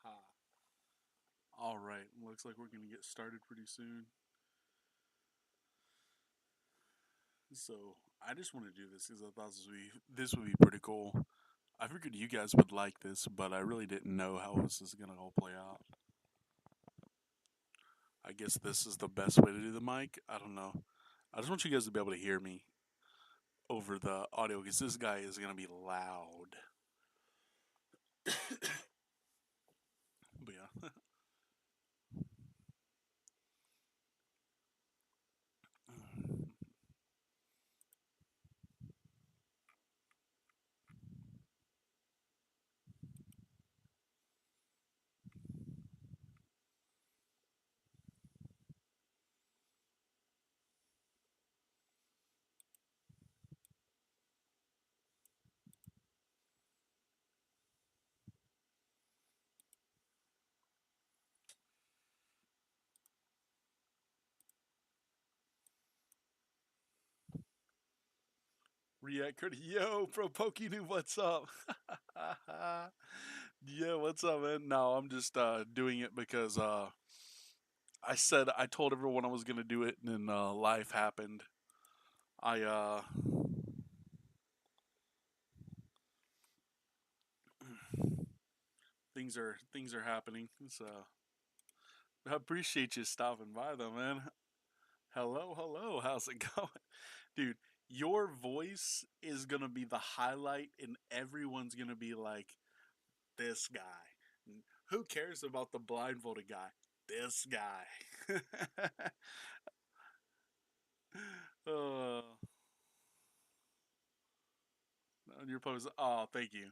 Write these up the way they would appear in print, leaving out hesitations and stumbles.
Ha. All right. Looks like we're going to get started pretty soon. So I just want to do this because I thought this would be pretty cool. I figured you guys would like this, but I really didn't know how this is going to all play out. I guess this is the best way to do the mic. I don't know. I just want you guys to be able to hear me over the audio because this guy is going to be loud. But yeah. React Credit. Yo, Pro Pokinu, what's up? Yeah, what's up, man? No, I'm just doing it because I told everyone I was gonna do it, and then life happened. I things are happening. So I appreciate you stopping by, though, man. Hello, hello. How's it going, dude? Your voice is gonna be the highlight, and everyone's gonna be like, "This guy." Who cares about the blindfolded guy? This guy. uh, on your post. Oh, thank you,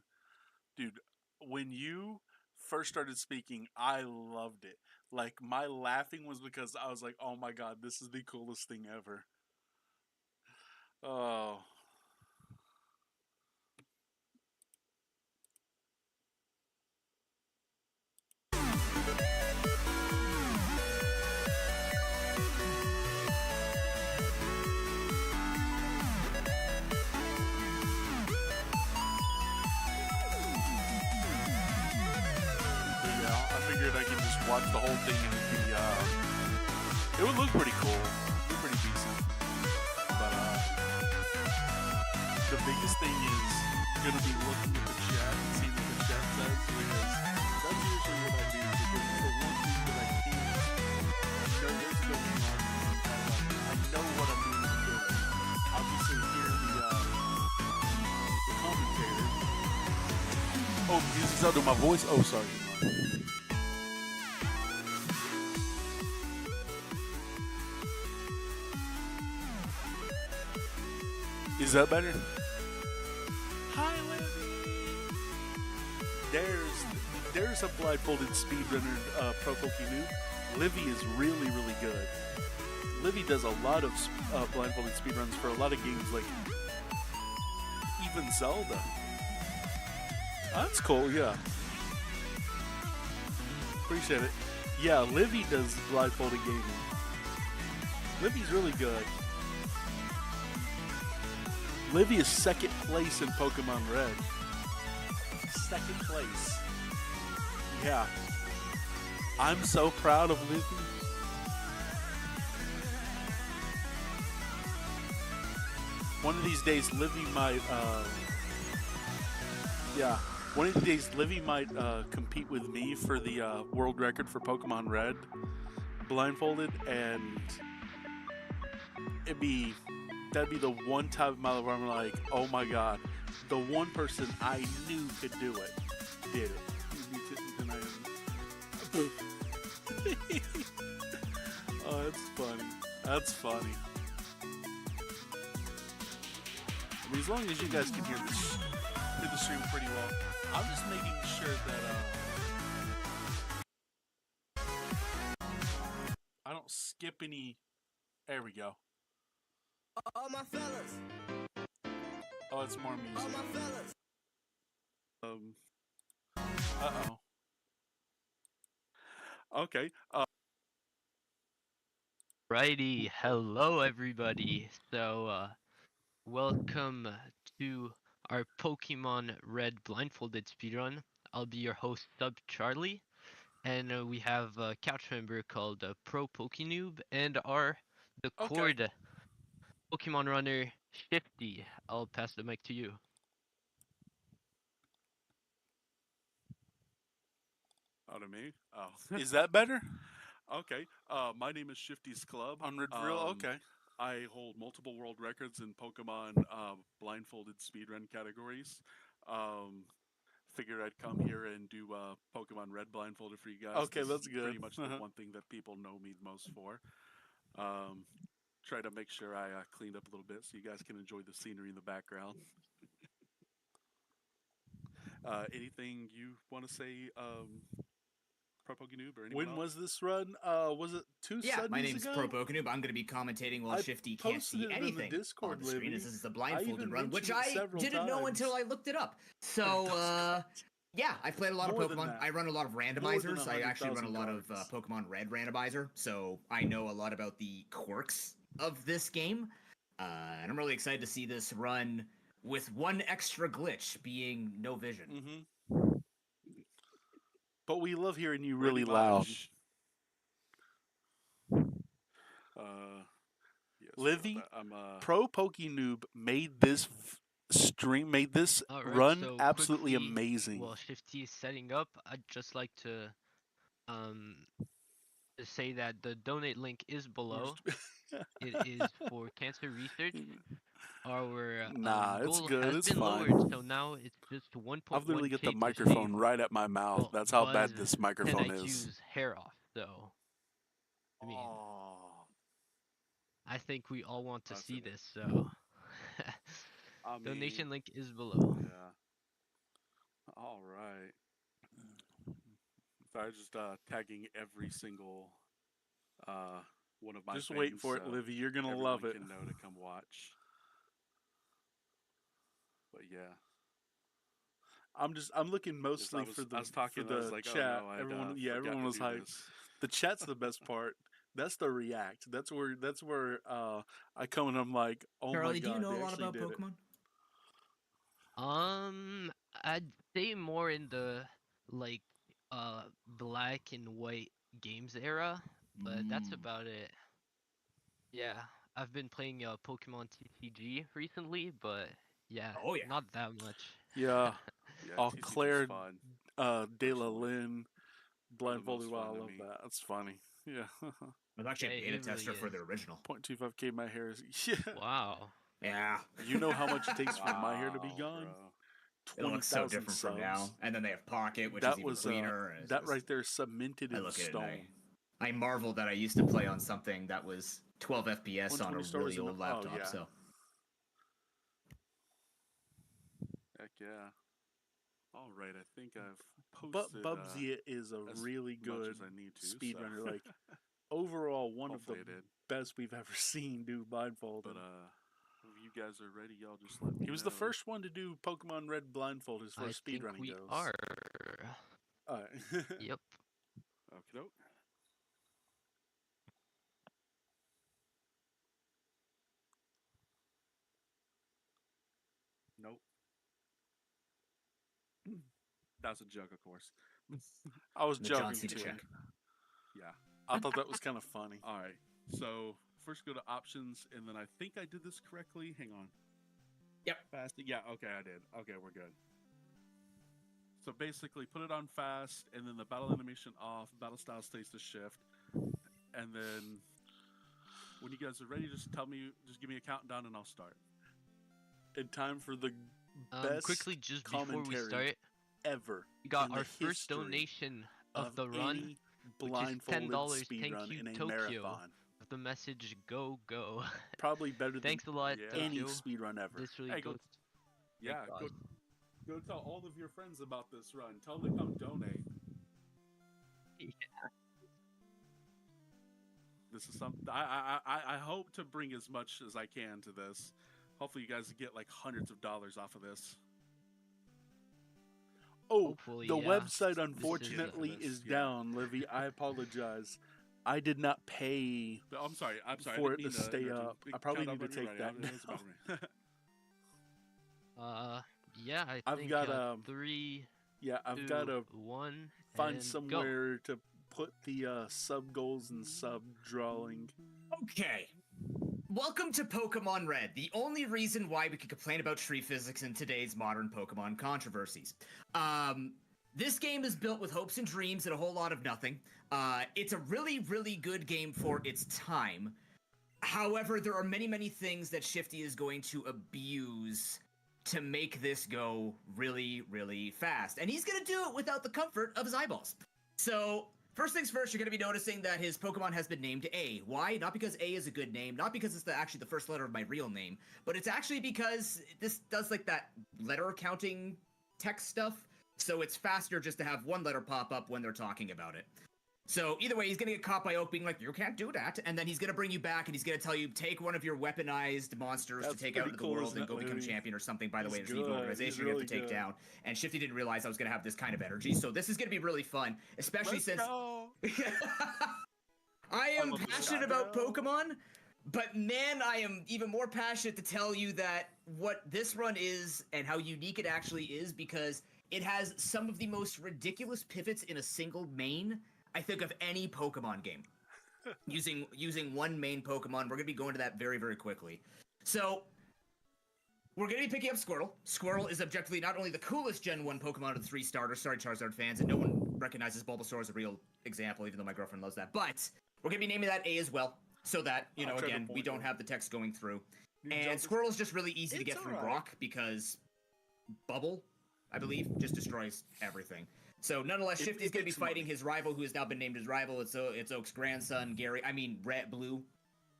dude. When you first started speaking, I loved it. Like my laughing was because I was like, "Oh my god, this is the coolest thing ever." Oh, but yeah, I figured I could just watch the whole thing and it would look pretty cool, look pretty decent. But the biggest thing is gonna be looking at the chat and seeing what the chat says because that's usually what I do because it's the one thing that I can't know what's going on. I know what I'm doing. Obviously, hear the commentator. Oh, music's out of my voice. Oh, sorry. Is that better? Hi, Livy. There's a blindfolded speedrunner, Pro Pokinu. Livy is really really good. Livy does a lot of blindfolded speedruns for a lot of games, like even Zelda. That's cool. Yeah, appreciate it. Yeah, Livy does blindfolded gaming. Livy's really good. Livy is second place in Pokemon Red. Second place. Yeah. I'm so proud of Livy. One of these days, Livy might, yeah. One of these days, Livy might compete with me for the world record for Pokemon Red, blindfolded, and it'd be that'd be the one time in my life where I'm like, oh my god, the one person I knew could do it did it. Oh, that's funny. That's funny. I mean, as long as you guys can hear the stream pretty well, I'm just making sure that I don't skip any. There we go. All my fellas, Oh, it's more all music. my fellas. Um. Uh oh. Okay. Righty, hello everybody. Welcome to our Pokemon Red Blindfolded speedrun. I'll be your host, Sub Charlie. and we have a couch member called Pro Pokenoob, and the Okay. cord Pokemon runner Shifty. I'll pass the mic to you. Oh, to me? Oh. Is that better? Okay. My name is Shifty's Club. On Red Real? Okay. I hold multiple world records in Pokemon blindfolded speedrun categories. Figured I'd come here and do Pokemon Red blindfolded for you guys. Okay, This that's is good. pretty much the one thing that people know me most for. Try to make sure I cleaned up a little bit so you guys can enjoy the scenery in the background. Anything you want to say, Pro Pokenoob or anyone When else? was this run? Was it two Yeah, Sundays my name's ago? Pro Pokenoob. I'm going to be commentating while I Shifty can't posted see it in the anything Discord, on the screen. Libby. This is the I blindfolded even run, which mentioned it I several didn't know until I times. looked it up. So, yeah, I've played a lot More of than Pokemon. that. I run a lot of More than randomizers. I actually run a 100,000 lot of cards. Pokemon Red randomizer, so I know a lot about the quirks of this game. And I'm really excited to see this run with one extra glitch being no vision. Mm-hmm. But we love hearing you really Pretty loud. much. Yes, Livy, I'm Pro Pokenoob made this made this All right, run so absolutely quickly, amazing. while Shifty is setting up, I'd just like um to say that the donate link is below. It is for cancer research. Our Nah, it's goal good. has It's been fine. lowered, so now it's just 1.1K I've literally got the to microphone save, right at my mouth. well, That's how bad Buzz this microphone is. 10IQ's hair off. So, I mean, I think we all want to That's see it. this. So, I donation mean, link is below. yeah. All right. So I was just tagging every single one of my Just things, wait for it, so Livy. You're gonna everyone love it. can know to come watch. But yeah, I'm looking mostly was- for I was talking, I was the like, oh, chat. no, I'd, everyone forgot everyone to was do hyped. this. The chat's the best part. That's the react. That's where I come and I'm like, oh Charlie, my do you god, know they a lot actually about did Pokemon? I'd say more in the like black and white games era, but that's about it. Yeah, I've been playing Pokemon TCG recently, but yeah, Oh, yeah. not that much. it. Yeah. Yeah, Oh, TCG's Claire fun. De La Personally. Lynn, blindfolded. most Wow, I fun to love me. that. That's funny. Yeah. I was actually Yeah, a beta it really tester for is. the original. 0.25K my hair is yeah. Wow. Yeah. You know how much it takes for my hair to be Wow, gone? bro. It looks so 20,000 different subs. from now. And then they have Pocket, which That is even was cleaner. and it's that just- right there cemented I in look at it stone. and I marvel that I used to play on something that was 12 FPS on a 120 stars really and- old oh, laptop. yeah. So Heck yeah. All right, I think I've But posted Bubsy is a as really much good as I need to, speedrunner. so. Like overall, one of the Hopefully I did. best we've ever seen do blindfolded. But if you guys are ready, y'all just let me know. He was the first one to do Pokemon Red blindfold as far I as think speedrunning we goes. are. Alright. Yep. Okie doke. Nope. That's a joke, of course. I was the John joking Cena too. check. Yeah. I thought that was kind of funny. All right. So first go to options, and then I think I did this correctly. Hang on. Yep. Fast. Yeah. Okay, I did. Okay, we're good. So basically, put it on fast, and then the battle animation off. Battle style stays to shift, and then when you guys are ready, just tell me. Just give me a countdown, and I'll start. In time for the best Quickly, just before we commentary start, ever. we got in our the first history donation of the any run, which is blindfolded $10. Thank speedrun you, in a Tokyo, marathon. with the message "Go Go." Probably better than Thanks a lot, Yeah. any Tokyo. speedrun ever. This really Hey, goes. Yeah. God. Go tell all of your friends about this run. Tell them to come donate. This is something I hope to bring as much as I can to this. Hopefully, you guys get like hundreds of dollars off of this. Oh, Hopefully, the yeah. website This unfortunately is, is yeah. down, Livy. I apologize. I did not pay I'm sorry. I for didn't it to mean stay interrupt up. you. I probably Count need up to when take you're that ready. It's about down. me. Yeah, I I've think got, 3 Yeah, I've 2, got to 1, find and go. somewhere to put the sub goals and sub drawing. Okay. Welcome to Pokemon Red, the only reason why we could complain about tree physics in today's modern Pokemon controversies. This game is built with hopes and dreams and a whole lot of nothing. It's a really, really good game for its time. However, there are many, many things that Shifty is going to abuse to make this go really, really fast. And he's going to do it without the comfort of his eyeballs. So, first things first, you're going to be noticing that his Pokemon has been named A. Why? Not because A is a good name, not because it's actually the first letter of my real name, but it's actually because this does like that letter counting text stuff, so it's faster just to have one letter pop up when they're talking about it. So either way, he's going to get caught by Oak being like, you can't do that, and then he's going to bring you back and he's going to tell you, take one of your weaponized monsters to take out into the world and go become champion or something. By the way, there's an evil organization you have to take down. And Shifty didn't realize I was going to have this kind of energy, so this is going to be really fun, especially since I am passionate about Pokemon, but man, I am even more passionate to tell you that what this run is and how unique it actually is, because it has some of the most ridiculous pivots in a single main, I think, of any Pokemon game. using one main Pokemon. We're going to be going to that very, very quickly. So, we're going to be picking up Squirtle. Squirtle is objectively not only the coolest Gen 1 Pokemon of the 3 starters, sorry Charizard fans, and no one recognizes Bulbasaur as a real example, even though my girlfriend loves that, but we're going to be naming that A as well, so that, you know, again, we don't have the text going through. And Squirtle is just really easy to get through Brock, because Bubble, I believe, just destroys everything. So, nonetheless, Shifty's going to be fighting his rival, who has now been named his rival. It's Oak's grandson, Red Blue.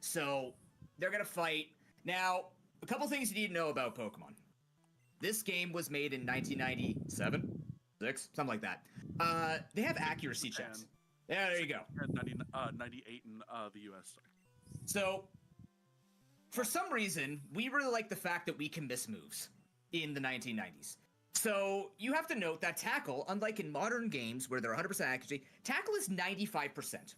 So, they're going to fight. Now, a couple things you need to know about Pokemon. This game was made in 1997, 6, something like that. They have accuracy checks. Yeah, there you go. 98 in the U.S. So, for some reason, we really like the fact that we can miss moves in the 1990s. So, you have to note that Tackle, unlike in modern games where they're 100% accuracy, Tackle is 95%.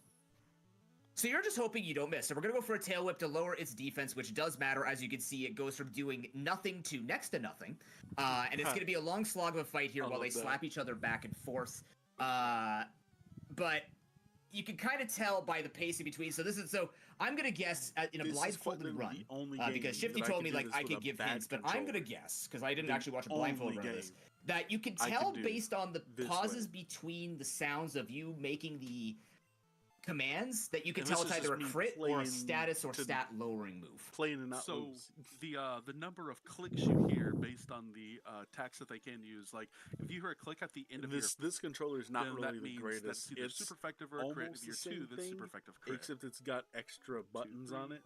So you're just hoping you don't miss. So we're going to go for a Tail Whip to lower its defense, which does matter. As you can see, it goes from doing nothing to next to nothing. And it's going to be a long slog of a fight here while they slap each other back and forth. But you can kind of tell by the pacing between. So I'm going to guess in a blindfolded run, because Shifty told me like I could give hints, but I'm going to guess, because I didn't actually watch a blindfolded run of this, that you can tell based on the pauses between the sounds of you making the commands that you can tell it's either a crit or a status or stat lowering move. So the number of clicks you hear based on the attacks that they can use, like if you hear a click at the end of this controller is not really the greatest. That's either super effective or a crit. If you're 2, that's super effective crit. Except it's got extra buttons on it,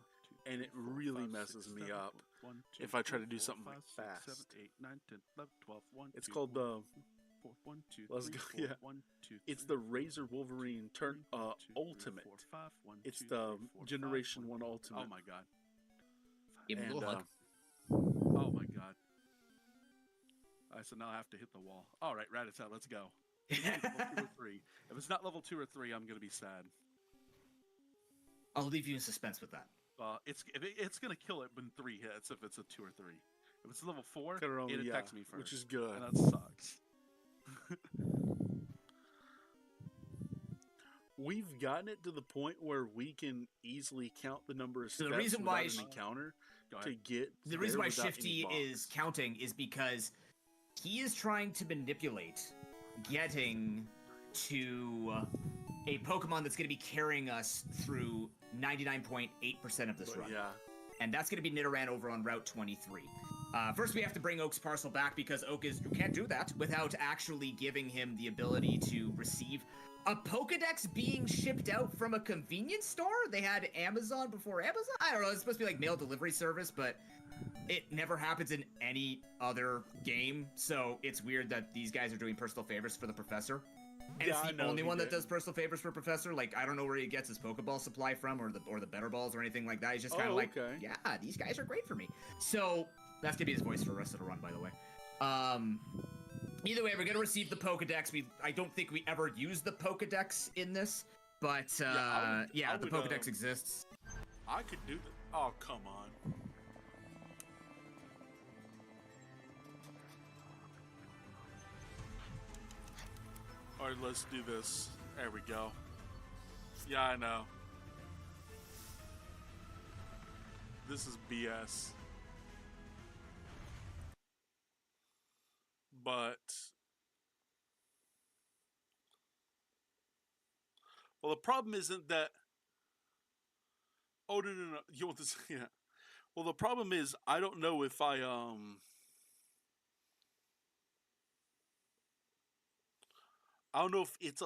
and it really messes me up if I try to do something like fast. 7, 8, 9, 10, 11, 12, 1, it's 2, called the 4, 1, 2, let's 3, go. 4, Yeah, 1, 2, 3, it's the Razor Wolverine turn 1, 2, 3, Ultimate. 4, 5, 1, It's 2, the 3, 4, Generation 5, 1 Ultimate. Oh my god. Give him a And, little hug. Oh my god. So now I have to hit the wall. All right, Rattata, let's go. Level 2 or 3. If it's not level 2 or 3, I'm gonna be sad. I'll leave you in suspense with that. It's gonna kill it in 3 hits if it's a 2 or 3. If it's level 4, Only, it attacks me first, which is good. and that sucks. We've gotten it to the point where we can easily count the number of steps The reason why without an encounter Go to ahead. get The reason there why without any Shifty box. is counting is because he is trying to manipulate getting to a Pokemon that's going to be carrying us through 99.8% of this run. Yeah. And that's going to be Nidoran over on Route 23. First, we have to bring Oak's parcel back, because Oak can't do that without actually giving him the ability to receive a Pokedex being shipped out from a convenience store. They had Amazon before Amazon? I don't know, it's supposed to be like mail delivery service, but it never happens in any other game, so it's weird that these guys are doing personal favors for the professor. And Yeah, it's the only one that does personal favors for Professor. Like, I don't know where he gets his Pokeball supply from, or the Better Balls or anything like that. He's just kind of like, yeah, these guys are great for me. So that's gonna be his voice for the rest of the run, by the way. Either way, we're gonna receive the Pokedex. I don't think we ever use the Pokedex in this, but the Pokedex exists. I could do that. Oh, come on. Alright, let's do this. There we go. Yeah, I know. This is BS. But... Well, the problem isn't that... Oh, no. You want this? Yeah. Well, the problem is, I don't know if I don't know if it's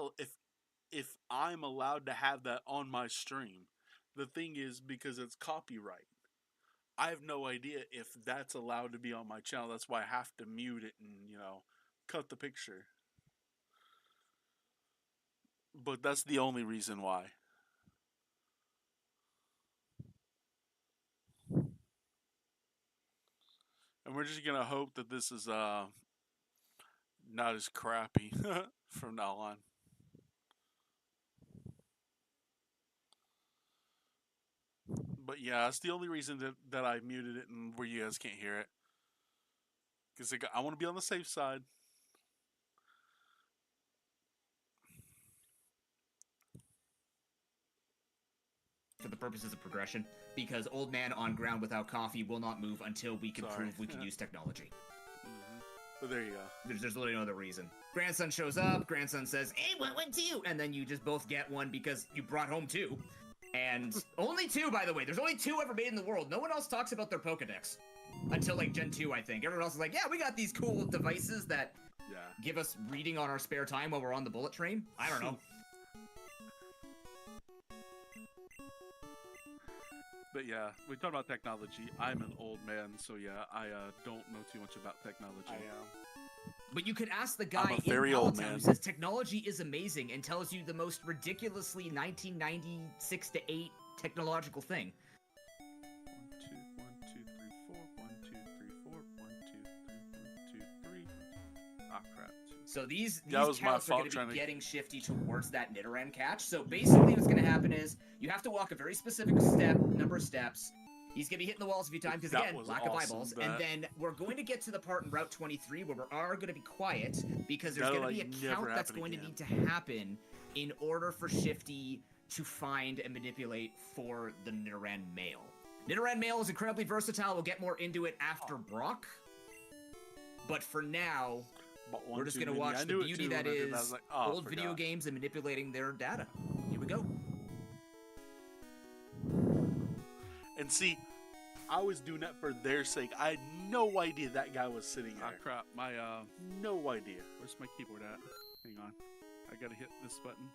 if I'm allowed to have that on my stream. The thing is, because it's copyright, I have no idea if that's allowed to be on my channel. That's why I have to mute it and, cut the picture. But that's the only reason why. And we're just gonna hope that this is not as crappy from now on. But yeah, that's the only reason that I muted it and where you guys can't hear it. Because I want to be on the safe side. For the purposes of progression, because old man on ground without coffee will not move until we can prove we can use technology. But there you go. There's literally no other reason. Grandson shows up, grandson says, hey, what went to you? And then you just both get one because you brought home 2. And only 2, by the way. There's only 2 ever made in the world. No one else talks about their Pokedex. Until, like, Gen 2, I think. Everyone else is like, yeah, we got these cool devices that give us reading on our spare time while we're on the bullet train. I don't know. But yeah, we talked about technology. I'm an old man, so yeah, I don't know too much about technology. I am. But you could ask the guy in Palatown who says technology is amazing and tells you the most ridiculously 1996 to 8 technological thing. 1, 2, 3, 4. 1, 2, 3, 4. 1, 2, 3, 1, 2, 3. Ah, crap. So these counts are going to be getting shifty towards that Nidoran catch. So basically what's going to happen is you have to walk a very specific number of steps. He's going to be hitting the walls a few times because, again, lack of eyeballs. And then we're going to get to the part in Route 23 where we are going to be quiet because there's going to be a count that's going to need to happen in order for Shifty to find and manipulate for the Nidoran male. Nidoran male is incredibly versatile. We'll get more into it after Brock. But for now, we're just going to watch the beauty that is old video games and manipulating their data. Here we go. And see, I was doing that for their sake. I had no idea that guy was sitting there. Ah, crap. My, no idea. Where's my keyboard at? Hang on. I gotta hit this button.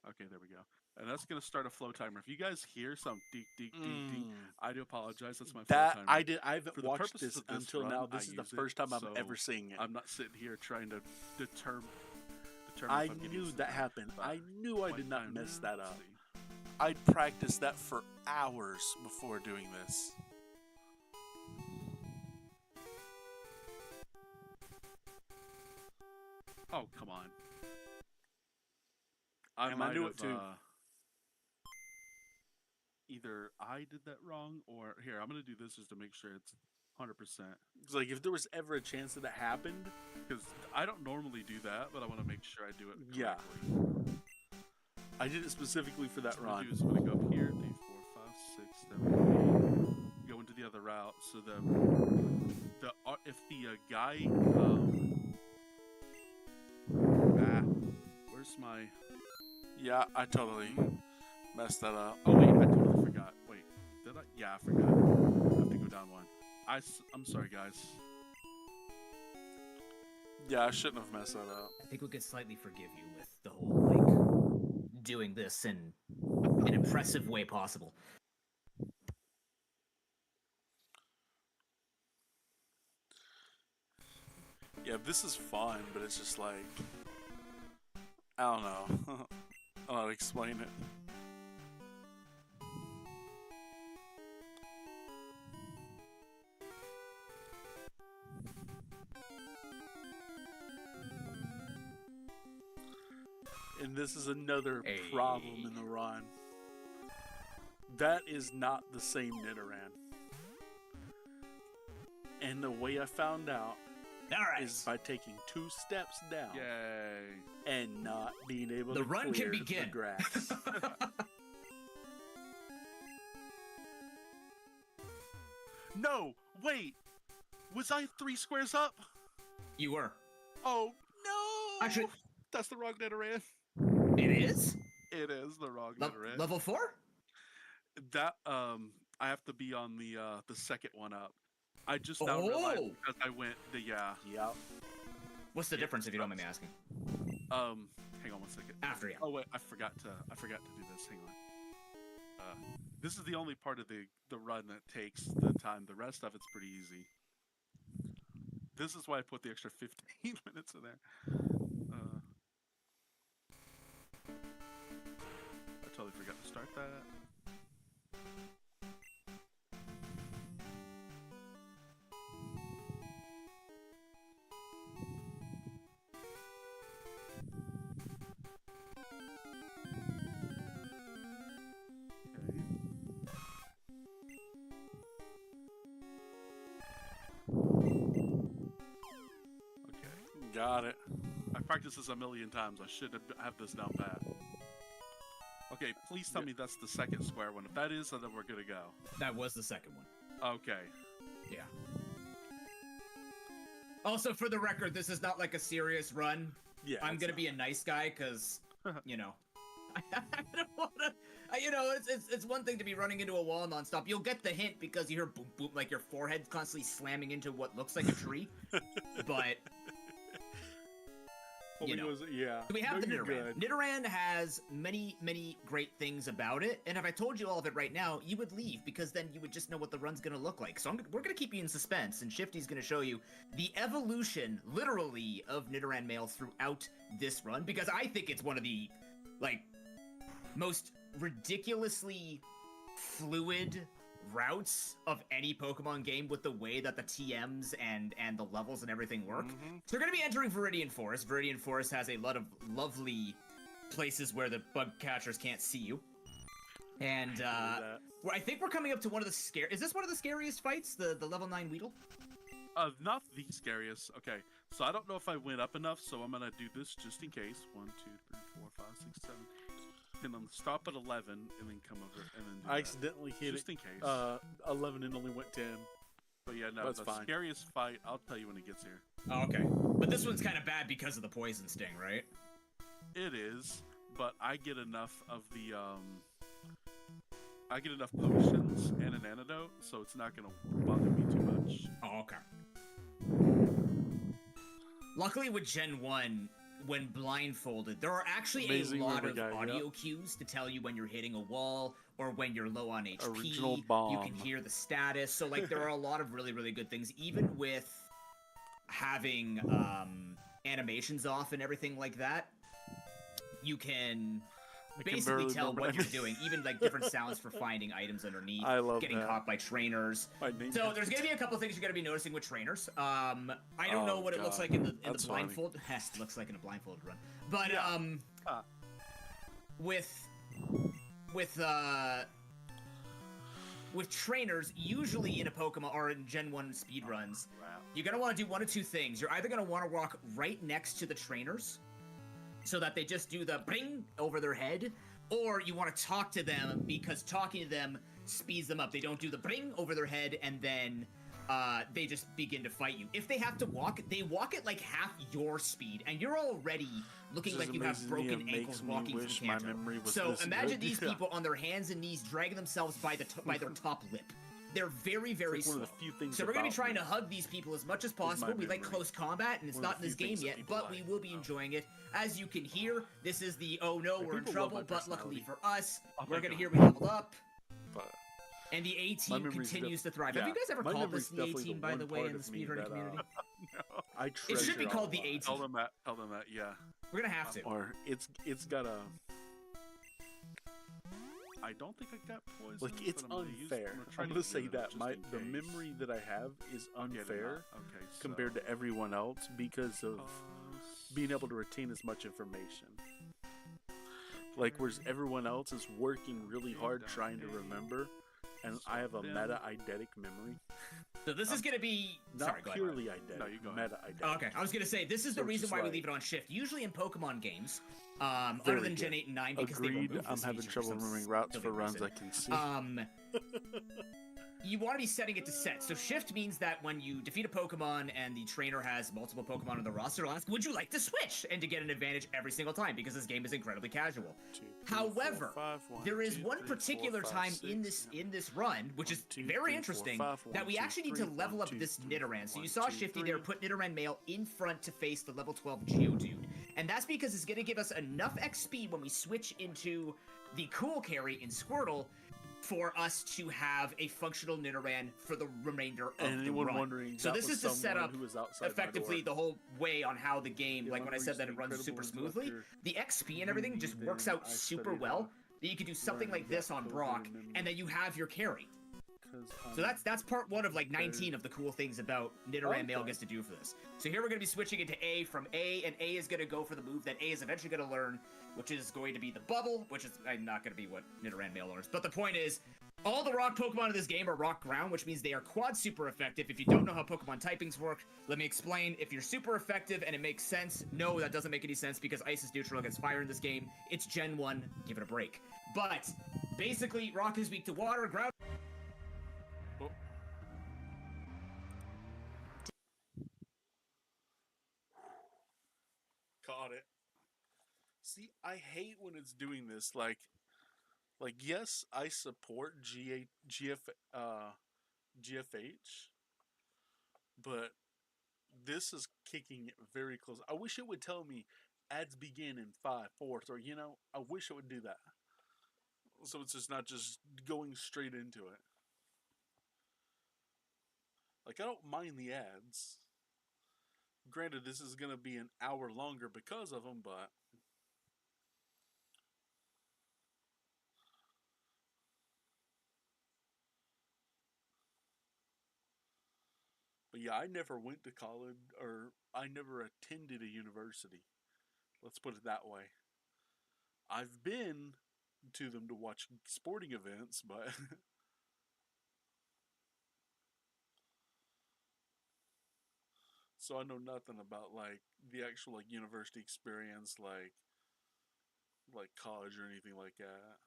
Okay, there we go. And that's gonna start a flow timer. If you guys hear some ding, ding, ding, ding, I do apologize. That's my flow timer. I haven't watched this until now. This is the first time I'm ever seeing it. I'm not sitting here trying to determine I knew that happened. I knew I did not mess that up. I'd practiced that for hours before doing this. Oh, come on. I knew it too. Either I did that wrong, or here, I'm going to do this just to make sure it's 100%. It's like, if there was ever a chance that it happened. Because I don't normally do that, but I want to make sure I do it correctly. Yeah. I did it specifically for that run. I'm going to go up here, 3, 4, 5, 6, 7, 8. Go into the other route, so if the guy, where's my... Yeah, I totally messed that up. Oh wait, I totally forgot. Wait, did I? Yeah, I forgot. I have to go down one. I'm sorry, guys. Yeah, I shouldn't have messed that up. I think we could slightly forgive you with the whole, like, doing this in an impressive way possible. Yeah, this is fun, but it's just like, I don't know. I don't know how to explain it. And this is another problem in the run. That is not the same Nidoran. And the way I found out is by taking 2 steps down. Yay. and not being able The to run can clear begin. the grass. No, wait. Was I 3 squares up? You were. Oh no! Actually- that's the wrong Nidoran. It is? It is the wrong Nidoran. Level 4? That I have to be on the second one up. I just now realized Oh! because I went the yeah. What's the difference if you don't mind me asking? Hang on one second. After, yeah. Oh wait, I forgot to do this. Hang on. This is the only part of the run that takes the time. The rest of it's pretty easy. This is why I put the extra 15 minutes in there. I totally forgot to start that. Got it. I practiced this a million times. I should have this down pat. Okay, please tell me that's the second square one. If that is, then we're good to go. That was the second one. Okay. Yeah. Also, for the record, this is not like a serious run. Yeah. I'm gonna be a nice guy, because, you know, I don't wanna... You know, it's one thing to be running into a wall nonstop. You'll get the hint because you hear boom, boom, like your forehead's constantly slamming into what looks like a tree. But... You know. Yeah. We have the you're Nidoran. good. Nidoran has many, many great things about it, and if I told you all of it right now, you would leave, because then you would just know what the run's gonna look like. So we're gonna keep you in suspense, and Shifty's gonna show you the evolution, literally, of Nidoran Male throughout this run, because I think it's one of the, like, most ridiculously fluid routes of any Pokemon game with the way that the TMs and the levels and everything work. So we're going to be entering Viridian Forest. Viridian Forest has a lot of lovely places where the bug catchers can't see you. And I think we're coming up to one of the Is this one of the scariest fights? The level 9 Weedle? Not the scariest. Okay, so I don't know if I went up enough, so I'm gonna do this just in case. 1, 2, 3, 4, 5, 6, 7. And then stop at 11 and then come over and then do I that. accidentally hit Just in case. 11 and only went 10. But yeah, no, That's the fine. scariest fight, I'll tell you when it gets here. Oh, okay. But this one's kind of bad because of the poison sting, right? It is, but I get enough of the, I get enough potions and an antidote, so it's not gonna bother me too much. Oh, okay. Luckily with Gen 1, when blindfolded, there are actually Amazing a lot river of guy, audio cues to tell you when you're hitting a wall or when you're low on HP. Original You bomb. can hear the status. So, like, there are a lot of really, really good things. Even with having animations off and everything like that, you can basically barely tell remember what you're anything. doing. Even, like, different sounds for finding items underneath. I love getting that. caught by trainers. My name So is- there's gonna be a couple things you're gonna be noticing with trainers. I don't know Oh, what it looks God. like in the That's funny. blindfold. It looks like in a blindfolded run. But Ah. with trainers, usually in a Pokemon or in Gen 1 speedruns, Wow. you're gonna want to do one of two things. You're either gonna want to walk right next to the trainers, so that they just do the bring over their head, or you want to talk to them because talking to them speeds them up. They don't do the bring over their head and then they just begin to fight you. If they have to walk, they walk at like half your speed, and you're already looking This like you have amazes me broken and ankles makes me walking wish from my Kanto. memory was So this imagine good. these Yeah. people on their hands and knees dragging themselves by by their top lip. They're very, very It's like slow. one of the few things So we're gonna be about trying me to hug these people as much as possible. my We like memory. close combat, and it's One of not in the this few game things that yet, people but we like. will be enjoying it. As you can hear, this is the oh no, Like, we're in people love trouble, my but luckily personality. for us, Oh we're my gonna God. hear we leveled up. But And the A My team memory's continues to thrive. yeah, Have you guys ever my called memory's this the A definitely team, the by the one way, part in the of me speedrunning that, community? No. I It should treasure be called the a A lot. Tell team. them that. Tell them that. Yeah. We're gonna have to. Or it's got a I don't think I got poison. like it's but I'm gonna use- unfair. try I'm to gonna get say rid of it that just my in the case. memory that I have is I'll get it unfair out. Okay, compared so, to everyone else because of being able to retain as much information. Like whereas everyone else is working really hard trying to remember, and I have a meta-eidetic memory. So this is going to be... Not Sorry, go ahead. purely eidetic, No, you go ahead. meta-eidetic. Okay, I was going to say, this is So the it's reason just why we like- leave it on shift. Usually in Pokemon games, other Very than Gen good. 8 and 9, because Agreed, they remove I'm this having feature trouble for some remembering routes silly for runs reason. I can see. You want to be setting it to set. So shift means that when you defeat a Pokemon and the trainer has multiple Pokemon on the roster, it'll ask, would you like to switch? And to get an advantage every single time, because this game is incredibly casual. 2, 3, However, 4, 5, 1, there is 2, one 3, particular 4, 5, time 6, in this run, which is 1, 2, very 3, 4, interesting, 5, that 1, we 2, actually need to 3, level 1, up 2, this 3, Nidoran. So you 1, saw 2, Shifty 3. there put Nidoran male in front to face the level 12 Geodude. And that's because it's going to give us enough XP when we switch into the Cool Carry in Squirtle for us to have a functional Nidoran for the remainder of And the anyone run. wondering, So that this was is to set someone up who was outside my effectively door. the whole way on how the game, Yeah, like when I said that it runs super smoothly, the XP and everything just works out super well. That you can do something like this on Brock, and then you have your carry. So that's part one of like 19 of the cool things about Nidoran male gets to do for this. So here we're going to be switching into A from A, and A is going to go for the move that A is eventually going to learn, which is going to be the Bubble, which is not going to be what Nidoran male learns. But the point is, all the rock Pokemon in this game are rock ground, which means they are quad super effective. If you don't know how Pokemon typings work, let me explain. If you're super effective and it makes sense, no, that doesn't make any sense because Ice is neutral against fire in this game. It's Gen 1, give it a break. But basically, rock is weak to water, ground... Oh. Caught it. See, I hate when it's doing this. Like yes, I support GFH, but this is kicking it very close. I wish it would tell me ads begin in 5, 4, 3. You know, I wish it would do that. So it's just not just going straight into it. Like, I don't mind the ads. Granted, this is going to be an hour longer because of them, but... But yeah, I never went to college, or I never attended a university. Let's put it that way. I've been to them to watch sporting events, but... So I know nothing about, like, the actual, like, university experience, like college or anything like that.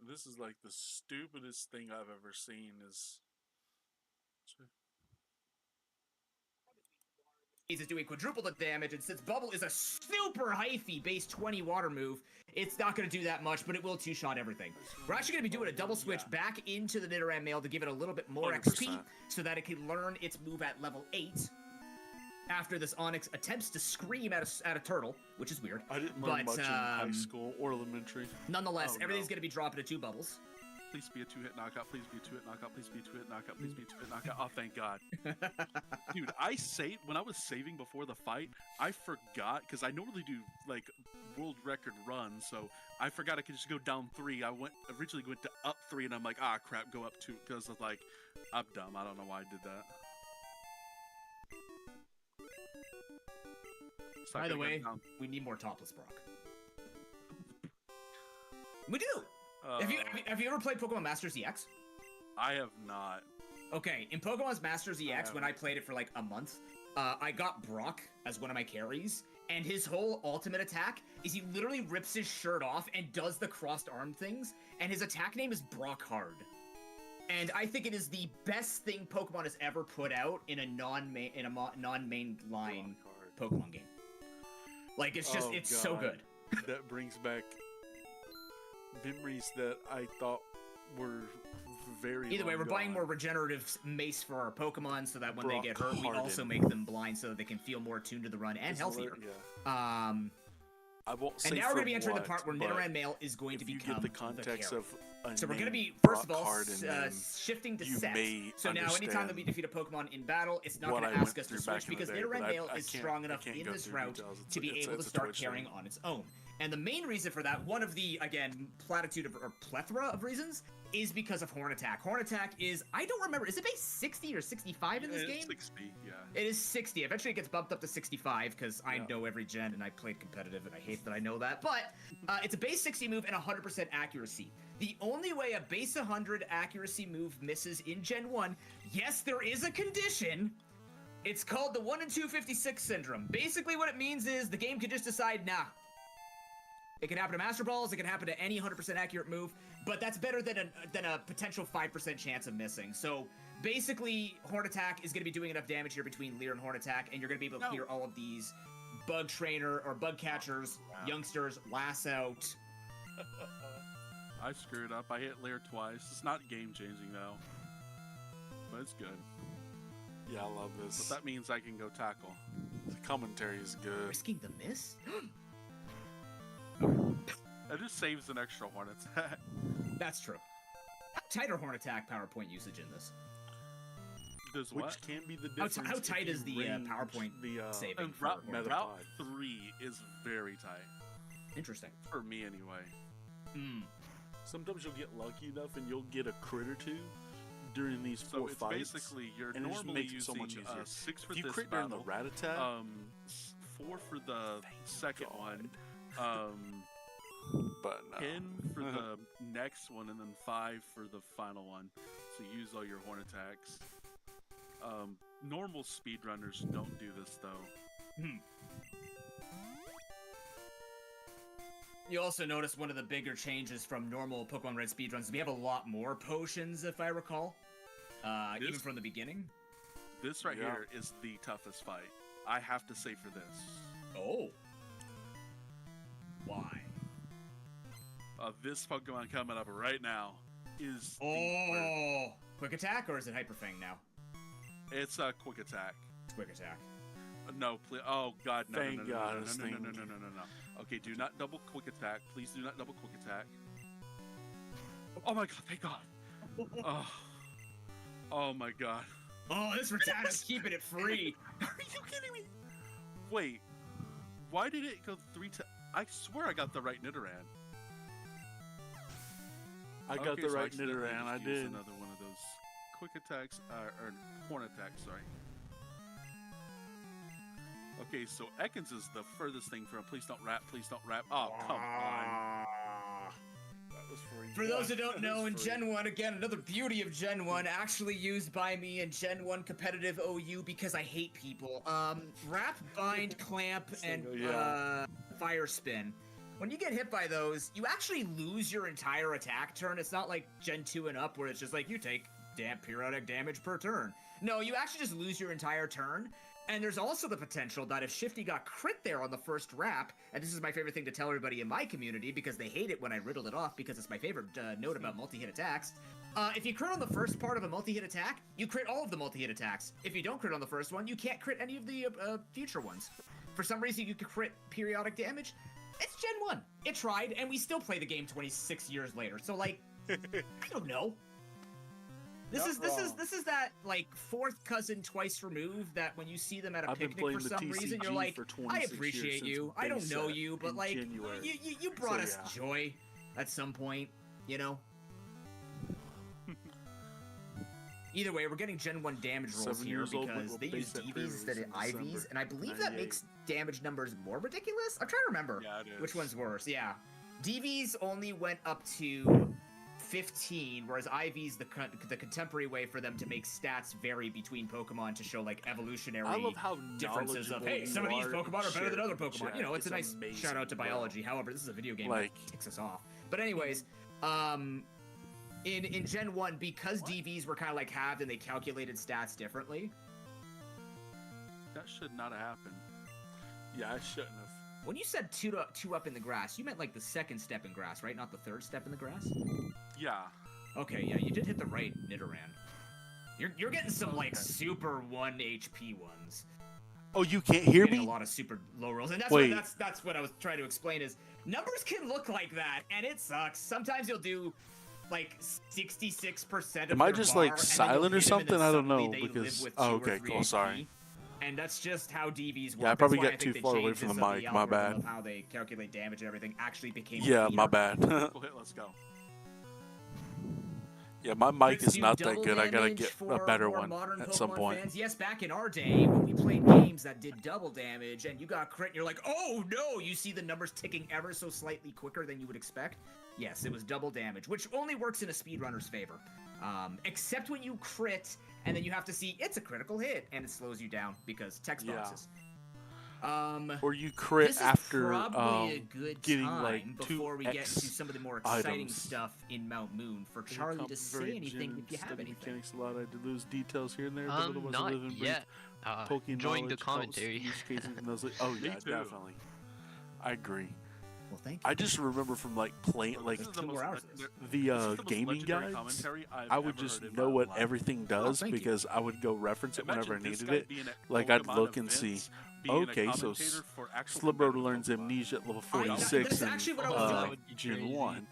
This is like the stupidest thing I've ever seen is... is doing quadruple the damage, and since Bubble is a super hyphy base 20 water move, it's not going to do that much, but it will two-shot everything. We're actually going to be doing a double switch back into the Nidoran male to give it a little bit more 100%. XP, so that it can learn its move at level 8. After this Onyx attempts to scream at a turtle, which is weird. I didn't learn but, much in high school or elementary. Nonetheless, Oh, everything's no. going to be dropping to 2 bubbles. Please be a 2-hit knockout. Please be a 2-hit knockout. Please be a 2-hit knockout. Please be a 2-hit knockout. Oh, thank God. Dude, when I was saving before the fight, I forgot, because I normally do, like, world record runs, so I forgot I could just go down 3. I originally went to up 3, and I'm like, ah, crap, go up 2, because, like, I'm dumb. I don't know why I did that. So I By the could've way, gone down. we need more topless Brock. We do! Uh, Have you ever played Pokemon Masters EX? I have not. Okay, in Pokemon's Masters EX, when I haven't. played it for like a month, I got Brock as one of my carries, and his whole ultimate attack is he literally rips his shirt off and does the crossed arm things, and his attack name is Brock Hard. And I think it is the best thing Pokemon has ever put out in a non-mainline Pokemon game. Like, it's just, Oh, it's so God. good. That brings back memories that I thought were very Either way, long we're buying gone. more regenerative mace for our Pokemon so that when Brock they get hurt, we Harden. also make them blind so that they can feel more attuned to the run and It's healthier. yeah. I won't say And now we're for going to be entering the what, part where but Nidoran male is going to if you become get the context carry. of a So we're going to name, be, first of Brock all, Harden, then shifting to you set. may So now anytime that we understand defeat a Pokemon in battle, it's not what going I to ask went us to through switch back in the because day, Nidoran but male I is can't- strong I enough can't in go this through route details. to be It's able to a start Twitch carrying thing. on its own. And the main reason for that, one of the, again, plethora of reasons, is because of Horn Attack. Horn Attack is, I don't remember, is it base 60 or 65 in this game? 60, yeah. It is 60. Eventually it gets bumped up to 65 because I know every gen and I played competitive and I hate that I know that. But it's a base 60 move and 100% accuracy. The only way a base 100 accuracy move misses in Gen 1, yes, there is a condition. It's called the 1 in 256 syndrome. Basically what it means is the game can just decide, nah. It can happen to Master Balls, it can happen to any 100% accurate move, but that's better than a potential 5% chance of missing. So basically, Horn Attack is going to be doing enough damage here between Leer and Horn Attack, and you're going to be able to clear all of these bug trainer or bug catchers, youngsters, last out. I screwed up. I hit Leer twice. It's not game changing though, but it's good. Yeah, I love this. But that means I can go tackle. The commentary is good. Risking the miss? It just saves an extra Horn Attack. That's true. Tighter Horn Attack PowerPoint usage in this. Does Which what? can be the How difference. how tight if is the you range PowerPoint saving? And for Route, Horn Attack? Route 3 is very tight. Interesting. For me anyway. Sometimes you'll get lucky enough and you'll get a crit or two during these So four it's fights. basically you're and it just normally makes it so using much easier. 6 for if you this crit during battle, the rat attack, 4 for the second one, but no. 10 for the next one, and then 5 for the final one. So use all your Horn Attacks. Normal speedrunners don't do this though. You also notice one of the bigger changes from normal Pokemon Red speedruns. We have a lot more potions, if I recall, even from the beginning. This right here is the toughest fight. I have to say for this. Oh. Why? This Pokemon coming up right now is Oh. Quick Attack, or is it Hyper Fang now? It's a Quick Attack. It's Quick Attack. No, please. Oh God, no, Thank no, no, God, no, no, this no, no, thing- no, no, no, no, no. Okay, do not double Quick Attack. Please do not double Quick Attack. Oh my God, thank God. Oh, oh my God. Oh, this Rattata's keeping it free. Are you kidding me? Wait, why did it go 3 times? I swear I got the right Nidoran. I got Okay, the so right accidentally Nidoran. just I used did. Another one of those quick attacks, or horn attacks, sorry. Okay, so Ekans is the furthest thing from. Please don't rap. Please don't rap. Oh, come on. That was free. For those who don't That was know, in free. Gen 1, again, another beauty of Gen 1, actually used by me in Gen 1 competitive OU because I hate people. Wrap, Bind, Clamp, and Fire Spin. When you get hit by those, you actually lose your entire attack turn. It's not like Gen 2 and up where it's just like, you take periodic damage per turn. No, you actually just lose your entire turn. And there's also the potential that if Shifty got crit there on the first wrap, and this is my favorite thing to tell everybody in my community because they hate it when I riddle it off because it's my favorite note about multi-hit attacks. If you crit on the first part of a multi-hit attack, you crit all of the multi-hit attacks. If you don't crit on the first one, you can't crit any of the future ones. For some reason, you could crit periodic damage. It's Gen 1. It tried, and we still play the game 26 years later. So, like, I don't know. This is that like fourth cousin twice removed that when you see them at a I've been picnic playing for the some reason you're TCG like, for I 26 appreciate years you. since I don't base know set you, but in like January. you brought So, us yeah. joy at some point, you know. Either way, we're getting Gen 1 damage rolls 7 here years old, because but they base use set DVs pre-release instead of in IVs, December and I believe that 98. makes damage numbers more ridiculous. I'm trying to remember Yeah, it is. which one's worse. Yeah, DVs only went up to 15, whereas IVs, the contemporary way for them to make stats vary between Pokemon to show like evolutionary I love how differences of, knowledgeable hey, you some of these Pokemon are better than other sharing Pokemon. chat. You know, it's a nice amazing, shout out to bro. biology. However, this is a video game Like- that ticks us off. But anyways, in Gen 1, because DVs were kind of like halved and they calculated stats differently, That should not have happened. Yeah, I shouldn't have. when you said two up in the grass, you meant like the second step in grass, right? Not the third step in the grass? Yeah. Okay, yeah, you did hit the right Nidoran. You're getting some like super 1 HP ones. Oh, you can't hear Getting me? a lot of super low rolls, and Wait. that's what I was trying to explain is numbers can look like that, and it sucks. Sometimes you'll do like 66% of Am I their just, bar, like, and then silent you'll or hit 'em and then something? I don't suddenly know, they live because- with oh, 2 or okay, 3 cool, HP. sorry. And that's just how DVs work. Yeah, I probably That's why got I think too the far away from changes the of mic. My algorithm bad. Of how they calculate damage and everything actually became Yeah, my cleaner. bad. Go ahead, let's go. Yeah, my mic Crits is do not that double good. I gotta damage get a for better more one modern at Pokemon some point. fans. Yes, back in our day when we played games that did double damage and you got crit, and you're like, oh no! You see the numbers ticking ever so slightly quicker than you would expect. Yes, it was double damage, which only works in a speedrunner's favor. Except when you crit, and then you have to see it's a critical hit, and it slows you down because text boxes. Or you crit This is after probably a good getting time like before we get to 2x some of the more exciting items. stuff in Mount Moon for They Charlie come to very say anything gen- if you have study anything. mechanics a lot. I did lose details here and there, but otherwise I Not live and breathe yet. Pokemon Enjoying the knowledge, commentary. use cases, and I was like, oh Me yeah, too. definitely. I agree. Well, thank you. I just remember from like playing like This is the 2 most more hours. the this is the most gaming legendary guides. commentary I've I would ever just heard in know my what life. everything does thank you. because I would go reference it whenever I Imagine this needed guy it. being at Like I'd Pokemon look and see. events, being a Okay, so commentator for actual Slibro competitive learns Pokemon. Amnesia at level I know, 46 that's and actually what I was That doing. would be Gen crazy. 1.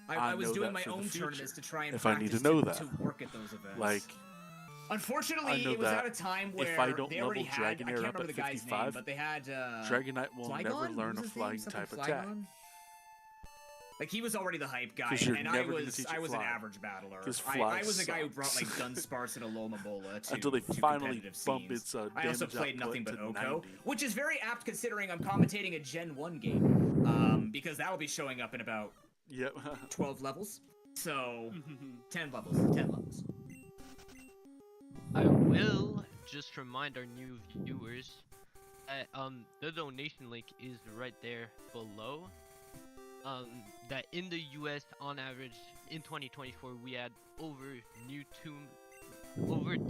I was know doing that my for the own future, tournaments to try and if I need practice to know to that. work at those events. Like, unfortunately, I know it was that at a time where if I don't they already level had. I Dragonair can't up remember at the guy's name, 55, but they had Dragonite will Flygon? never What learn a was his name? flying Something type attack. Flygon? Like he was already the hype guy, 'Cause you're and never gonna teach it I was an fly. average battler. 'Cause I fly was a guy who brought sucks. like Dunsparce and Alomobola to Until they to finally competitive bump scenes. its I also damage played output nothing but to Oko, 90. which is very apt considering I'm commentating a Gen 1 game, because that will be showing up in about Yep. 12 levels. So 10 levels, 10 levels. I will just remind our new viewers that the donation link is right there below. That in the US on average in 2024 we had over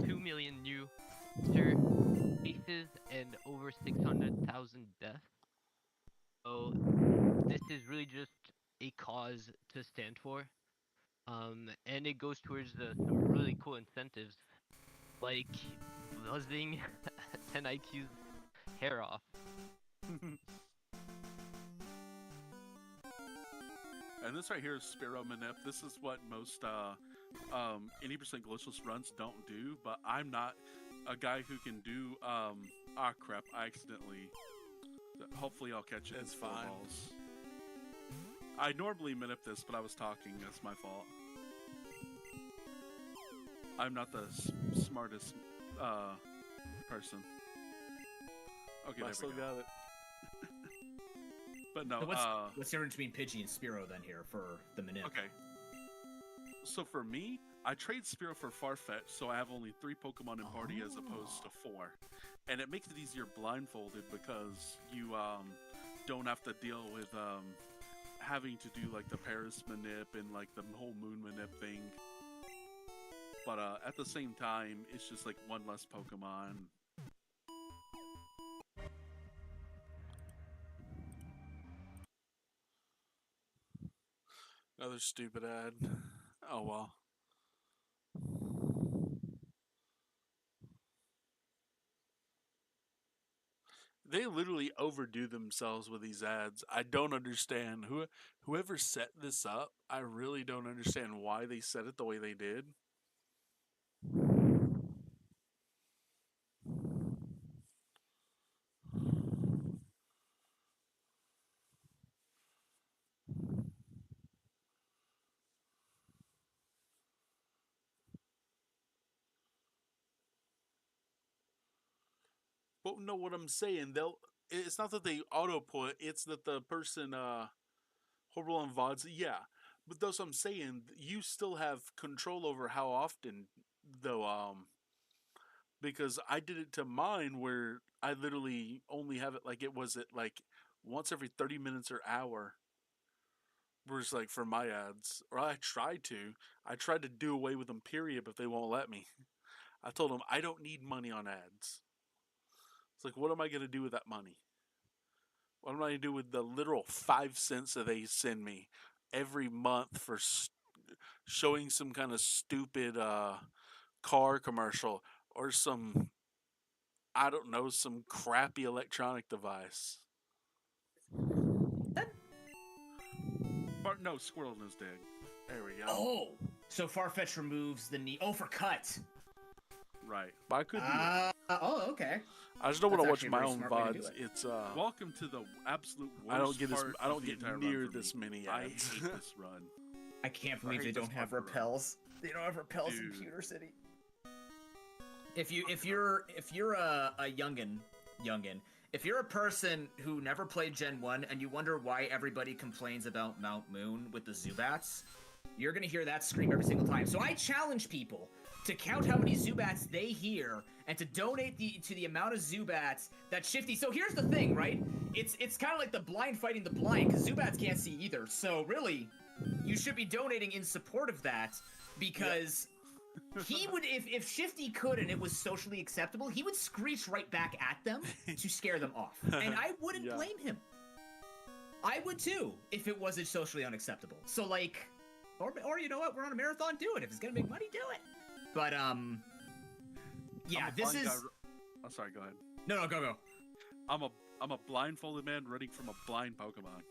2 million new cases and over 600,000 deaths. So this is really just a cause to stand for. And it goes towards some really cool incentives, like buzzing 10 IQ's hair off. And this right here is Spearow Manip. This is what most 80% glitchless runs don't do, but I'm not a guy who can do crap. I accidentally. Hopefully I'll catch it. It's in 4 fine. balls. I normally manip this, but I was talking. That's my fault. I'm not the smartest person. Okay, I there still we go. got it. But no, So what's the difference between Pidgey and Spearow then here for the Manip? okay. So for me, I trade Spearow for Farfetch, so I have only 3 Pokemon in party as opposed to 4. And it makes it easier blindfolded because you don't have to deal with having to do like the Paris Manip and like the whole Moon Manip thing. But at the same time, it's just like one less Pokemon. Another stupid ad. Oh well. They literally overdo themselves with these ads. I don't understand. Whoever set this up, I really don't understand why they set it the way they did. But no, what I'm saying, it's not that they auto put, it's that the person horrible on VODs, yeah. But that's what I'm saying, you still have control over how often though, because I did it to mine where I literally only have it like like once every 30 minutes or hour. Whereas like for my ads, or I tried to do away with them period, but they won't let me. I told them I don't need money on ads. It's like, what am I going to do with that money? What am I going to do with the literal 5 cents that they send me every month for showing some kind of stupid car commercial or some, I don't know, some crappy electronic device? No, Squirrel is dead. There we go. Oh, so Farfetch removes the need. Oh, for cut. Right. But I could do it. Oh, okay. I just don't That's want to watch actually a my very own smart way to do VODs. it. It's Welcome to the absolute worst I don't get part I don't of the get entire near run for this me. many I ads. hate this run. I can't I believe they hate don't this have fucking run. repels. They don't have repels in Dude. Pewter City. If you're a youngin, if you're a person who never played Gen 1 and you wonder why everybody complains about Mount Moon with the Zubats, you're gonna hear that scream every single time. So I challenge people to count how many Zubats they hear and to donate to the amount of Zubats that Shifty. So here's the thing, right? It's kind of like the blind fighting the blind, because Zubats can't see either. So really, you should be donating in support of that, because he would, if Shifty could and it was socially acceptable, he would screech right back at them to scare them off. And I wouldn't Yeah. blame him. I would too, if it wasn't socially unacceptable. So like, or you know what, we're on a marathon, do it. If it's gonna make money, do it. But yeah, this is. I'm sorry. Go ahead. No, go. I'm a blindfolded man running from a blind Pokemon.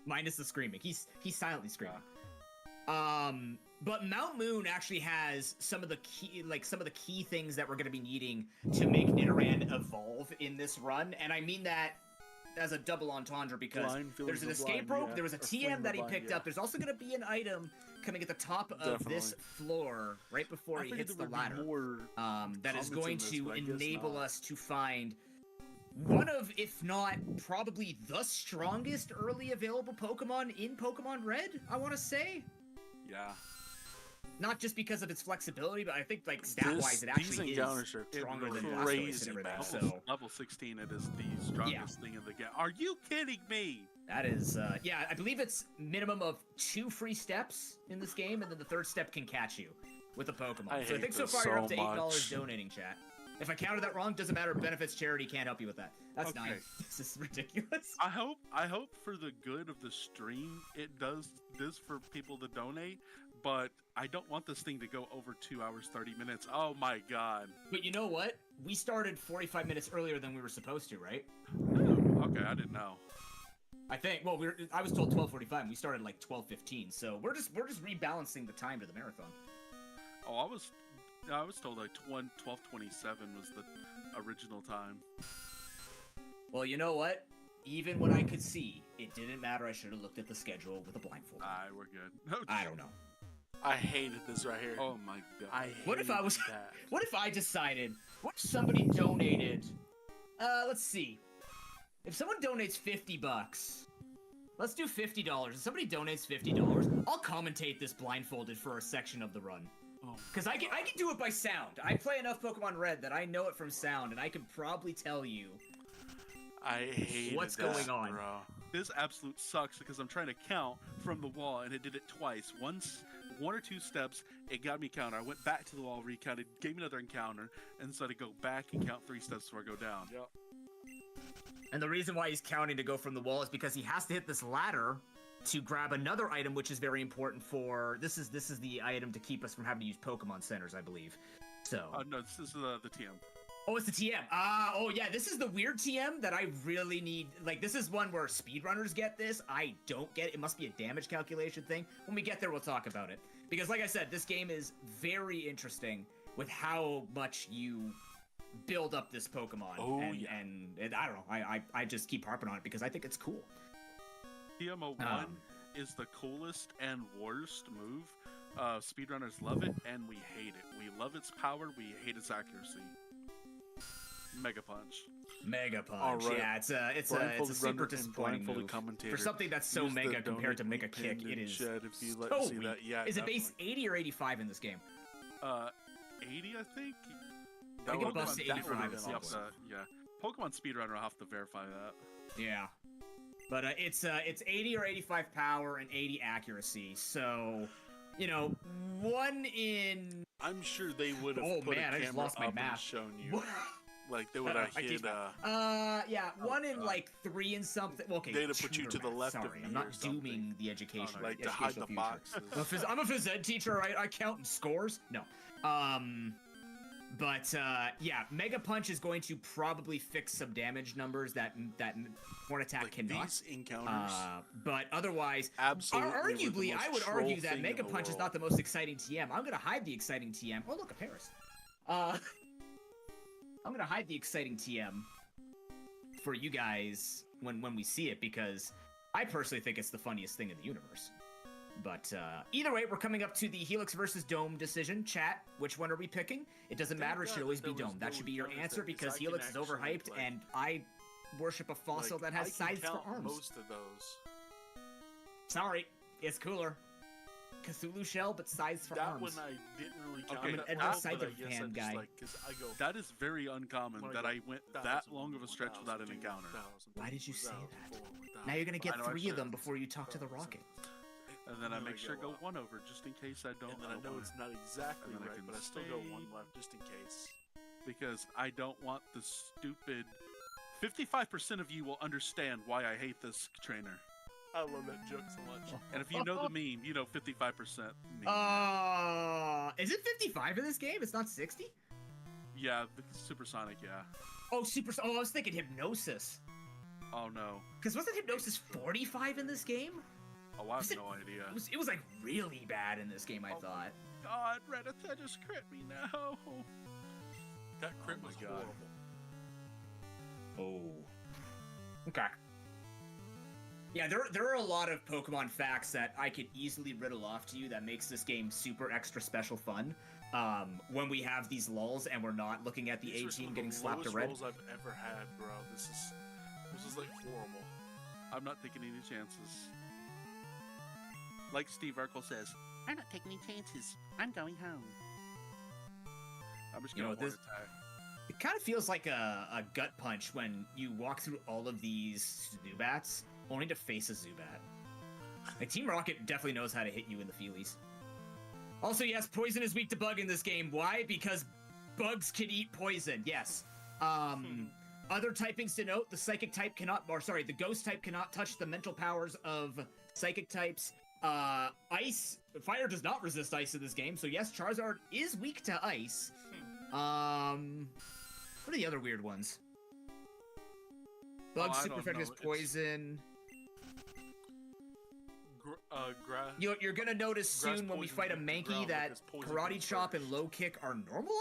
Minus the screaming. He's silently screaming. But Mount Moon actually has some of the key things that we're going to be needing to make Nidoran evolve in this run, and I mean that as a double entendre, because there's an escape rope, there was a TM that he picked up. There's also going to be an item coming at the top of this floor right before he hits the ladder. That is going to enable us to find one of, if not probably the strongest early available Pokemon in Pokemon Red, I want to say. Yeah. Not just because of its flexibility, but I think like stat-wise, it actually is stronger than Blastoise crazy and everything. bad. So Level 16, it is the strongest thing in the game. Are you kidding me? that is, yeah, I believe it's minimum of 2 free steps in this game, and then the 3rd step can catch you with a Pokemon. I So I hate think so this far you're up to so $8 much. donating, chat. If I counted that wrong, doesn't matter. Benefits charity can't help you with that. That's Okay. 9. This is ridiculous. I hope for the good of the stream, it does this for people to donate, but I don't want this thing to go over 2 hours, 30 minutes. Oh my god. But you know what? We started 45 minutes earlier than we were supposed to, right? Okay, I didn't know. I think. Well, I was told 12:45. And we started like 12:15. So we're just rebalancing the time to the marathon. Oh, I was told like 12:27 was the original time. Well, you know what? Even when I could see, it didn't matter. I should have looked at the schedule with a blindfold. We're good. No, I don't know. I hated this right here. Oh my god. I What if I was? hated that. What if I decided? What if somebody donated? Let's see. If someone donates $50, let's do $50. If somebody donates $50, I'll commentate this blindfolded for a section of the run. Oh. Because I can do it by sound. I play enough Pokemon Red that I know it from sound, and I can probably tell you I hated what's this, going on. bro. This absolute sucks because I'm trying to count from the wall and it did it twice. Once, 1 or 2 steps, it got me counter. I went back to the wall, recounted, gave me another encounter, and so I had to go back and count 3 steps before I go down. Yep. And the reason why he's counting to go from the wall is because he has to hit this ladder to grab another item, which is very important for... This is the item to keep us from having to use Pokemon Centers, I believe. So... No, this is the TM. Oh, it's the TM. Oh yeah, this is the weird TM that I really need. Like, this is one where speedrunners get this. I don't get it. It must be a damage calculation thing. When we get there, we'll talk about it. Because like I said, this game is very interesting with how much you build up this Pokemon. Oh, and I don't know. I just keep harping on it because I think it's cool. TM01 is the coolest and worst move. Speedrunners love it, and we hate it. We love its power, we hate its accuracy. Mega Punch. Mega Punch. All right. Yeah, it's a Blindfolded super runner and disappointing blindfolded move. commentator. For something that's so Use the mega compared to donate Mega Kick, pinned it in is chat if you let so me see weak. that. Yeah, Is it base definitely. 80 or 85 in this game? 80, I think? I think it Pokemon- busts to that 85 would've at been some awesome. point. Yeah. Pokemon Speedrunner, I'll have to verify that. Yeah. But it's 80 or 85 power and 80 accuracy. So, you know, 1 in... I'm sure they would have Oh, put man, a I just camera lost my up and math. shown you. Like, they would have I hit, teach yeah, 1 in like 3 and something. Well, okay, They'd have put you to the math, left of sorry, me I'm or not something. dooming the education. like to hide educational the future. boxes. I'm a phys ed teacher, right? I count in scores. No. But yeah, Mega Punch is going to probably fix some damage numbers that Horn Attack Like, cannot. these encounters, But otherwise, absolutely, were the arguably, most I would troll argue that thing Mega in the Punch is world. not the most exciting TM. I'm gonna hide the exciting TM. Oh, look, a Paris. I'm gonna hide the exciting TM for you guys when we see it, because I personally think it's the funniest thing in the universe. But either way, we're coming up to the Helix versus Dome decision. Chat, which one are we picking? It doesn't matter, it should always be Dome. That should be your answer, because Helix is overhyped, and I worship a fossil that has sides for arms. Most of those. Sorry, it's cooler. Cthulhu shell, but sides for That arms. one I didn't really count. I'm an that Edward one, Scyther but I guess fan I just guy. Like, 'cause I go, That is very uncommon when that go I went that 1,000, long of a stretch without an 1,000, encounter. 1,000, Why did you say 1,000, that? 1,000. Now you're gonna I get know I 3 of them should. before you talk to the rocket. And then I And then make I sure go go up. one over just in case I don't. And then I know it's not exactly and then I right, can but I still go stay. one left just in case. because I don't want the stupid. 55% of you will understand why I hate this trainer. I love that joke so much. And if you know the meme, you know 55% meme. Is it 55 in this game? It's not 60? Yeah, the supersonic, yeah. Oh, I was thinking Hypnosis. Oh no. Because wasn't Hypnosis 45 in this game? Oh, I have Was it- no idea. It was like really bad in this game, I Oh. thought. God, Reddit just crit me now. That crit Oh my was God. horrible. Oh. Okay. Yeah, there are a lot of Pokemon facts that I could easily riddle off to you that makes this game super extra special fun. When we have these lulls and we're not looking at the These A are some team of getting the slapped to lowest red. rolls I've ever had, bro. This is like horrible. I'm not taking any chances. Like Steve Urkel says, I'm not taking any chances. I'm going home. I'm just You gonna know, this- attack. It kind of feels like a gut punch when you walk through all of these Zubats, only to face a Zubat. Like, Team Rocket definitely knows how to hit you in the feelies. Also, yes, poison is weak to bug in this game. Why? Because bugs can eat poison, yes. Other typings to note, the psychic type cannot, or sorry, the ghost type cannot touch the mental powers of psychic types. Fire does not resist ice in this game, so yes, Charizard is weak to ice. What are the other weird ones? Bug Oh, I super don't effective is know. It's- poison. Grass. You're gonna notice Grass soon when we poison's fight a weak to the Mankey ground that because poison Karate comes Chop and first. Low Kick are normal.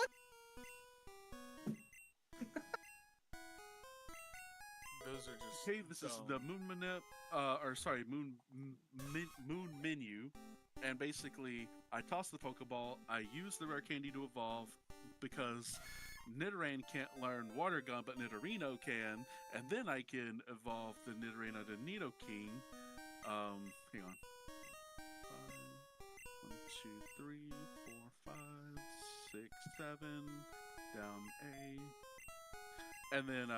Those are just. Hey, this is the Moon Moon menu, and basically I toss the Pokeball. I use the rare candy to evolve because Nidoran can't learn Water Gun, but Nidorino can, and then I can evolve the Nidorino to Nidoking. Hang on. 1, 2, 3, 4, 5, 6, 7, down A. And then,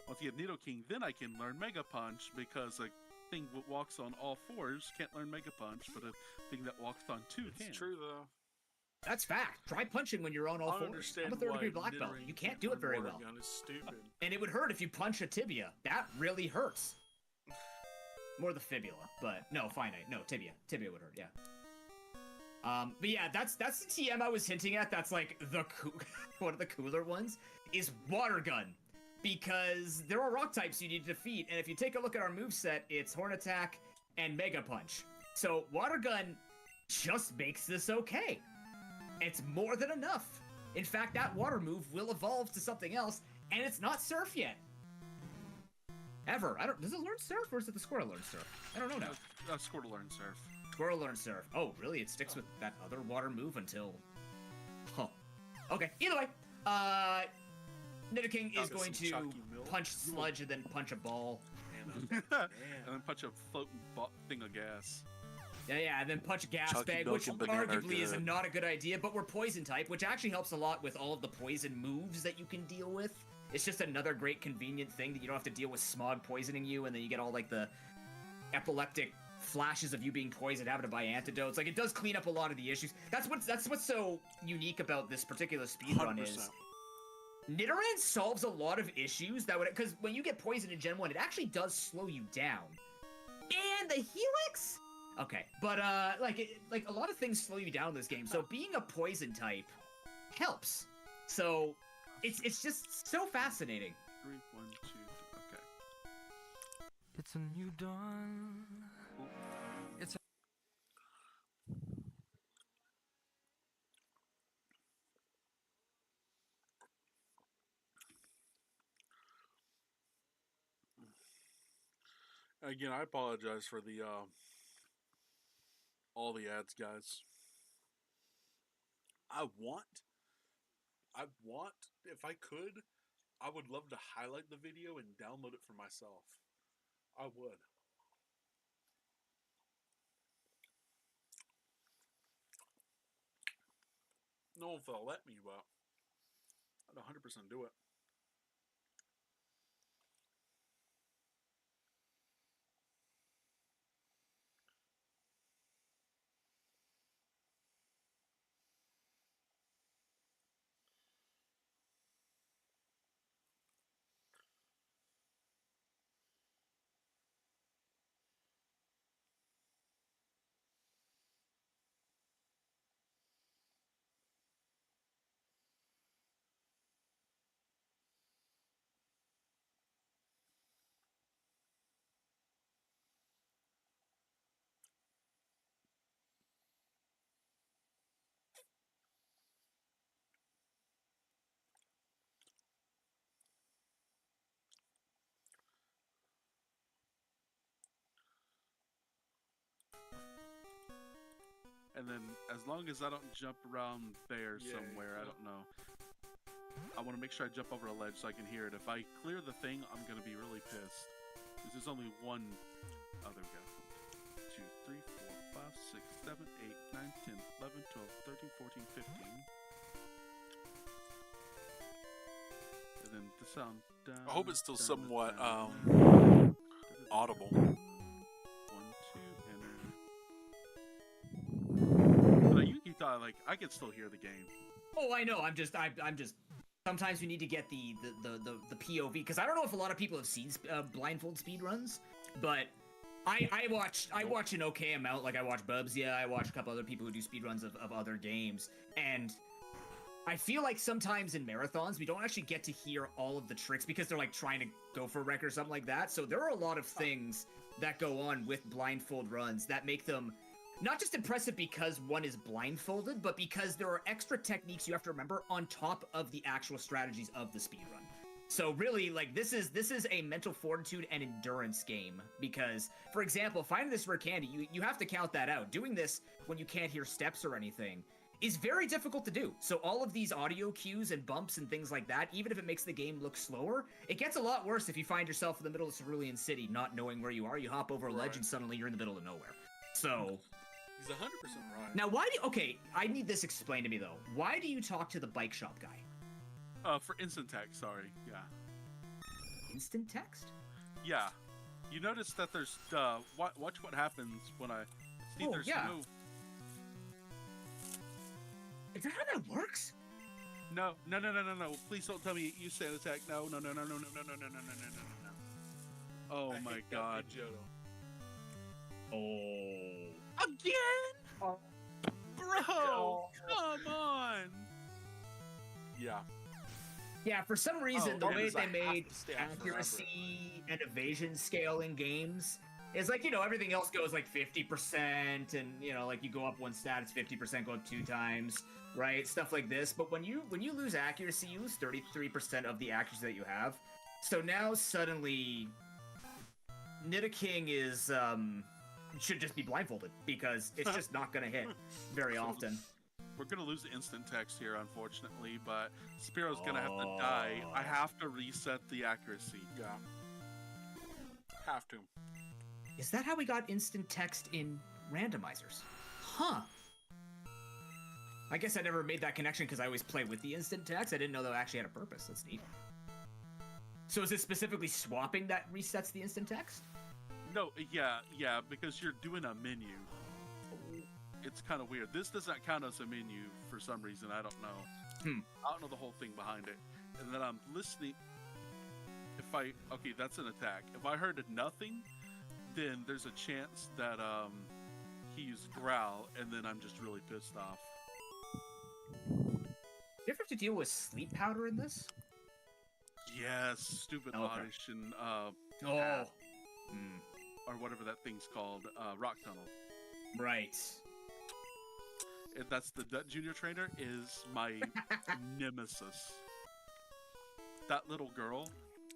once you get Nidoking, then I can learn Mega Punch, because a thing that walks on all fours can't learn Mega Punch, but a thing that walks on two can. It's true though. That's fact. Try punching when you're on all I fours. understand I'm a third why degree black belt. Nidoran You can't do it very learn well. Water Gun is stupid. And it would hurt if you punch a tibia. That really hurts. More the fibula, but no, finite. No, tibia. Tibia would hurt, yeah. But yeah, that's the TM I was hinting at. That's like one of the cooler ones is Water Gun. Because there are rock types you need to defeat, and if you take a look at our moveset, it's Horn Attack and Mega Punch. So Water Gun just makes this okay. It's more than enough. In fact, that water move will evolve to something else, and it's not Surf yet. Ever. Does it learn Surf, or is it the Squirrel learn Surf? I don't know now. Squirtle learn Surf. Squirrel learn Surf. Oh, really? It sticks with that other water move until... Huh. Okay, either way. Nidoking is Got going some to chalky milk. punch Sludge and then punch a ball. And then punch a floating thing of gas. Yeah, and then punch a gas Chalky bag, milk which and banana are arguably is good. not a good idea, but we're poison type, which actually helps a lot with all of the poison moves that you can deal with. It's just another great convenient thing that you don't have to deal with Smog poisoning you, and then you get all like the epileptic flashes of you being poisoned, having to buy antidotes. Like, it does clean up a lot of the issues. That's what's so unique about this particular speedrun is 100%. Nidoran solves a lot of issues that would, because when you get poisoned in Gen 1, it actually does slow you down. And the Helix? Okay, but like a lot of things slow you down in this game, so being a poison type helps. So it's just so fascinating. 3, 1, 2, 3. Okay. It's a new dawn. It's a Again, I apologize for the all the ads, guys. I want, if I could, I would love to highlight the video and download it for myself. I would. No one will let me, but I'd 100% do it. And then, as long as I don't jump around there somewhere, I don't know. I want to make sure I jump over a ledge so I can hear it. If I clear the thing, I'm going to be really pissed. Because there's only one... Oh, there we go. 2, 3, 4, 5, 6, 7, 8, 9, 10, 11, 12, 13, 14, 15. And then the sound down. I hope it's still somewhat audible. 1, 2, enter. But you keep talking, like, I can still hear the game. Oh, I know. I'm just. Sometimes we need to get the POV because I don't know if a lot of people have seen blindfold speedruns, but I watch an okay amount. Like I watch Bubs, I watch a couple other people who do speedruns of other games, and I feel like sometimes in marathons we don't actually get to hear all of the tricks because they're like trying to go for a record or something like that. So there are a lot of things that go on with blindfold runs that make them not just impressive because one is blindfolded, but because there are extra techniques you have to remember on top of the actual strategies of the speedrun. So really, like, this is a mental fortitude and endurance game because, for example, finding this rare candy, you have to count that out. Doing this when you can't hear steps or anything is very difficult to do. So all of these audio cues and bumps and things like that, even if it makes the game look slower, it gets a lot worse if you find yourself in the middle of Cerulean City not knowing where you are. You hop over a ledge and suddenly you're in the middle of nowhere. So... He's 100% right. Now, okay, I need this explained to me, though. Why do you talk to the bike shop guy? For instant text, sorry, yeah. Instant text? Yeah. You notice that there's, watch what happens when I see there's no... Is that how that works? No. Please don't tell me you say attack. No. Oh my god. Oh. Again? Oh. Bro, come on. Yeah. Yeah, for some reason, the way they made accuracy and evasion scale in games is like, everything else goes like 50%, and, like you go up one stat, it's 50%, go up 2 times, right? Stuff like this. But when you lose accuracy, you lose 33% of the accuracy that you have. So now suddenly, Nidoking is, should just be blindfolded because it's just not going to hit very often. We're going to lose the instant text here, unfortunately, but Spearo's going to have to die. I have to reset the accuracy. Yeah. Have to. Is that how we got instant text in randomizers? Huh. I guess I never made that connection because I always play with the instant text. I didn't know that actually had a purpose. That's neat. So is it specifically swapping that resets the instant text? No, yeah, because you're doing a menu. It's kind of weird. This does not count as a menu for some reason. I don't know. I don't know the whole thing behind it. And then I'm listening. Okay, that's an attack. If I heard nothing, then there's a chance that he used growl, and then I'm just really pissed off. Do you ever have to deal with sleep powder in this? Yes, stupid Oddish and or whatever that thing's called, Rock Tunnel. Right. And that's the junior trainer is my nemesis. That little girl,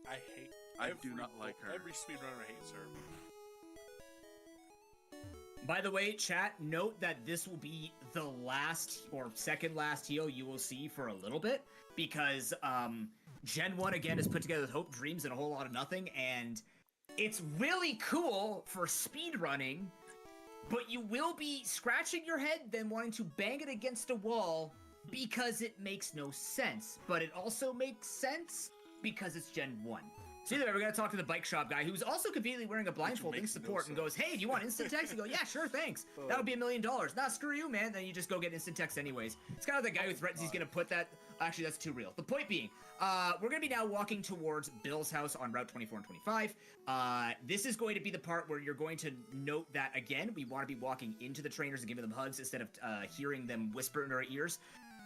I do not like her. Every speedrunner hates her. By the way, chat, note that this will be the last or second last heal you will see for a little bit, because Gen 1 again is put together with Hope, Dreams, and a whole lot of nothing, and it's really cool for speed running, but you will be scratching your head, then wanting to bang it against a wall because it makes no sense. But it also makes sense because it's Gen 1. So either way, we're going to talk to the bike shop guy, who's also conveniently wearing a blindfold in support, and goes, hey, do you want instant text? You go, yeah, sure, thanks. That would be $1 million. Nah, screw you, man. Then you just go get instant text anyways. It's kind of the guy who threatens he's going to put that... Actually, that's too real. The point being, we're going to be now walking towards Bill's house on Route 24 and 25. This is going to be the part where you're going to note that, again, we want to be walking into the trainers and giving them hugs instead of hearing them whisper in our ears.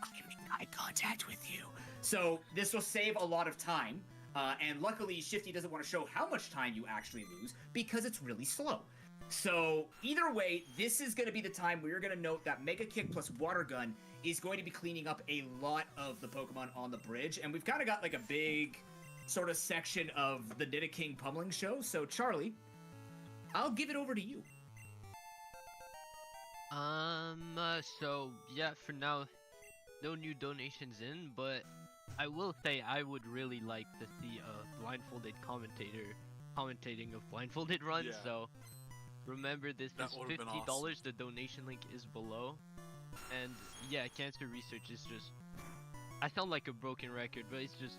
I'm making eye contact with you. So this will save a lot of time. And luckily, Shifty doesn't want to show how much time you actually lose because it's really slow. So either way, this is going to be the time where you're going to note that Mega Kick plus Water Gun is going to be cleaning up a lot of the Pokemon on the bridge. And we've kind of got like a big sort of section of the Nidoking pummeling show. So Charlie, I'll give it over to you. So yeah, for now, no new donations in, but I will say I would really like to see a blindfolded commentator commentating of blindfolded runs. Yeah. So remember, this That is would've been $50. awesome. The donation link is below. And yeah, cancer research is just... I sound like a broken record, but it's just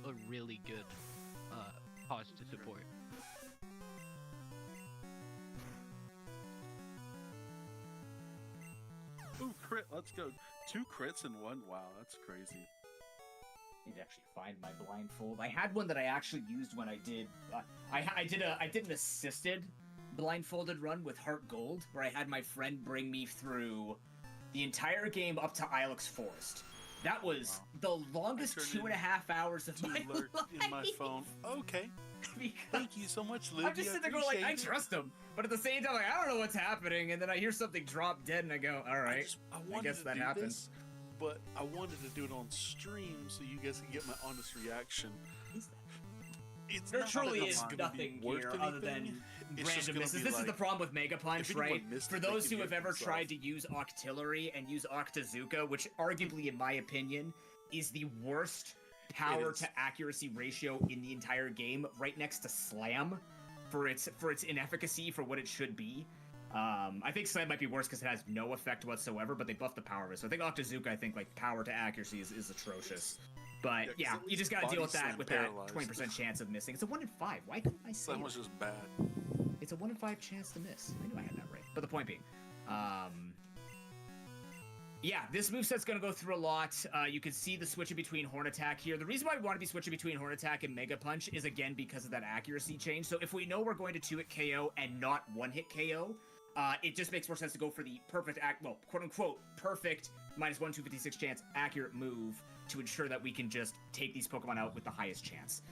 a really good cause to support. Ooh, crit, let's go. 2 crits in 1? Wow, that's crazy. I need to actually find my blindfold. I had one that I actually used when I did... I did an assisted blindfolded run with Heart Gold, where I had my friend bring me through the entire game up to Ilex Forest. That was the longest I turned 2.5 hours of To my alert life. in my phone. Okay. Because Thank you so much, Libby. I'm just sitting there going like, I appreciate it. trust him, but at the same time, like, I don't know what's happening, and then I hear something drop dead, and I go, all right, I I wanted guess to that do happens. this, but I wanted to do it on stream so you guys can get my honest reaction. It's There not truly that is it's gonna be nothing worth here anything. other than It's just random gonna misses. be This is the like, problem with Mega Punch, if anyone right? missed For it, they those can who have get ever themselves. tried to use Octillery and use Octazooka, which arguably, in my opinion, is the worst power is. to accuracy ratio in the entire game, right next to Slam, for its inefficacy for what it should be. I think Slam might be worse because it has no effect whatsoever, but they buffed the power of it. So I think Octazooka, like power to accuracy is atrocious. But 'cause yeah, at you least just gotta Body deal with that Slam with that paralyzed. 20% chance of missing. It's a 1 in 5. Why couldn't I say Slam was that? just bad. It's a 1 in 5 chance to miss. I knew I had that right. But the point being, yeah, this moveset's gonna go through a lot. You can see the switching between Horn Attack here. The reason why we want to be switching between Horn Attack and Mega Punch is, again, because of that accuracy change. So if we know we're going to 2-hit KO and not 1-hit KO, it just makes more sense to go for the perfect, quote-unquote, perfect -1 256 chance accurate move to ensure that we can just take these Pokemon out with the highest chance.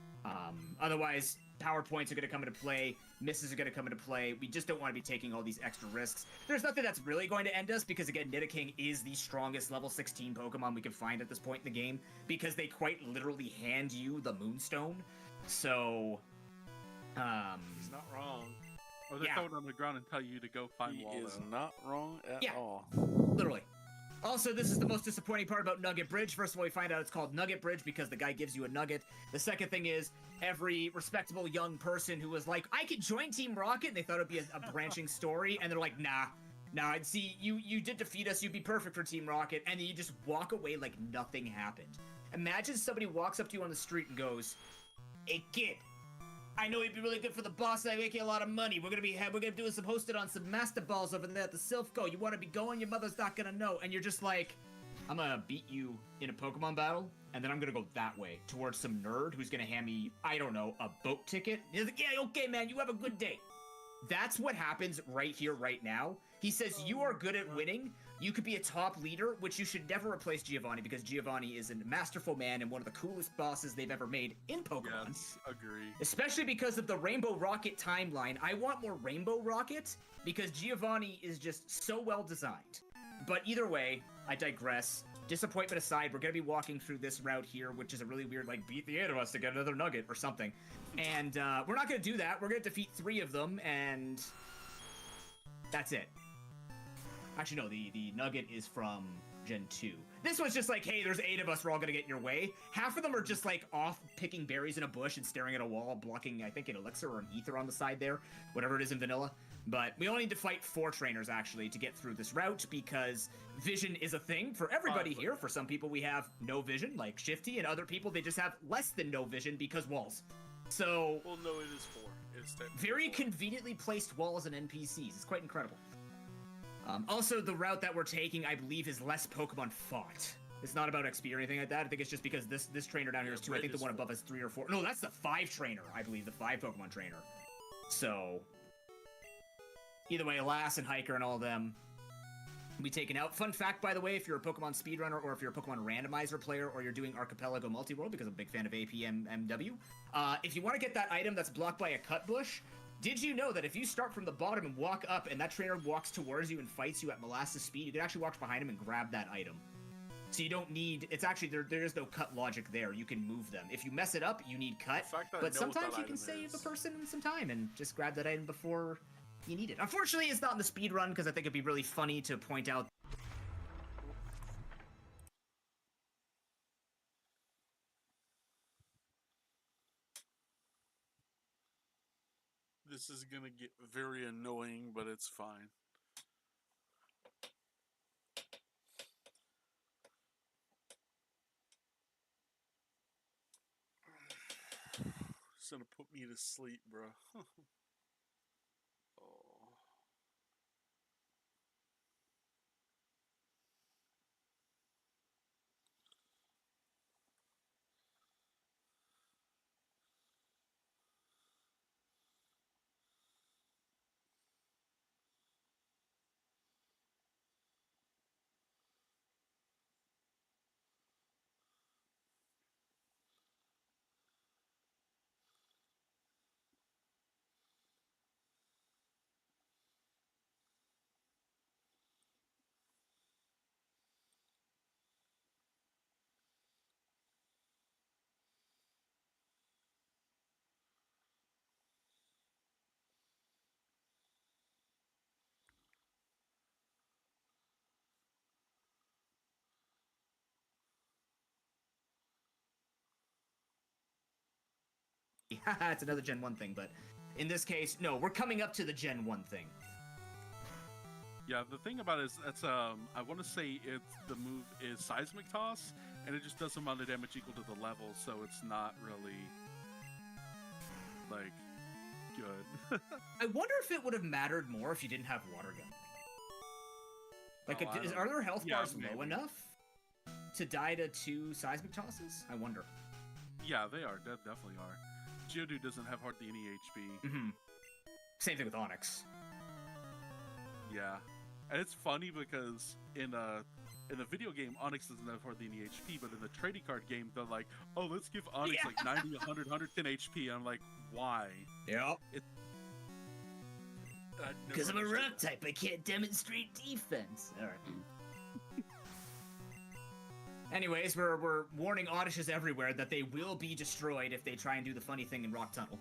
Otherwise, power points are going to come into play, misses are going to come into play. We just don't want to be taking all these extra risks. There's nothing that's really going to end us because, again, Nidoking is the strongest level 16 Pokemon we can find at this point in the game because they quite literally hand you the Moonstone. So, He's not wrong. Or they Yeah. throw it on the ground and tell you to go find He Waldo. is not wrong at Yeah. all. literally. Also, this is the most disappointing part about Nugget Bridge. First of all, we find out it's called Nugget Bridge because the guy gives you a nugget. The second thing is, every respectable young person who was like, I could join Team Rocket, and they thought it'd be a branching story, and they're like, nah, I'd see, you did defeat us, you'd be perfect for Team Rocket, and then you just walk away like nothing happened. Imagine somebody walks up to you on the street and goes, hey kid, I know you'd be really good for the boss, and I make you a lot of money. We're gonna do some hosted on some Master Balls over there at the Sylph Go. You wanna be going? Your mother's not gonna know. And you're just like, I'm gonna beat you in a Pokemon battle, and then I'm gonna go that way towards some nerd who's gonna hand me, I don't know, a boat ticket. He's like, yeah, okay, man, you have a good day. That's what happens right here, right now. He says, you are good at winning. You could be a top leader, which you should never replace Giovanni because Giovanni is a masterful man and one of the coolest bosses they've ever made in Pokemon. Yes, agree. Especially because of the Rainbow Rocket timeline. I want more Rainbow Rocket because Giovanni is just so well designed. But either way, I digress. Disappointment aside, we're going to be walking through this route here, which is a really weird, like, beat the 8 of us to get another nugget or something. And we're not going to do that. We're going to defeat 3 of them, and that's it. Actually, no, the nugget is from Gen 2. This was just like, hey, there's 8 of us, we're all gonna get in your way. Half of them are just like off picking berries in a bush and staring at a wall, blocking, I think, an elixir or an ether on the side there, whatever it is in vanilla. But we only need to fight 4 trainers, actually, to get through this route, because vision is a thing for everybody here. For some people, we have no vision, like Shifty, and other people, they just have less than no vision because walls. So... Well, no, it is 4. It's very 4. conveniently placed walls and NPCs. It's quite incredible. Also, the route that we're taking, I believe, is less Pokemon fought. It's not about XP or anything like that. I think it's just because this trainer down here is 2. I think the one above is 3 or 4. No, that's the 5 trainer, I believe, the 5 Pokemon trainer. So... either way, Lass and Hiker and all of them will be taken out. Fun fact, by the way, if you're a Pokemon speedrunner or if you're a Pokemon randomizer player or you're doing Archipelago Multiworld, because I'm a big fan of APMMW, if you want to get that item that's blocked by a cut bush, did you know that if you start from the bottom and walk up and that trainer walks towards you and fights you at molasses speed, you can actually walk behind him and grab that item. So you don't need... it's actually... there is no cut logic there. You can move them. If you mess it up, you need cut. But sometimes you can save a person some time and just grab that item before... you need it. Unfortunately, it's not in the speed run because I think it'd be really funny to point out. This is gonna get very annoying, but it's fine. It's gonna put me to sleep, bro. Oh. It's another Gen 1 thing, but in this case, no, we're coming up to the Gen 1 thing. Yeah, the thing about it is that's I want to say it's the move is seismic toss, and it just does some amount of damage equal to the level, so it's not really like good. I wonder if it would have mattered more if you didn't have water gun. Like, Oh, are their health bars low maybe. enough to die to 2 seismic tosses? I wonder. Yeah, they are. They definitely are. Geodude doesn't have hardly any HP. Mm-hmm. Same thing with Onyx. Yeah, and it's funny because in the video game, Onyx doesn't have hardly any HP, but in the trading card game, they're like, oh, let's give Onyx like 90, 100, 110 HP. I'm like, why? Yep. Because I'm a rock type, I can't demonstrate defense. Alright. Anyways, we're warning Odysseus everywhere that they will be destroyed if they try and do the funny thing in Rock Tunnel.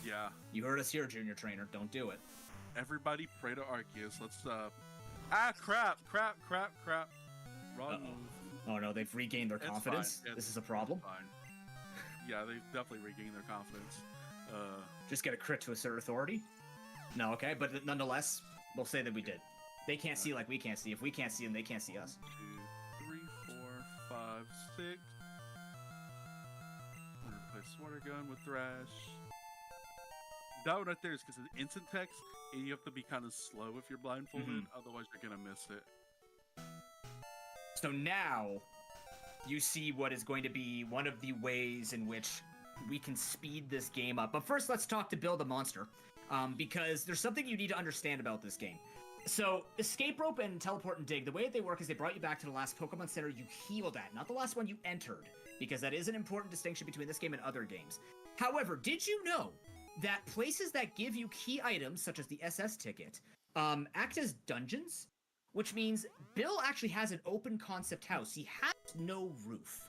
Yeah. You heard us here, Junior Trainer. Don't do it. Everybody pray to Arceus. Let's, crap. Wrong move. Oh no, they've regained their It's confidence. fine. This is a problem. Fine. Yeah, they've definitely regained their confidence. Just get a crit to assert authority? No, okay, but nonetheless, we'll say that we did. They can't see like we can't see. If we can't see them, they can't see us. 2, 3, 4, 5, 6. I'm gonna play Smarter Gun with Thrash. That one right there is because of instant text, and you have to be kind of slow if you're blindfolded, otherwise you're gonna miss it. So now, you see what is going to be one of the ways in which we can speed this game up. But first, let's talk to Bill the Monster, because there's something you need to understand about this game. So, Escape Rope and Teleport and Dig, the way that they work is they brought you back to the last Pokemon Center you healed at, not the last one you entered, because that is an important distinction between this game and other games. However, did you know that places that give you key items, such as the SS ticket, act as dungeons? Which means Bill actually has an open concept house. He has no roof.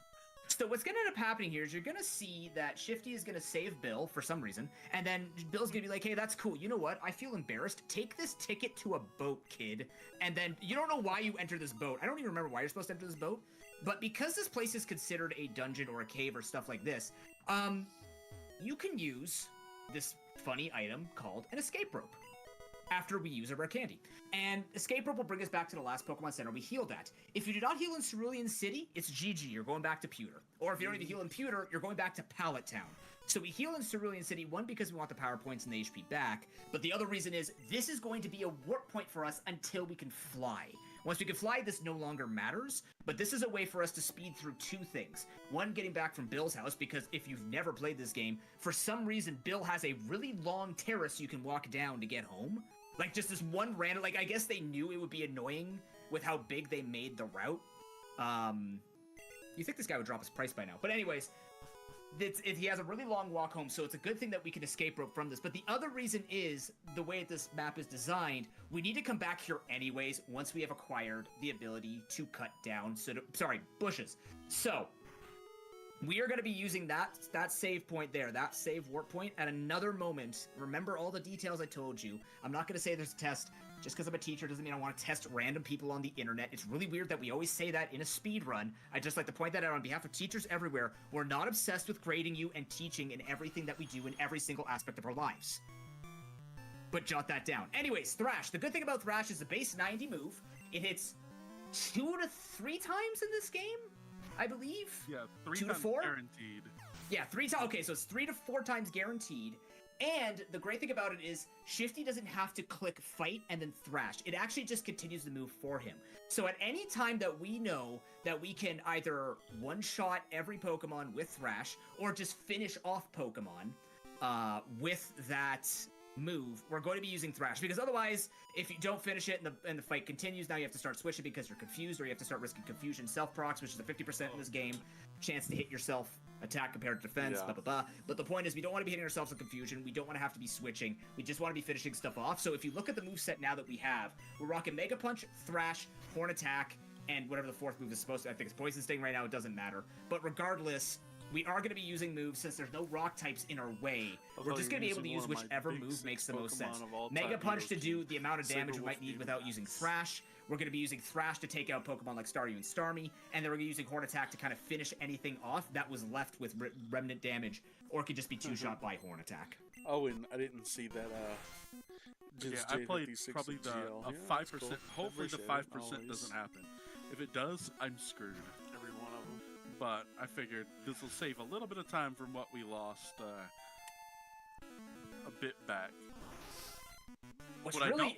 So what's gonna end up happening here is you're gonna see that Shifty is gonna save Bill for some reason, and then Bill's gonna be like, hey, that's cool. You know what? I feel embarrassed. Take this ticket to a boat, kid. And then you don't know why you enter this boat. I don't even remember why you're supposed to enter this boat. But because this place is considered a dungeon or a cave or stuff like this, you can use this funny item called an escape rope after we use a rare candy. And escape rope will bring us back to the last Pokemon Center we healed at. If you do not heal in Cerulean City, it's GG, you're going back to Pewter. Or if you don't even heal in Pewter, you're going back to Pallet Town. So we heal in Cerulean City, one, because we want the power points and the HP back, but the other reason is this is going to be a warp point for us until we can fly. Once we can fly, this no longer matters, but this is a way for us to speed through two things. One, getting back from Bill's house, because if you've never played this game, for some reason, Bill has a really long terrace you can walk down to get home. Like, just this one random, like, I guess they knew it would be annoying with how big they made the route. You think this guy would drop his price by now. But anyways, he has a really long walk home, so it's a good thing that we can escape rope from this. But the other reason is, the way this map is designed, we need to come back here anyways once we have acquired the ability to cut down, bushes. So, we are going to be using that save point there, that save warp point, at another moment. Remember all the details I told you. I'm not going to say there's a test. Just because I'm a teacher doesn't mean I want to test random people on the internet. It's really weird that we always say that in a speed run. I'd just like to point that out on behalf of teachers everywhere. We're not obsessed with grading you and teaching in everything that we do in every single aspect of our lives. But jot that down. Anyways, Thrash. The good thing about Thrash is the base 90 move. It hits 2 to 3 times in this game, I believe. Yeah, 3 2 to times 4? guaranteed. Yeah, 3 times. Okay, so it's 3 to 4 times guaranteed. And the great thing about it is Shifty doesn't have to click fight and then thrash. It actually just continues the move for him. So at any time that we know that we can either one-shot every Pokemon with thrash or just finish off Pokemon with that move, we're going to be using thrash, because otherwise, if you don't finish it and the fight continues, now you have to start switching because you're confused, or you have to start risking confusion self-procs, which is a 50% in this game chance to hit yourself attack compared to defense, blah blah blah. But the point is, we don't want to be hitting ourselves in confusion. We don't want to have to be switching. We just want to be finishing stuff off. So if you look at the moveset now that we have, we're rocking Mega Punch, Thrash, Horn Attack, and whatever the fourth move is supposed to. I think it's Poison Sting right now. It doesn't matter. But regardless, we are going to be using moves since there's no rock types in our way. We're just going to be able to use whichever move makes the most sense. Mega Punch to do the amount of damage we might need without using Thrash. We're going to be using Thrash to take out Pokemon like Staryu and Starmie, and then we're going to be using Horn Attack to kind of finish anything off that was left with remnant damage, or it could just be two-shot by Horn Attack. Oh, and I didn't see that, I played probably the 5%. Cool. Hopefully the 5% doesn't happen. If it does, I'm screwed. Every one of them. But I figured this will save a little bit of time from what we lost a bit back. What's What really...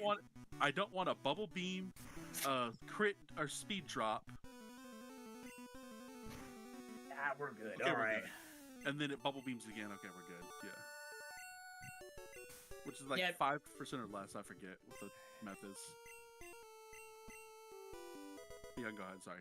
I don't want a Bubble Beam, crit, or Speed Drop. Ah, we're good. Okay, All we're right. good. And then it Bubble Beams again. Okay, we're good. Yeah. Which is like 5% or less. I forget what the math is. Yeah, go ahead. Sorry.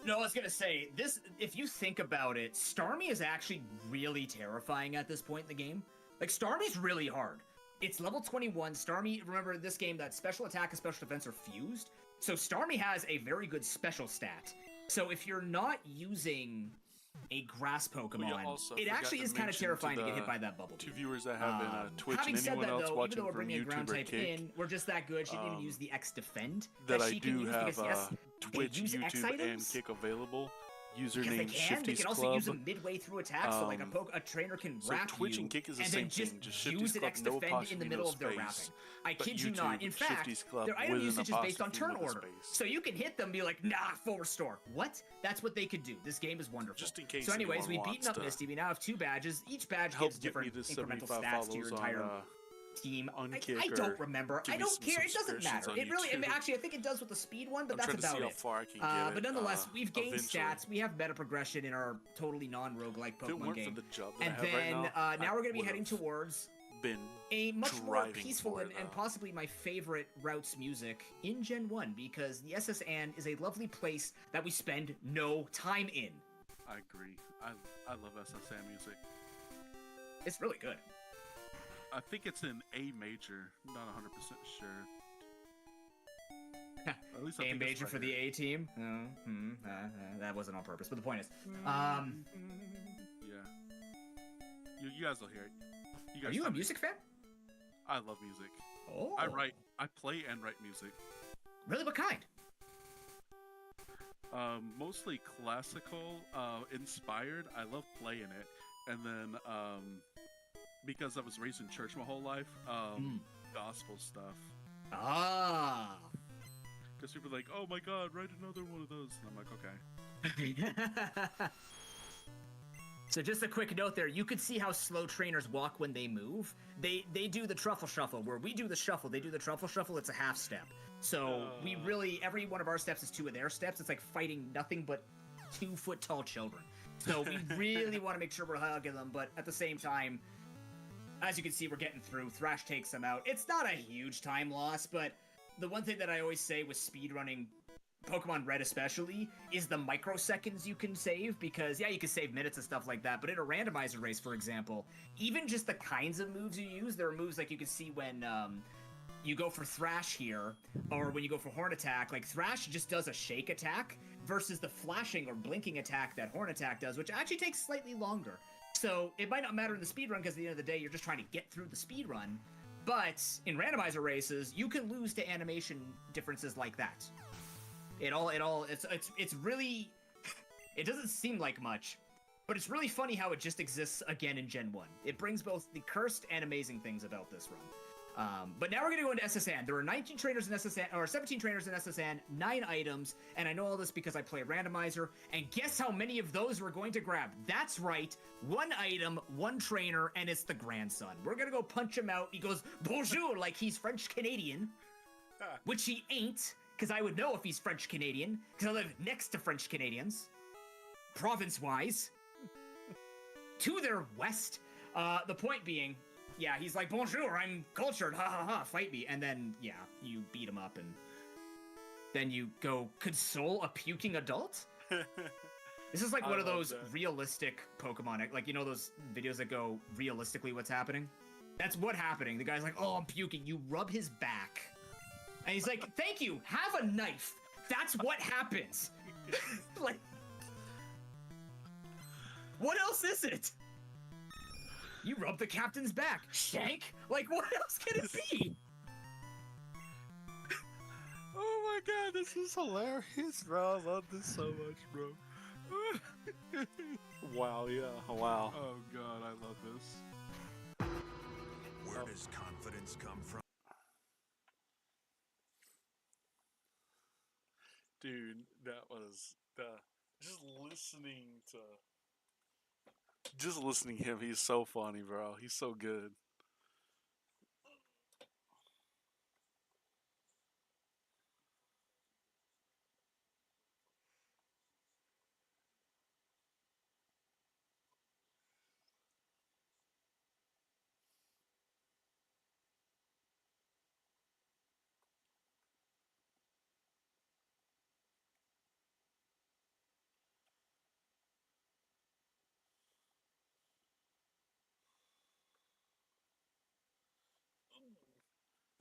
No, I was gonna say, this, if you think about it, Starmie is actually really terrifying at this point in the game. Like, Starmie's really hard. It's level 21. Starmie, remember in this game that special attack and special defense are fused. So Starmie has a very good special stat. So if you're not using a grass Pokemon, it actually is kind of terrifying to get hit by that bubble. Two viewers that have been Twitch having and said anyone that, else though, even watching though we're from bringing a ground YouTube or type Kick, in, we're just that good. She didn't even use the X Defend. that I she can do use have because, yes, Twitch, use X YouTube, and items. Kick available. Because they Username can. They Shifty's can also Club. use them midway through attacks, so like a trainer can So wrap Twitch you and Kick is the and same then just thing. Just use Shifty's an Club, X no Defend in the apostrophe, middle no of their space. wrapping. I But kid you not. YouTube, In fact, Shifty's Club their item with an usage is based on apostrophe turn with a order. space. So you can hit them and be like, nah, full restore. What? That's what they could do. This game is wonderful. Just in case So anyways, anyone we've beaten wants up to Misty. We now have 2 badges. Each badge help gives get me different to incremental 75 stats to your follows entire on team. on I Kick, don't or remember. give I me don't some care. It doesn't subscriptions matter. on It really, I mean, YouTube. actually, I think it does with the speed one, but I'm that's trying to see about how it. far I can get it. But nonetheless, we've gained eventually. stats. We have meta progression in our totally non-roguelike If it Pokemon weren't game. for the job that And I have then right now, now we're going to be would've heading towards been a much more driving peaceful for and, it, and possibly my favorite routes music in Gen 1, because the SS Anne is a lovely place that we spend no time in. I agree. I love SSM music. It's really good. I think it's in A major. Not 100% sure. At least I Aim think it's major for right the here. A team. That wasn't on purpose, but the point is, Yeah. You guys will hear it. You guys are you a tell me. music fan? I love music. Oh, I play and write music. Really? What kind? Mostly classical, inspired. I love playing it, and then because I was raised in church my whole life, gospel stuff. Ah. Because people are like, "Oh my God, write another one of those," and I'm like, "Okay." So just a quick note there, you could see how slow trainers walk when they move. They do the truffle shuffle, where we do the shuffle, they do the truffle shuffle, it's a half step. So we really, every one of our steps is 2 of their steps. It's like fighting nothing but 2-foot-tall children. So we really want to make sure we're hugging them, but at the same time, as you can see, we're getting through. Thrash takes them out. It's not a huge time loss, but the one thing that I always say with speedrunning Pokemon Red especially, is the microseconds you can save, because, yeah, you can save minutes and stuff like that, but in a randomizer race, for example, even just the kinds of moves you use, there are moves like you can see when, you go for Thrash here, or when you go for Horn Attack, like, Thrash just does a shake attack, versus the flashing or blinking attack that Horn Attack does, which actually takes slightly longer. So, it might not matter in the speedrun, because at the end of the day, you're just trying to get through the speedrun, but in randomizer races, you can lose to animation differences like that. It's really, it doesn't seem like much, but it's really funny how it just exists again in Gen 1. It brings both the cursed and amazing things about this run. But now we're gonna go into SSN. There are 19 trainers in SSN, or 17 trainers in SSN, 9 items, and I know all this because I play randomizer, and guess how many of those we're going to grab? That's right, 1 item, 1 trainer, and it's the grandson. We're gonna go punch him out. He goes, bonjour, like he's French-Canadian, which he ain't. Because I would know if he's French-Canadian, because I live next to French-Canadians, province-wise, to their west. The point being, yeah, he's like, bonjour, I'm cultured, ha ha ha, fight me. And then, yeah, you beat him up, and then you go console a puking adult? This is like one of those realistic Pokemon, like, you know those videos that go realistically what's happening? That's what happening. The guy's like, oh, I'm puking. You rub his back. And he's like, thank you, have a knife. That's what happens. Like, what else is it? You rub the captain's back. Shank? Like, what else can it be? Oh my God, this is hilarious, bro. I love this so much, bro. Wow, yeah, wow. Oh God, I love this. Where does confidence come from? Dude, that was just listening to him, he's so funny, bro. He's so good.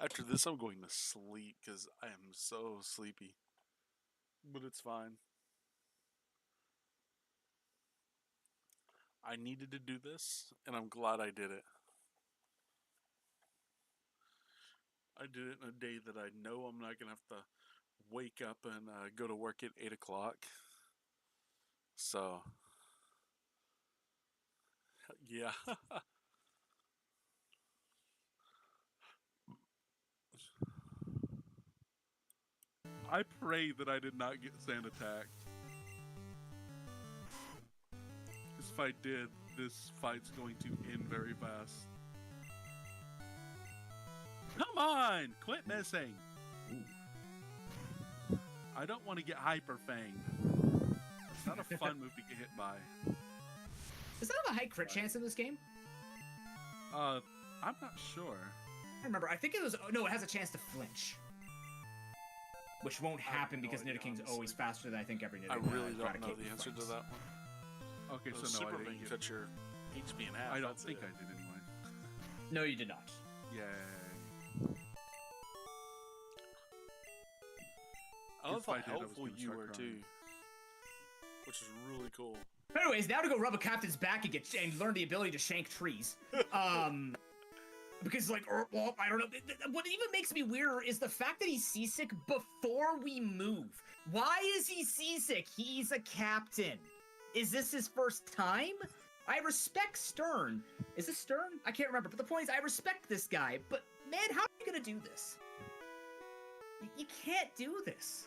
After this, I'm going to sleep because I am so sleepy. But it's fine. I needed to do this, and I'm glad I did it. I did it in a day that I know I'm not going to have to wake up and go to work at 8 o'clock. So, yeah. I pray that I did not get sand attacked. Because if I did, this fight's going to end very fast. Come on! Quit missing! Ooh. I don't want to get hyper fanged. It's not a fun move to get hit by. Does that have a high crit chance in this game? I'm not sure. I remember, I think it was, no, it has a chance to flinch. Which won't happen because Nidoking's always faster than I think every Nidoking. I really don't know the answer to that one. Okay, so no, Super I didn't Bang get cut your HP in half. I don't that's think it. I did anyway. No, you did not. Yay. I love If how I did, I was helpful gonna you start were crying. too, which is really cool. But anyways, now to go rub a captain's back and learn the ability to shank trees. Because like, well, I don't know. What even makes me weirder is the fact that he's seasick before we move. Why is he seasick? He's a captain. Is this his first time? I respect Stern. Is this Stern? I can't remember. But the point is, I respect this guy. But man, how are you gonna do this? You can't do this.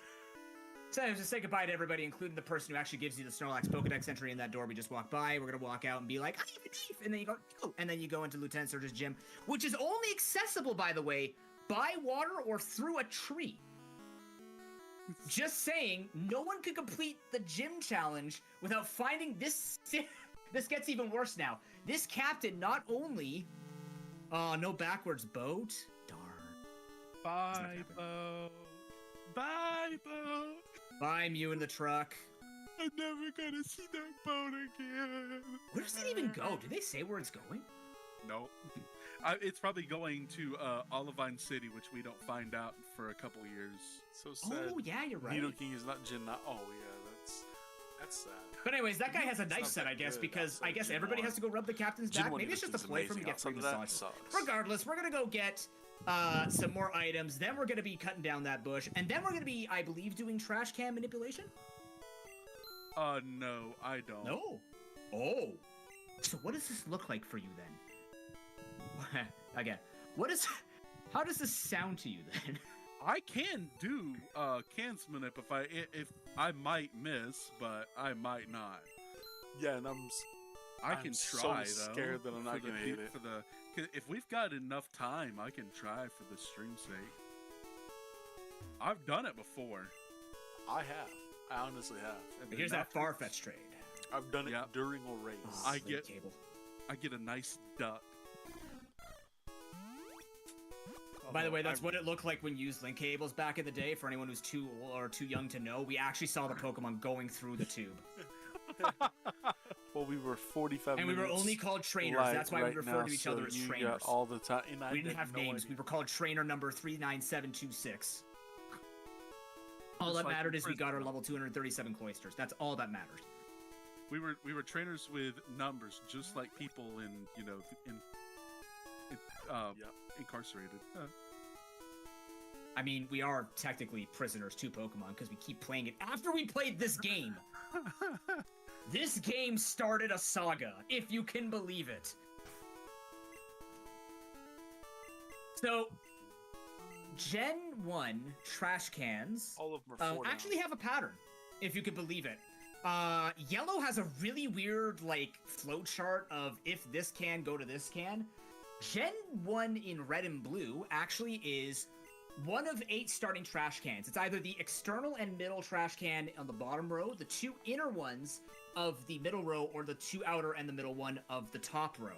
So I have to say goodbye to everybody, including the person who actually gives you the Snorlax Pokedex entry in that door we just walked by. We're gonna walk out and be like, "Hi, Chief," and then you go, "Oh," and then you go into Lieutenant Surge's gym, which is only accessible, by the way, by water or through a tree. Just saying, no one could complete the gym challenge without finding this. This gets even worse now. This captain not only, no backwards boat. Darn. Bye, Bo. Bye, Bo. Bye, Mew in the truck. I'm never gonna see that boat again. Where does it even go? Do they say where it's going? No. It's probably going to Olivine City, which we don't find out for a couple years. So sad. Oh yeah, you're right. Needle King is not Gen 9. Oh yeah, that's sad. But anyways, that guy has a knife not set, that I guess, good because outside I guess Gen everybody 1. has to go rub the captain's Gen back. 1 Maybe it's just a Needle play King's for him to get free amazing. Outside of that, massages. sucks. Regardless, we're gonna go get some more items. Then we're gonna be cutting down that bush, and then we're gonna be, I believe, doing trash can manipulation. No, I don't. No. Oh. So what does this look like for you then? Again, how does this sound to you then? I can do cans manip if I might miss, but I might not. Yeah, and I I'm can so try scared though. that I'm not for the gonna hit pe- it. For the, 'cause if we've got enough time, I can try for the stream's sake. I've done it before. I have. I honestly have. and Here's then that Farfetch trade. I've done it Yeah. during a race. Oh, I link get- cable. I get a nice duck. By the way, that's I- what it looked like when you used link cables back in the day. For anyone who's too young to know, we actually saw the Pokemon going through the tube, Well, we were 45 and we minutes. were only called trainers. live That's why right we referred now, to each so other as you trainers. got all the time. And I We didn't had have no names. idea. We were called trainer number 39726. All Just that like mattered in is we got our prison. level 237 cloisters. That's all that matters. We were trainers with numbers, just like people in Yeah. incarcerated. I mean, we are technically prisoners to Pokemon because we keep playing it after we played this game. This game started a saga, if you can believe it. So, Gen 1 trash cans All of them are 4 actually have a pattern, if you could believe it. Yellow has a really weird, like, flowchart of if this can, go to this can. Gen 1 in red and blue actually is one of 8 starting trash cans. It's either the external and middle trash can on the bottom row, the 2 inner ones of the middle row, or the 2 outer and the middle one of the top row.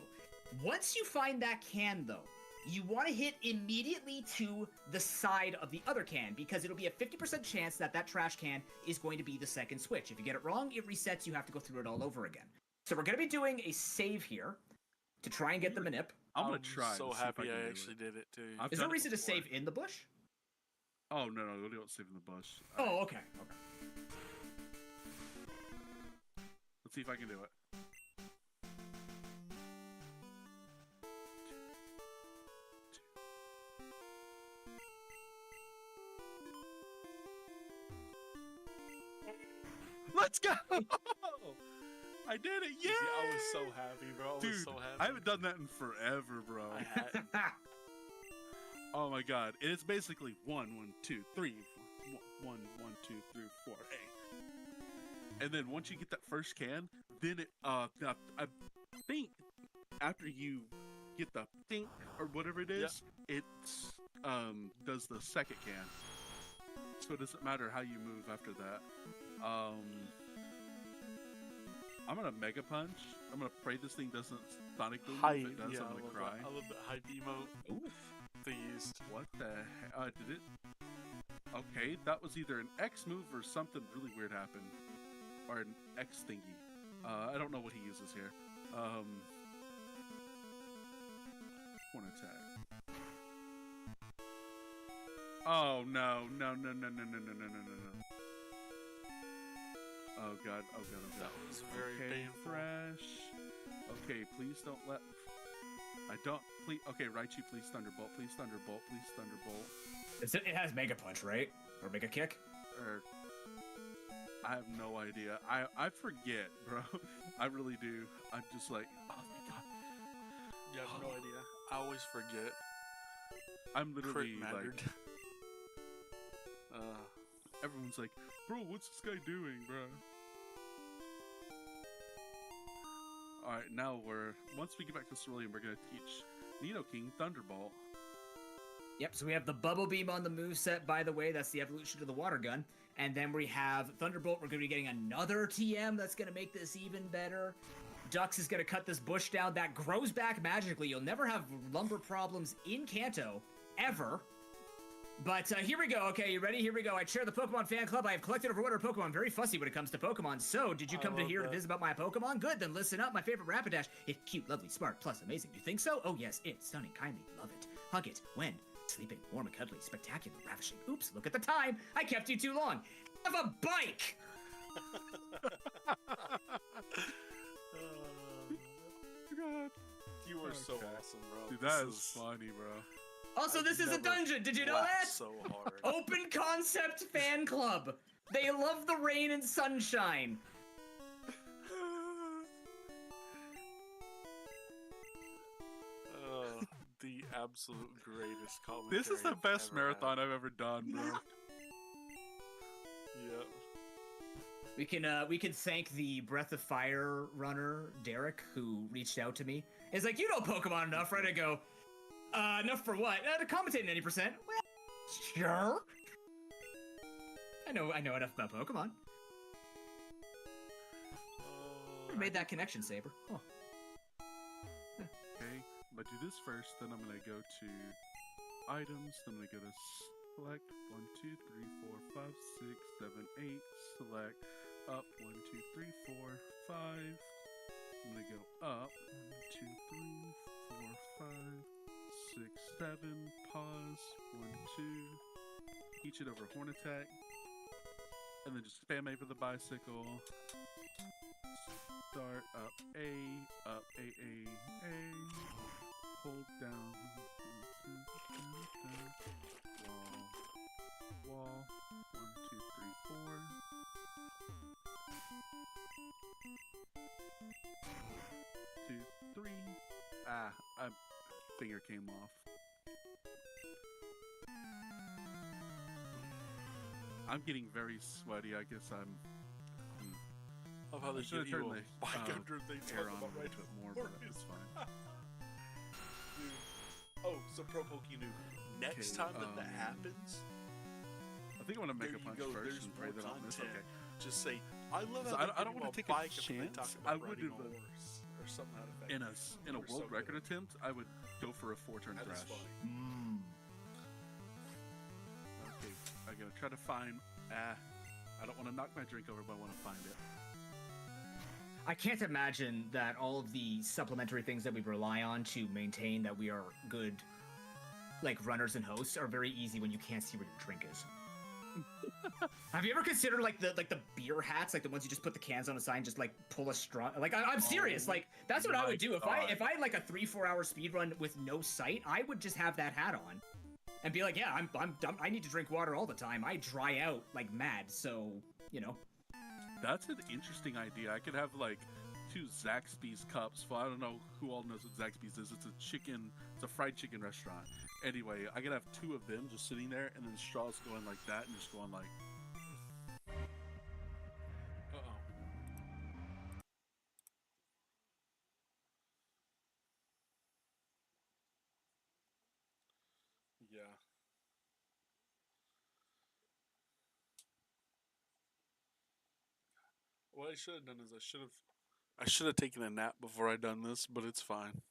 Once you find that can, though, you want to hit immediately to the side of the other can, because it'll be a 50% chance that that trash can is going to be the second switch. If you get it wrong, it resets. You have to go through it all over again. So we're going to be doing a save here to try and get the manip. I'm gonna try. so and see if happy can I do actually it. did it too. I've Is there a done it reason to before. save in the bush? Oh no, we don't save in the bush. Oh, okay. Okay. Let's see if I can do it. Let's go! I did it! Yeah! I was so happy, bro. I was Dude, so happy. I haven't done that in forever, bro. I had. Oh my god. And it's basically 1, 2, 3. 1, 2, 3, 4. And then once you get that first can, then it now, I think after you get the think or whatever it is, it does the second can. So it doesn't matter how you move after that. I'm gonna Mega Punch. I'm gonna pray this thing doesn't Sonic Boom. Hype. If it does, Yeah, I'm I gonna love cry. that. I love the hype emote they used. What the heck? Did it? Okay, that was either an X move or something really weird happened. Or an X thingy. I don't know what he uses here. One attack. Oh no, no, no, no, no, no, no, no, no, no, no. Oh god, oh god, oh god. That was very Okay, painful. fresh. Okay, please don't let. I don't. Please. Okay, Raichu, please Thunderbolt. Please Thunderbolt. Please Thunderbolt. It has Mega Punch, right? Or Mega Kick? Or I have no idea. I forget, bro. I really do. I'm just like, oh my god. You have no idea. I always forget. I'm Crit literally mattered. like, everyone's like, bro, what's this guy doing, bro? All right, now once we get back to Cerulean, we're gonna teach Nidoking Thunderbolt. Yep, so we have the Bubble Beam on the moveset, by the way. That's the evolution to the Water Gun. And then we have Thunderbolt. We're going to be getting another TM that's going to make this even better. Dux is going to cut this bush down. That grows back magically. You'll never have lumber problems in Kanto, ever. But here we go. Okay, you ready? Here we go. I chair the Pokemon fan club. I have collected over 100 Pokemon. Very fussy when it comes to Pokemon. So, did you come to hear to visit about my Pokemon? Good, then listen up. My favorite Rapidash. It's cute, lovely, smart, plus amazing. You think so? Oh yes, it's stunning, kindly, love it. Hug it. When? Sleeping, warm and cuddly, spectacular, ravishing. Oops, look at the time. I kept you too long. Have a bike! God. You were so Okay. awesome, bro. Dude, that is funny, bro. Also, this is a never dungeon. Did you know laughed that? so hard. Open concept fan club. They love the rain and sunshine. The absolute greatest commentary. This is the I've best ever marathon had. I've ever done, bro. Yep. We can thank the Breath of Fire runner Derek who reached out to me. He's like, you know Pokemon enough, right? I go, enough for what? To commentate in 80%. Well, sure. I know enough about Pokemon. I made that connection, Saber. Oh. Okay, I'm gonna do this first, then I'm gonna go to items, then I'm gonna go to select 1, 2, 3, 4, 5, 6, 7, 8, select up 1, 2, 3, 4, 5. I'm gonna go up 1, 2, 3, 4, 5, 6, 7, pause 1, 2, each it over horn attack, and then just spam A for the bicycle. Start up A, hold down, wall, 1, 2, 3, 4. 2, 3. Ah, a finger came off. I'm getting very sweaty. I guess I'm. Love how they should've give you turned a the, bike under they air talk on about a right little bit more, before but it. it's fine. Dude. Oh, so Pro Poke Noob. Next Okay, time that happens, I think I'm gonna make there a you punch go. first There's and pray more that I'll miss. content. Okay. Just say, I love So how I don't want wanna to take a bike if they chance. talk I about would riding do a the- horse or something that effect. In a We're world so record good. attempt, I would go for a 4-turn That is thrash. funny. Okay, I'm gonna try to find. I don't want to knock my drink over, but I want to find it. I can't imagine that all of the supplementary things that we rely on to maintain that we are good, like, runners and hosts are very easy when you can't see where your drink is. Have you ever considered like the beer hats, like the ones you just put the cans on the side and just like pull a straw? Like I'm serious. Like that's what I my would do if God. I had like a 3-4 hour speed run with no sight. I would just have that hat on and be like, yeah, I'm dumb. I need to drink water all the time. I dry out like mad. So you know. That's an interesting idea. I could have like 2 Zaxby's cups. Well, I don't know who all knows what Zaxby's is. It's a fried chicken restaurant. Anyway, I could have 2 of them just sitting there, and then straws going like that, and just going like. Uh-oh. Yeah. What I should have done is I should have taken a nap before I done this, but it's fine.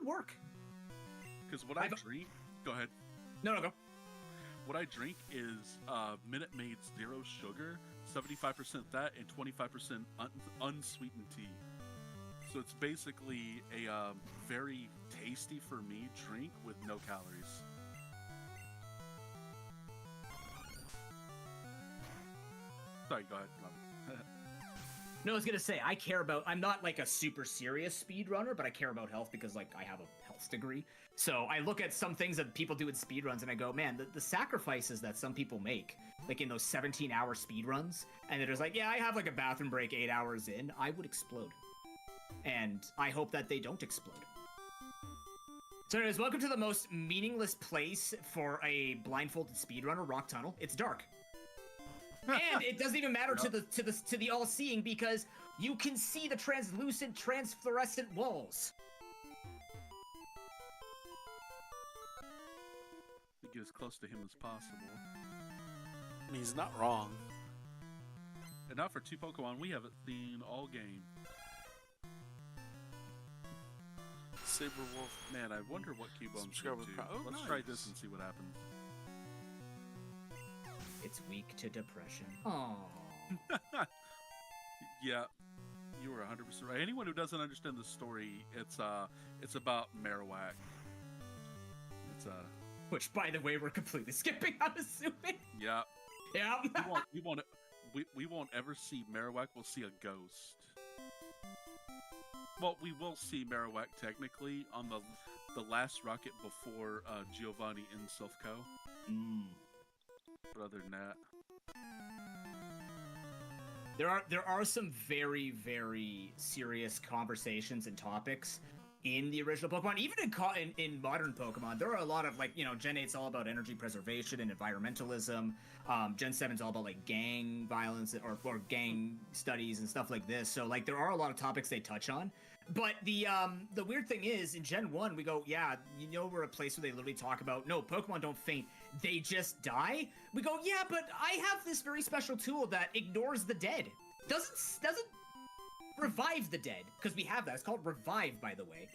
would work. Because what I drink... Go ahead. No, go. What I drink is Minute Maid's Zero Sugar, 75% that, and 25% unsweetened tea. So it's basically a very tasty for me drink with no calories. Sorry, go ahead. No, I was gonna say, I'm not like a super serious speedrunner, but I care about health because like I have a health degree. So I look at some things that people do in speedruns and I go, man, the sacrifices that some people make, like in those 17-hour speedruns, and they're just like, yeah, I have like a bathroom break 8 hours in, I would explode. And I hope that they don't explode. So anyways, welcome to the most meaningless place for a blindfolded speedrunner, Rock Tunnel. It's dark. And it doesn't even matter to the all-seeing because you can see the translucent, transfluorescent walls. Get as close to him as possible. I mean, he's not wrong. And now for two Pokemon we haven't seen all game. Saberwolf. Man, I wonder what Cubone's Subscribe going with to. Pro- oh, Let's nice. try this and see what happens. It's weak to depression. Aww. Yeah, you were 100% right. Anyone who doesn't understand the story, it's about Marowak. It's Which, by the way, we're completely skipping, I'm assuming. yeah. Yeah. We won't ever see Marowak. We'll see a ghost. Well, we will see Marowak technically on the last rocket before Giovanni in Silphco. But other than that, There are some very, very serious conversations and topics in the original Pokemon. Even in modern Pokemon, there are a lot of, like, you know, Gen 8's all about energy preservation and environmentalism. Gen 7's all about, like, gang violence or gang studies and stuff like this. So, like, there are a lot of topics they touch on. But the weird thing is, in Gen 1, we go, yeah, you know, we're a place where they literally talk about, no, Pokemon don't faint, they just die. We go, yeah, but I have this very special tool that ignores the dead. Doesn't revive the dead, because we have that. It's called Revive, by the way.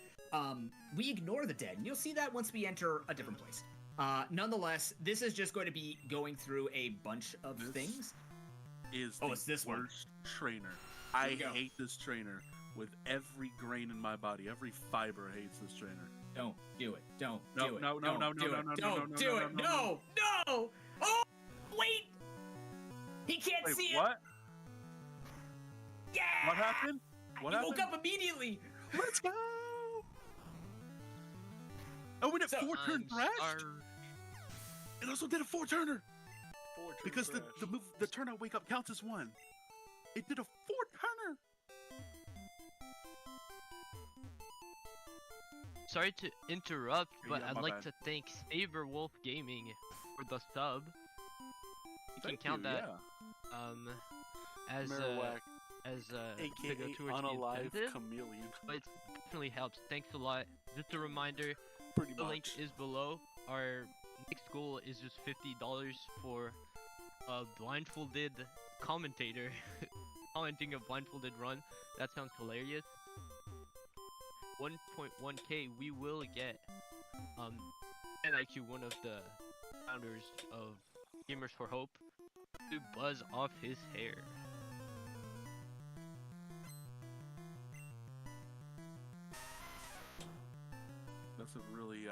We ignore the dead, and you'll see that once we enter a different place. Nonetheless, this is just going to be going through a bunch of things. It's this one. worst trainer. Here I we go. hate this trainer with every grain in my body. Every fiber hates this trainer. Don't do it. Don't No, do it. no, no, Don't no, do no, it. no, no, Don't no, do no, it. no, No, no. Oh, wait. He can't Wait, see it. what? Yeah. What happened? What He happened? woke up immediately. Let's go! Oh, we did So, 4-turn thrashed? It also did a 4-turner! Because the turn I wake up counts as 1. It did a 4-turner! Sorry to interrupt, but Yeah, I'd my like bad. to thank Saberwolf Gaming for the sub. You can Thank count you, that yeah. as Marowak, to go aka towards the unalive incentive, chameleon. but it definitely helps. Thanks a lot. Just a reminder, Pretty the link much. is below. Our next goal is just $50 for a blindfolded commentator commenting a blindfolded run. That sounds hilarious. 1.1k we will get. And IQ, one of the founders of Gamers for Hope, to buzz off his hair. That's a really,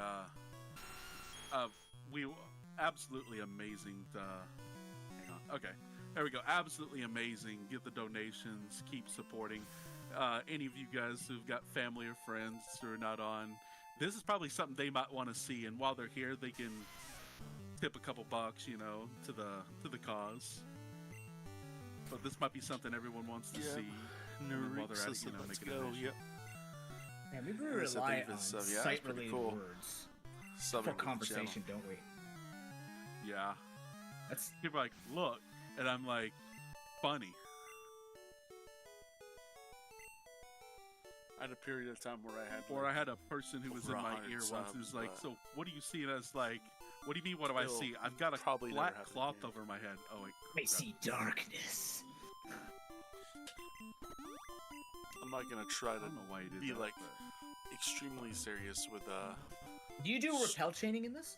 absolutely amazing, hang on, okay, there we go, absolutely amazing, get the donations, keep supporting, any of you guys who've got family or friends who are not on, this is probably something they might want to see, and while they're here, they can tip a couple bucks, you know, to the cause, but this might be something everyone wants to Yeah. see, and then while they're at it, you know, Let's make a go. donation. Yep. Man, we really Yes, I rely think on this, yeah, it's site-related pretty cool. words Subbing for to the channel. conversation, don't we? Yeah. That's People are like, look, and I'm like, funny. I had a period of time where I had. Or I had a person who was in over my 100 ear once subs, who's like, but- so what do you see? And I was like, what do you mean, what do I Still see? I've got a probably never black happened cloth again. over my head. Oh, wait. I see darkness. I'm not gonna try I don't know why you to did be that, like but- extremely serious with Do you do repel chaining in this?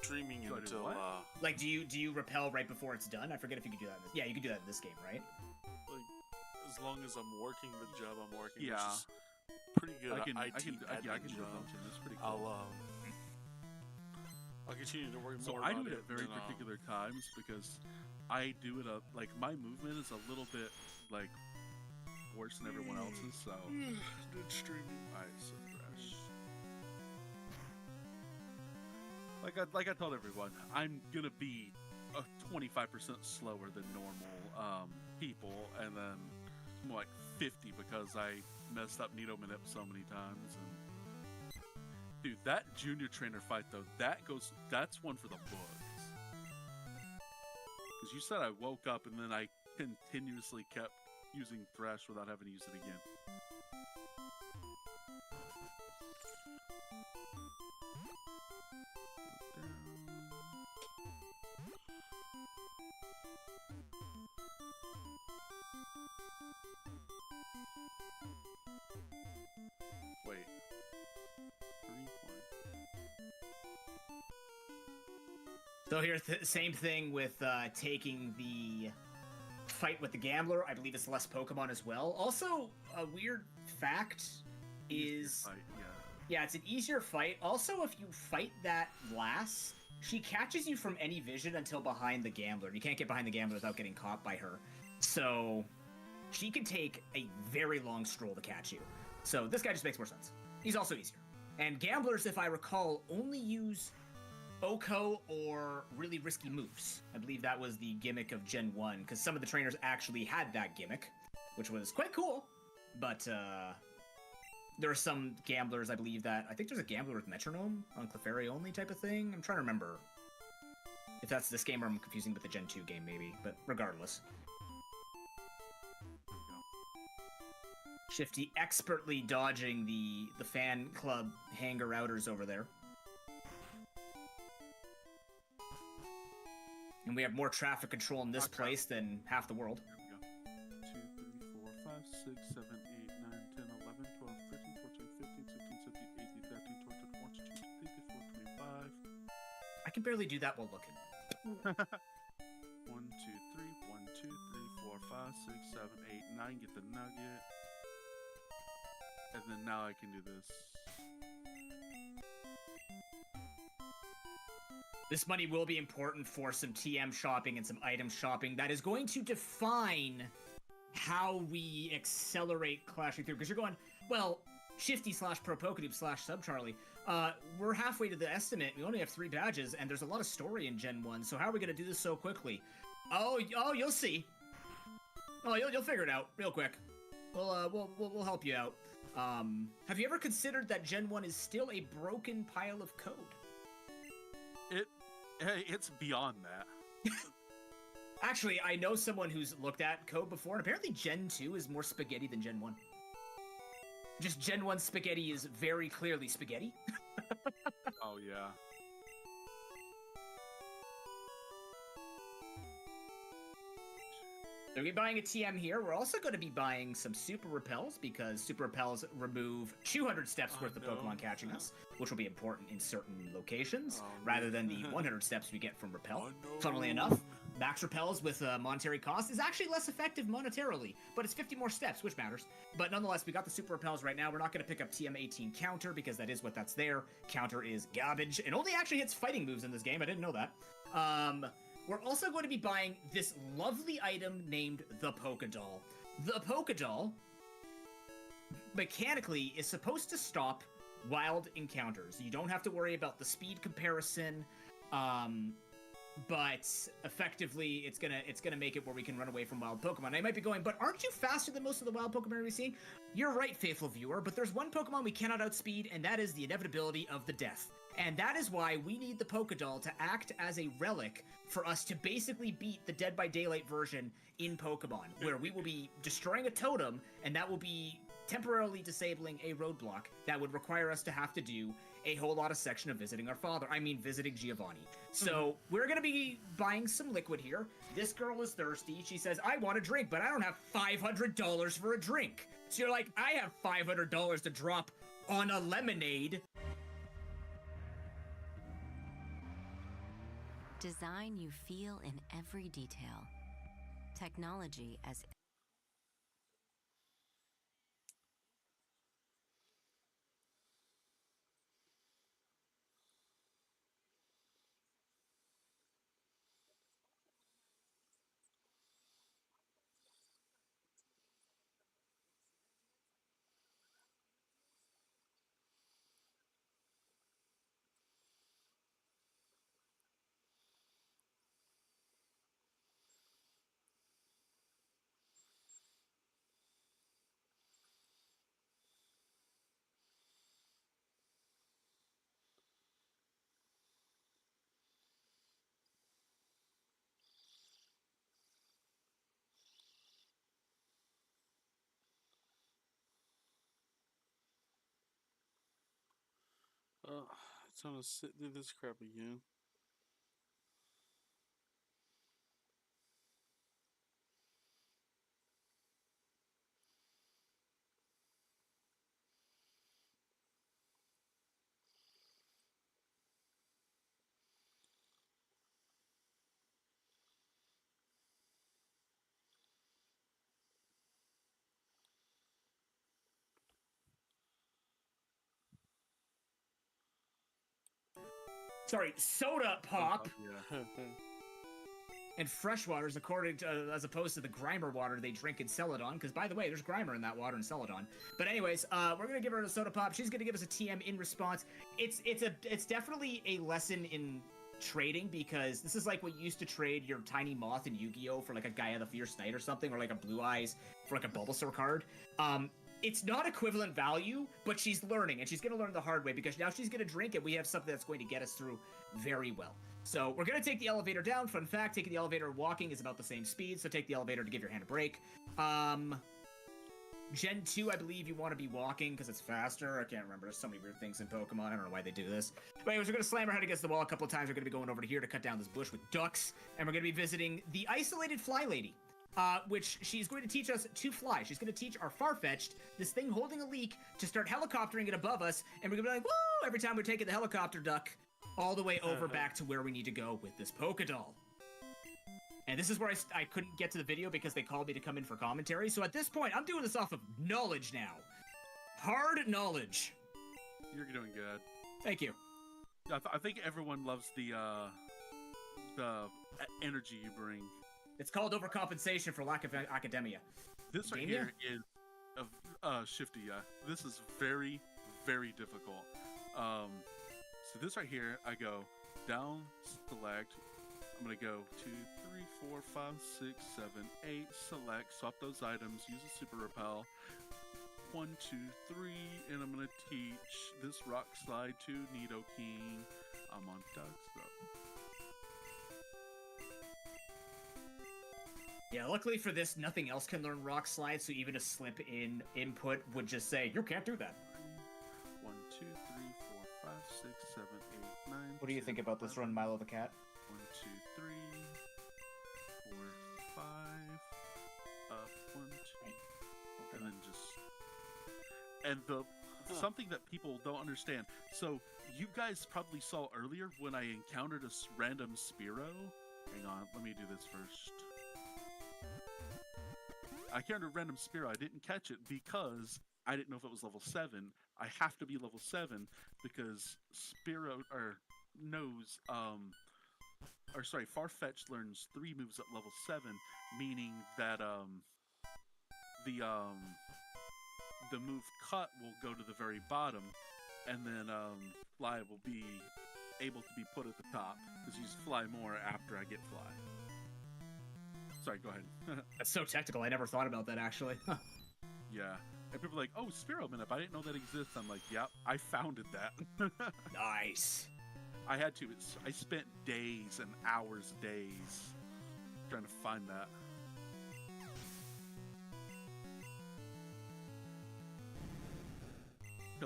streaming Do I do until what? Like, do you repel right before it's done? I forget if you could do that. Yeah, you could do that in this game, right? like as long as I'm working the job I'm working, Yeah. which is pretty good. I can IT do admin repel job. chain. That's pretty cool. I'll continue to worry So more I about do it at very than, particular times because I do it up like my movement is a little bit like worse than everyone else's. So Dude, streaming. I so trash. Like I told everyone, I'm gonna be 25% slower than normal people, and then more like 50 because I messed up Nido Manip so many times. And dude, that junior trainer fight though, that's one for the books. Because you said I woke up and then I continuously kept using Thresh without having to use it again. Wait. 3 points. So here, same thing with taking the fight with the gambler. I believe it's less Pokemon as well. Also, a weird fact is, Fight, yeah. yeah, it's an easier fight. Also, if you fight that lass, she catches you from any vision until behind the gambler. You can't get behind the gambler without getting caught by her. So she can take a very long stroll to catch you. So this guy just makes more sense. He's also easier. And gamblers, if I recall, only use Oko or really risky moves. I believe that was the gimmick of Gen 1, because some of the trainers actually had that gimmick, which was quite cool. But there are some gamblers, I believe that... I think there's a gambler with Metronome on Clefairy only type of thing. I'm trying to remember if that's this game or I'm confusing with the Gen 2 game, maybe. But regardless. There we go. Shifty expertly dodging the fan club hanger-outers over there. And we have more traffic control in this Okay. place than half the world. Here we go. 2, 3, 4, 5, 6, 7, 8, 9, 10, 11, 12, 13, 14, 15, 16, 17, 18, 19, 20, 21, 22, 23, 24, 25. I can barely do that while looking. 1, 2, 3, 1, 2, 3, 4, 5, 6, 7, 8, 9. Get the nugget. And then now I can do this. This money will be important for some TM shopping and some item shopping. That is going to define how we accelerate clashing through. Because you're going, well, Shifty / Pro Pokedoob / Sub Charlie. We're halfway to the estimate. We only have 3 badges, and there's a lot of story in Gen 1. So how are we going to do this so quickly? Oh, you'll see. Oh, you'll figure it out real quick. We'll help you out. Have you ever considered that Gen 1 is still a broken pile of code? It's beyond that. Actually, I know someone who's looked at code before, and apparently Gen 2 is more spaghetti than Gen 1. Just Gen 1 spaghetti is very clearly spaghetti. Oh, yeah. So we're buying a TM here. We're also going to be buying some Super Repels, because Super Repels remove 200 steps worth of no. Pokemon catching us, which will be important in certain locations, Oh, rather no. than the 100 steps we get from Repel. Oh, Funnily no. enough, Max Repels with monetary cost is actually less effective monetarily, but it's 50 more steps, which matters. But nonetheless, we got the Super Repels right now. We're not going to pick up TM18 Counter, because that is what that's there. Counter is garbage, and only actually hits fighting moves in this game. I didn't know that. We're also going to be buying this lovely item named the Pokédoll. The Pokédoll, mechanically, is supposed to stop wild encounters. You don't have to worry about the speed comparison, but effectively, it's gonna make it where we can run away from wild Pokemon. I might be going, but aren't you faster than most of the wild Pokemon we're seeing? You're right, faithful viewer, but there's one Pokemon we cannot outspeed, and that is the inevitability of the death. And that is why we need the Pokédoll to act as a relic for us to basically beat the Dead by Daylight version in Pokemon, where we will be destroying a totem, and that will be temporarily disabling a roadblock that would require us to have to do a whole lot of section of visiting our father. I mean, visiting Giovanni. So we're going to be buying some liquid here. This girl is thirsty. She says, I want a drink, but I don't have $500 for a drink. So you're like, I have $500 to drop on a lemonade. Design you feel in every detail. Technology as It's gonna sit through this crap again. Sorry, soda pop Yeah. and fresh waters, according to as opposed to the Grimer water they drink in Celadon. Because by the way, there's Grimer in that water in Celadon. But anyways, we're gonna give her a soda pop. She's gonna give us a TM in response. It's definitely a lesson in trading, because this is like what you used to trade your tiny moth in Yu-Gi-Oh for like a Gaia the Fierce Knight or something, or like a Blue Eyes for like a Bulbasaur card. It's not equivalent value, but she's learning, and she's going to learn the hard way, because now she's going to drink, and we have something that's going to get us through very well. So we're going to take the elevator down. Fun fact, taking the elevator and walking is about the same speed, so take the elevator to give your hand a break. Gen 2, I believe you want to be walking, because it's faster. I can't remember. There's so many weird things in Pokemon. I don't know why they do this. But anyways, we're going to slam our head against the wall a couple of times. We're going to be going over to here to cut down this bush with ducks, and we're going to be visiting the Isolated Fly Lady. Which she's going to teach us to fly. She's going to teach our Farfetch'd, this thing holding a leak, to start helicoptering it above us, and we're going to be like, woo, every time we're taking the helicopter duck all the way over back to where we need to go with this Pokédoll. And this is where I couldn't get to the video because they called me to come in for commentary, so at this point, I'm doing this off of knowledge now. Hard knowledge. You're doing good. Thank you. I think everyone loves the energy you bring. It's called overcompensation for lack of academia. This right here is Shifty, yeah. This is very, very difficult. So this right here, I go down, select. I'm gonna go 2, 3, 4, 5, 6, 7, 8, select, swap those items, use a super repel. 1, 2, 3, and I'm gonna teach this rock slide to Nidoking. I'm on ducks though. Yeah, luckily for this, nothing else can learn Rock Slide, so even a slip in input would just say, you can't do that. 1, 2, 3, 4, 5, 6, 7, 8, 9. What do you think about this run, Milo the Cat? 1, 2, 3, 4, 5. Up, 1, 2. And then just. And the something that people don't understand. So you guys probably saw earlier when I encountered a random Spearow. Hang on, let me do this first. I encountered a random Spearow. I didn't catch it because I didn't know if it was level 7. I have to be level 7 because Spearow Farfetch'd learns 3 moves at level 7, meaning that the move Cut will go to the very bottom, and then Fly will be able to be put at the top because you use Fly more after I get Fly. Sorry, go ahead. That's so technical. I never thought about that, actually. Yeah. And people are like, oh, Spearow Minute, I didn't know that exists. I'm like, yep, I founded that. Nice. I had to. I spent days and hours, trying to find that.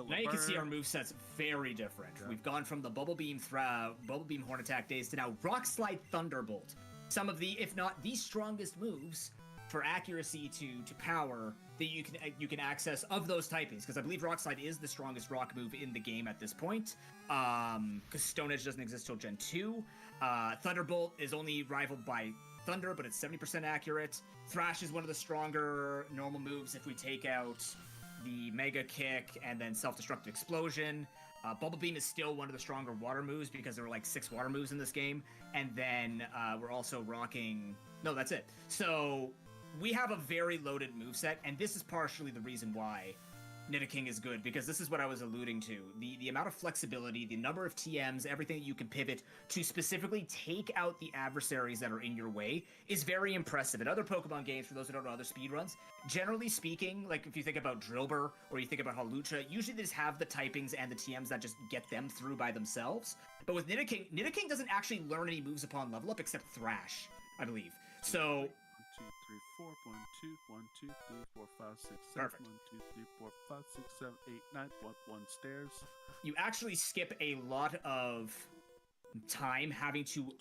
Now you can see our movesets very different. Yeah. We've gone from the Bubble Beam Horn Attack days to now Rock Slide Thunderbolt. Some of the, if not the strongest moves for accuracy to power that you can access of those typings, because I believe Rock Slide is the strongest rock move in the game at this point. Because Stone Edge doesn't exist till Gen 2. Thunderbolt is only rivaled by Thunder, but it's 70% accurate. Thrash is one of the stronger normal moves if we take out the Mega Kick and then Self-Destructive Explosion. Bubble Beam is still one of the stronger water moves because there are like 6 water moves in this game. And then we're also rocking... No, that's it. So we have a very loaded moveset, and this is partially the reason why Nidoking is good, because this is what I was alluding to. The amount of flexibility, the number of TMs, everything that you can pivot to specifically take out the adversaries that are in your way is very impressive. In other Pokemon games, for those who don't know other speedruns, generally speaking, like if you think about Drillbur or you think about Hawlucha, usually they just have the typings and the TMs that just get them through by themselves. But with Nidoking, Nidoking doesn't actually learn any moves upon level up except Thrash, I believe. So... 1, 2, 3, 4, 1, 2, 1, 2, 3, 4, 5, 6, 7, Perfect. 1, 2, 3, 4, 5, 6, 7, 8, 9, 1 stairs. You actually skip a lot of time having to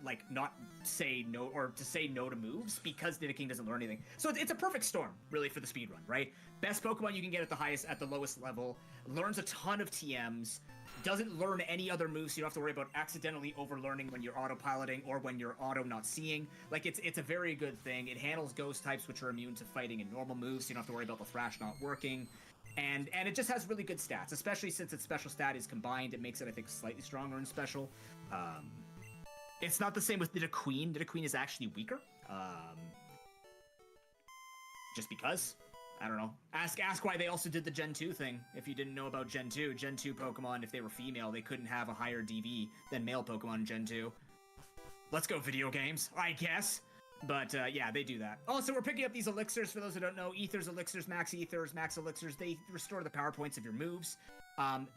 like not say no, or to say no to moves, because Nidoking doesn't learn anything. So it's a perfect storm, really, for the speedrun, right? Best Pokemon you can get at the lowest level, learns a ton of TMs, doesn't learn any other moves, so you don't have to worry about accidentally overlearning when you're autopiloting or when you're auto not seeing. Like, it's a very good thing. It handles ghost types, which are immune to fighting and normal moves, so you don't have to worry about the Thrash not working. And it just has really good stats, especially since its special stat is combined. It makes it, I think, slightly stronger in special. It's not the same with Nidoqueen. Nidoqueen is actually weaker. Just because. I don't know. Ask why they also did the Gen 2 thing. If you didn't know about Gen 2, Gen 2 Pokemon, if they were female, they couldn't have a higher DV than male Pokemon in Gen 2. Let's go, video games, I guess. But, yeah, they do that. Also, we're picking up these elixirs, for those who don't know. Ethers, elixirs, max elixirs. They restore the power points of your moves.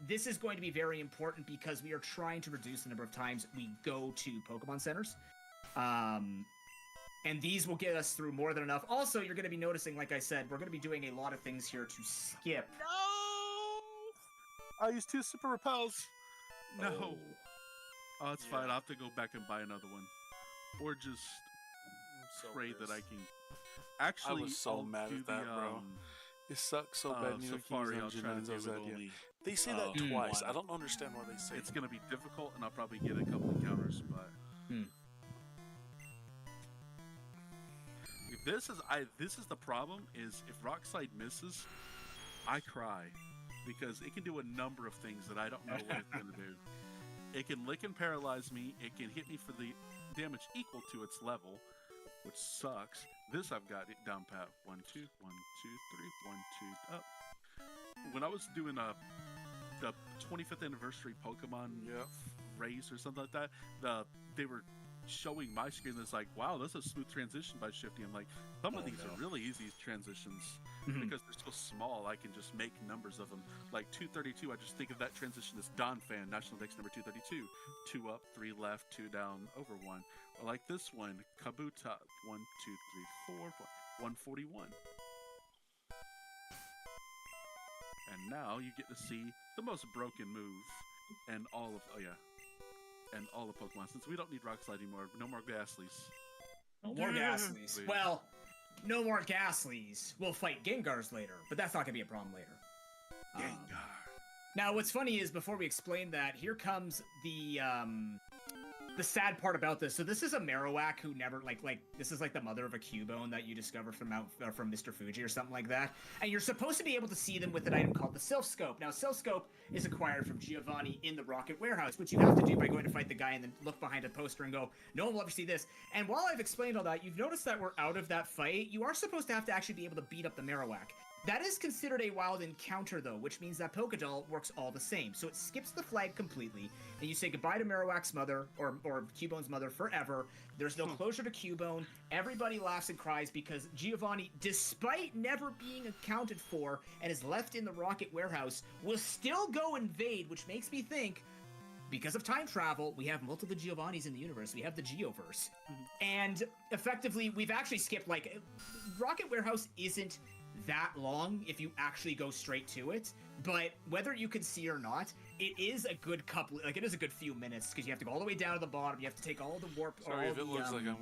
This is going to be very important because we are trying to reduce the number of times we go to Pokemon centers. And these will get us through more than enough. Also, you're going to be noticing, like I said, we're going to be doing a lot of things here to skip. No! I used 2 super repels. No. Oh, it's fine. I'll have to go back and buy another one. Or just pray that I can... Actually, I was so mad at that, bro. It sucks so bad. Safari, I'll try to do it only. They say that twice. I don't understand why they say it's going to be difficult, and I'll probably get a couple encounters, but... This is the problem, is if Rock Slide misses, I cry. Because it can do a number of things that I don't know what it's going to do. It can lick and paralyze me, it can hit me for the damage equal to its level, which sucks. This I've got it down pat. 1, 2, 1, 2, 3, 1, 2, up. When I was doing the 25th anniversary Pokemon race or something like that, they were showing my screen that's like, wow, that's a smooth transition by Shifty. I'm like, some of these are really easy transitions because they're so small. I can just make numbers of them. Like 232, I just think of that transition as Donphan, National Dex number 232. 2 up, 3 left, 2 down, over 1. Or like this one, Kabuta, 1, 2, 3, 4, 141. And now you get to see the most broken move and all of, and all the Pokemon, since we don't need Rock Slide anymore. No more Ghastlies. No more Ghastlies. Well, no more Ghastlies. We'll fight Gengars later, but that's not going to be a problem later. Gengar. Now, what's funny is, before we explain that, here comes the sad part about this. So this is a Marowak who never, like, this is like the mother of a Cubone that you discover from Mr. Fuji or something like that. And you're supposed to be able to see them with an item called the Sylph Scope. Now, Sylph Scope is acquired from Giovanni in the Rocket Warehouse, which you have to do by going to fight the guy and then look behind a poster and go, no one will ever see this. And while I've explained all that, you've noticed that we're out of that fight. You are supposed to have to actually be able to beat up the Marowak. That is considered a wild encounter, though, which means that Pokédoll works all the same. So it skips the flag completely, and you say goodbye to Marowak's mother, or Cubone's mother, forever. There's no closure to Cubone. Everybody laughs and cries because Giovanni, despite never being accounted for and is left in the Rocket Warehouse, will still go invade, which makes me think, because of time travel, we have multiple Giovannis in the universe. We have the Geoverse. And effectively, we've actually skipped, like, Rocket Warehouse isn't that long if you actually go straight to it, but whether you can see or not, it is a good couple, like it is a good few minutes because you have to go all the way down to the bottom. You have to take all the warp, Sorry all if it looks like I'm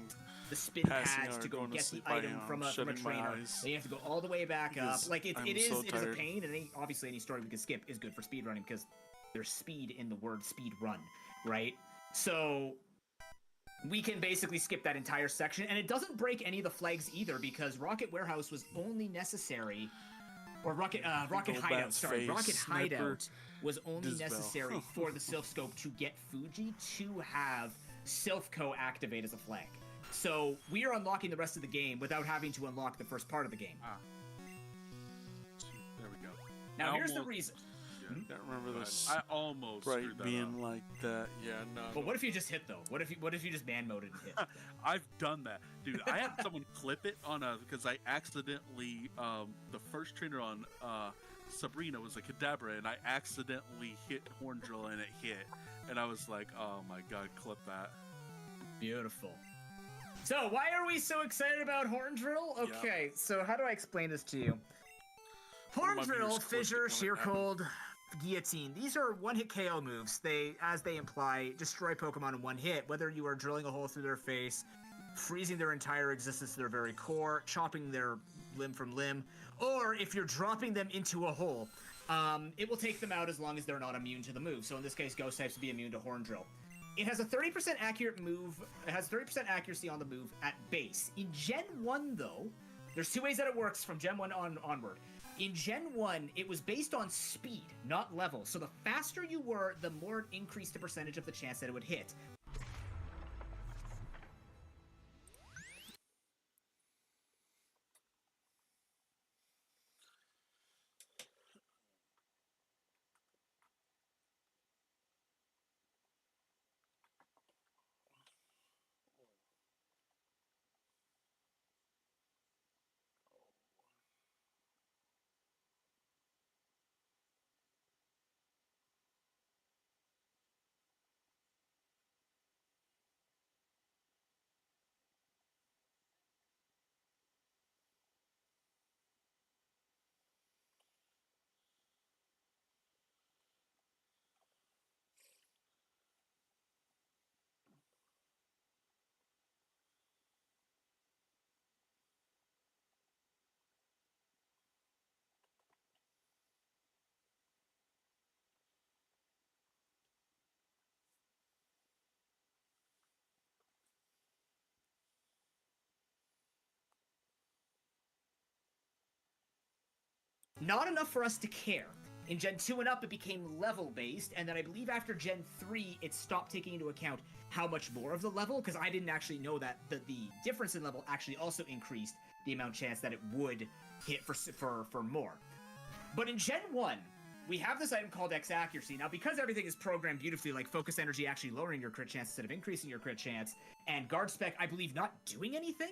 the spin passing pads out to or go going to get the sleep. I item am from a shutting my trainer. eyes. Then you have to go all the way back up. Because Like it I'm is so it is a tired. pain, and obviously any story we can skip is good for speedrunning because there's speed in the word speed run, right? So we can basically skip that entire section, and it doesn't break any of the flags either because Rocket Warehouse was only necessary, or Rocket Hideout. Bat's Sorry, face, Rocket sniper, Hideout was only Disbell. necessary for the Sylph Scope to get Fuji to have Sylphco activate as a flag. So we are unlocking the rest of the game without having to unlock the first part of the game. There we go. Now I here's the almost- reason. I can't remember this. I almost Right, screwed that being up. like that. Yeah, no. But what if you just hit though? What if you just man moded and hit? I've done that, dude. I had someone clip it on because I accidentally the first trainer on Sabrina was a Kadabra, and I accidentally hit Horn Drill and it hit, and I was like, oh my god, clip that. Beautiful. So why are we so excited about Horn Drill? Okay, so how do I explain this to you? One Horn of my Drill, viewers clicked it Fissure, when it Sheer happened. Cold, Guillotine. These are one-hit KO moves. They, as they imply, destroy Pokemon in one hit, whether you are drilling a hole through their face, freezing their entire existence to their very core, chopping their limb from limb, or if you're dropping them into a hole. It will take them out as long as they're not immune to the move. So in this case, Ghost types would be immune to Horn Drill. It has a 30% accurate move. It has 30% accuracy on the move at base. In Gen 1, though, there's two ways that it works from Gen 1 onward. In Gen 1, it was based on speed, not level. So the faster you were, the more it increased the percentage of the chance that it would hit. Not enough for us to care. In Gen 2 and up, it became level-based, and then I believe after Gen 3, it stopped taking into account how much more of the level, because I didn't actually know that the difference in level actually also increased the amount of chance that it would hit for more. But in Gen 1, we have this item called X Accuracy. Now, because everything is programmed beautifully, like Focus Energy actually lowering your crit chance instead of increasing your crit chance, and Guard Spec, I believe, not doing anything,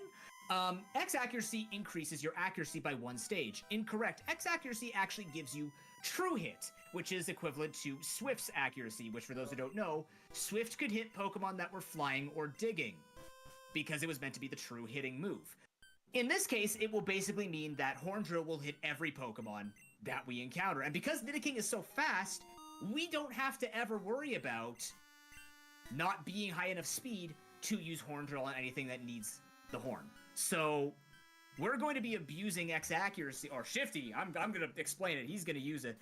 X Accuracy increases your accuracy by one stage. Incorrect. X Accuracy actually gives you True Hit, which is equivalent to Swift's accuracy, which for those who don't know, Swift could hit Pokemon that were flying or digging, because it was meant to be the true hitting move. In this case, it will basically mean that Horn Drill will hit every Pokemon that we encounter. And because Nidoking is so fast, we don't have to ever worry about not being high enough speed to use Horn Drill on anything that needs the horn. So we're going to be abusing X Accuracy, or Shifty, I'm going to explain it, he's going to use it.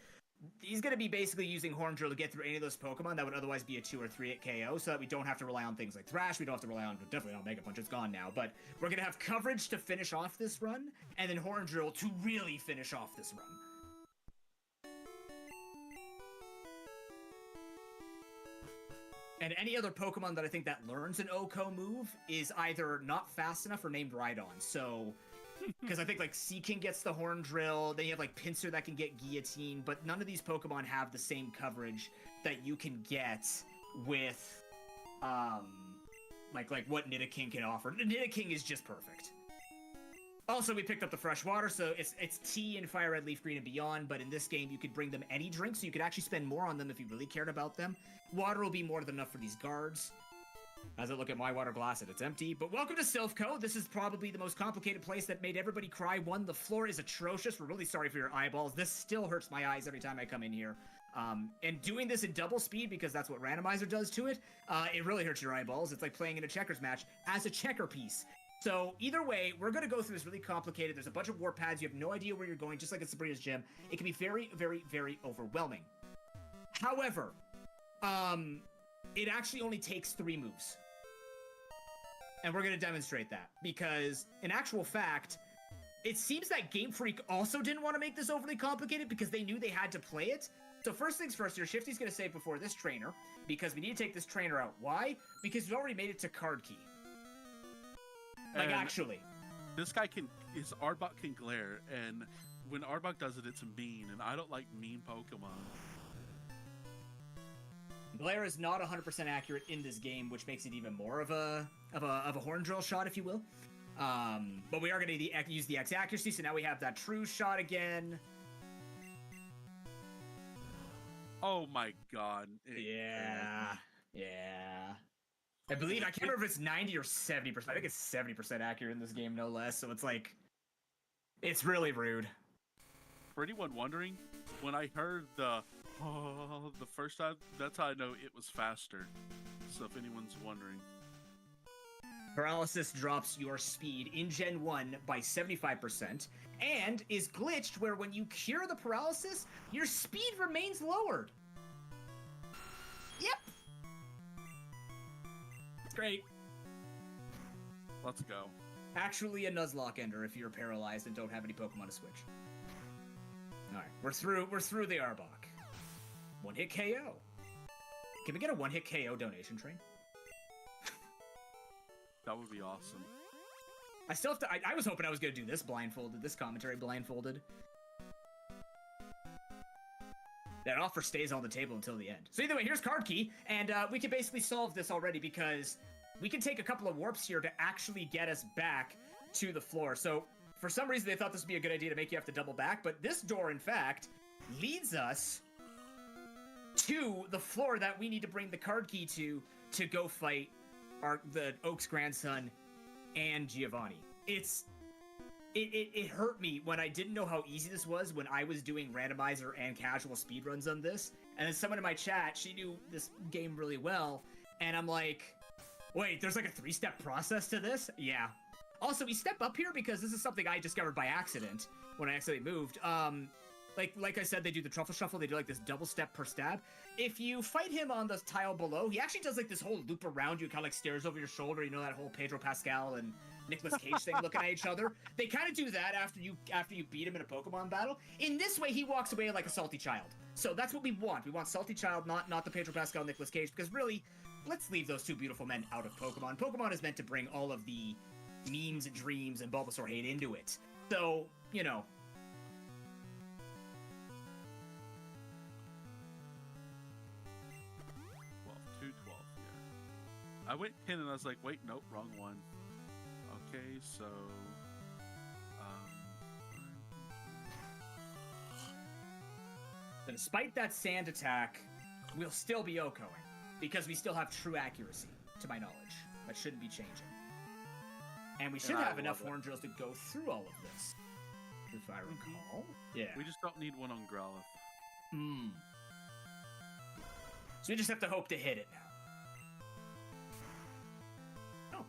He's going to be basically using Horn Drill to get through any of those Pokemon that would otherwise be a 2 or 3 hit KO, so that we don't have to rely on things like Thrash, we don't have to rely on, definitely not Mega Punch, it's gone now, but we're going to have coverage to finish off this run, and then Horn Drill to really finish off this run. And any other Pokemon that I think that learns an OHKO move is either not fast enough or named Rhydon. So, because I think like Seaking gets the Horn Drill, then you have like Pinsir that can get Guillotine, but none of these Pokemon have the same coverage that you can get with, like what Nidoking can offer. Nidoking is just perfect. Also, we picked up the fresh water, so it's tea and Fire Red, Leaf Green, and beyond, but in this game, you could bring them any drink, so you could actually spend more on them if you really cared about them. Water will be more than enough for these guards. As I look at my water glass, it's empty. But welcome to Sylphco. This is probably the most complicated place that made everybody cry. One, the floor is atrocious. We're really sorry for your eyeballs. This still hurts my eyes every time I come in here. And doing this at double speed, because that's what randomizer does to it, it really hurts your eyeballs. It's like playing in a checkers match as a checker piece. So either way, we're going to go through this really complicated. There's a bunch of warp pads. You have no idea where you're going, just like at Sabrina's gym. It can be very, very, very overwhelming. However, it actually only takes 3 moves. And we're going to demonstrate that, because in actual fact, it seems that Game Freak also didn't want to make this overly complicated because they knew they had to play it. So first things first, your Shifty's going to save before this trainer, because we need to take this trainer out. Why? Because we already made it to card key. Like, And actually. This guy his Arbok can glare, and when Arbok does it, it's mean, and I don't like mean Pokemon. Glare is not 100% accurate in this game, which makes it even more of a horn drill shot, if you will. But we are going to use the X accuracy, so now we have that true shot again. Oh my god. Yeah. I believe, I can't remember if it's 90 or 70%. I think it's 70% accurate in this game, no less. So it's like, it's really rude. For anyone wondering, when I heard the first time, that's how I know it was faster. So if anyone's wondering. Paralysis drops your speed in Gen 1 by 75%, and is glitched where when you cure the paralysis, your speed remains lowered. Yep. It's great. Let's go. Actually a Nuzlocke ender if you're paralyzed and don't have any Pokemon to switch. Alright, we're through the Arbok. One-hit KO. Can we get a one-hit KO donation train? That would be awesome. I still have to. I was hoping I was going to do this blindfolded, this commentary blindfolded. That offer stays on the table until the end. So either way, here's card key, and we can basically solve this already because we can take a couple of warps here to actually get us back to the floor. So for some reason, they thought this would be a good idea to make you have to double back, but this door, in fact, leads us to the floor that we need to bring the card key to go fight the Oak's grandson and Giovanni. It hurt me when I didn't know how easy this was when I was doing randomizer and casual speedruns on this. And then someone in my chat, she knew this game really well, and I'm like, wait, there's like a 3-step process to this? Yeah. Also, we step up here because this is something I discovered by accident when I accidentally moved. Like I said, they do the truffle shuffle. They do like this double step per stab. If you fight him on the tile below, he actually does like this whole loop around you, kind of like stares over your shoulder. You know that whole Pedro Pascal and Nicolas Cage thing, looking at each other. They kind of do that after you beat him in a Pokemon battle. In this way, he walks away like a salty child. So that's what we want. We want salty child, not the Pedro Pascal Nicolas Cage, because really, let's leave those two beautiful men out of Pokemon. Pokemon is meant to bring all of the memes, dreams, and Bulbasaur hate into it. So, you know. 212, yeah. I went 10 and I was like, wait, nope, wrong one. Okay, so... But despite that sand attack, we'll still be OHKOing, because we still have true accuracy, to my knowledge. That shouldn't be changing. And we should have enough horn drills to go through all of this, if I recall. Yeah. We just don't need one on Growlithe. So we just have to hope to hit it now. Oh.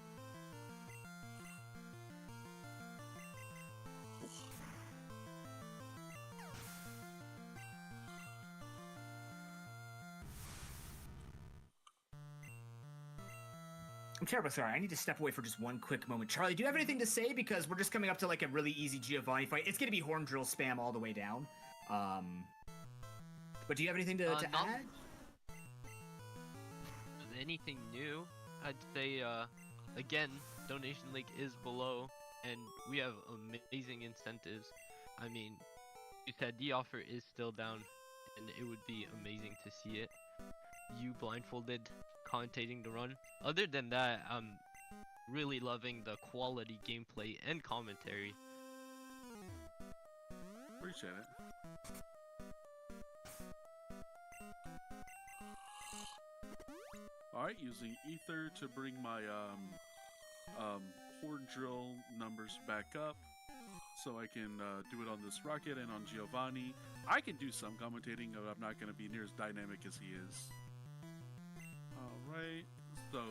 I'm terribly sorry. I need to step away for just one quick moment. Charlie, do you have anything to say? Because we're just coming up to like a really easy Giovanni fight. It's going to be horn drill spam all the way down. But do you have anything to add? Anything new? I'd say, again, donation link is below, and we have amazing incentives. I mean, you said the offer is still down, and it would be amazing to see it. You blindfolded, commentating the run. Other than that, I'm really loving the quality gameplay and commentary. Appreciate it. Alright, using Ether to bring my horn drill numbers back up. so I can do it on this Rocket and on Giovanni. I can do some commentating, but I'm not going to be near as dynamic as he is. Alright, so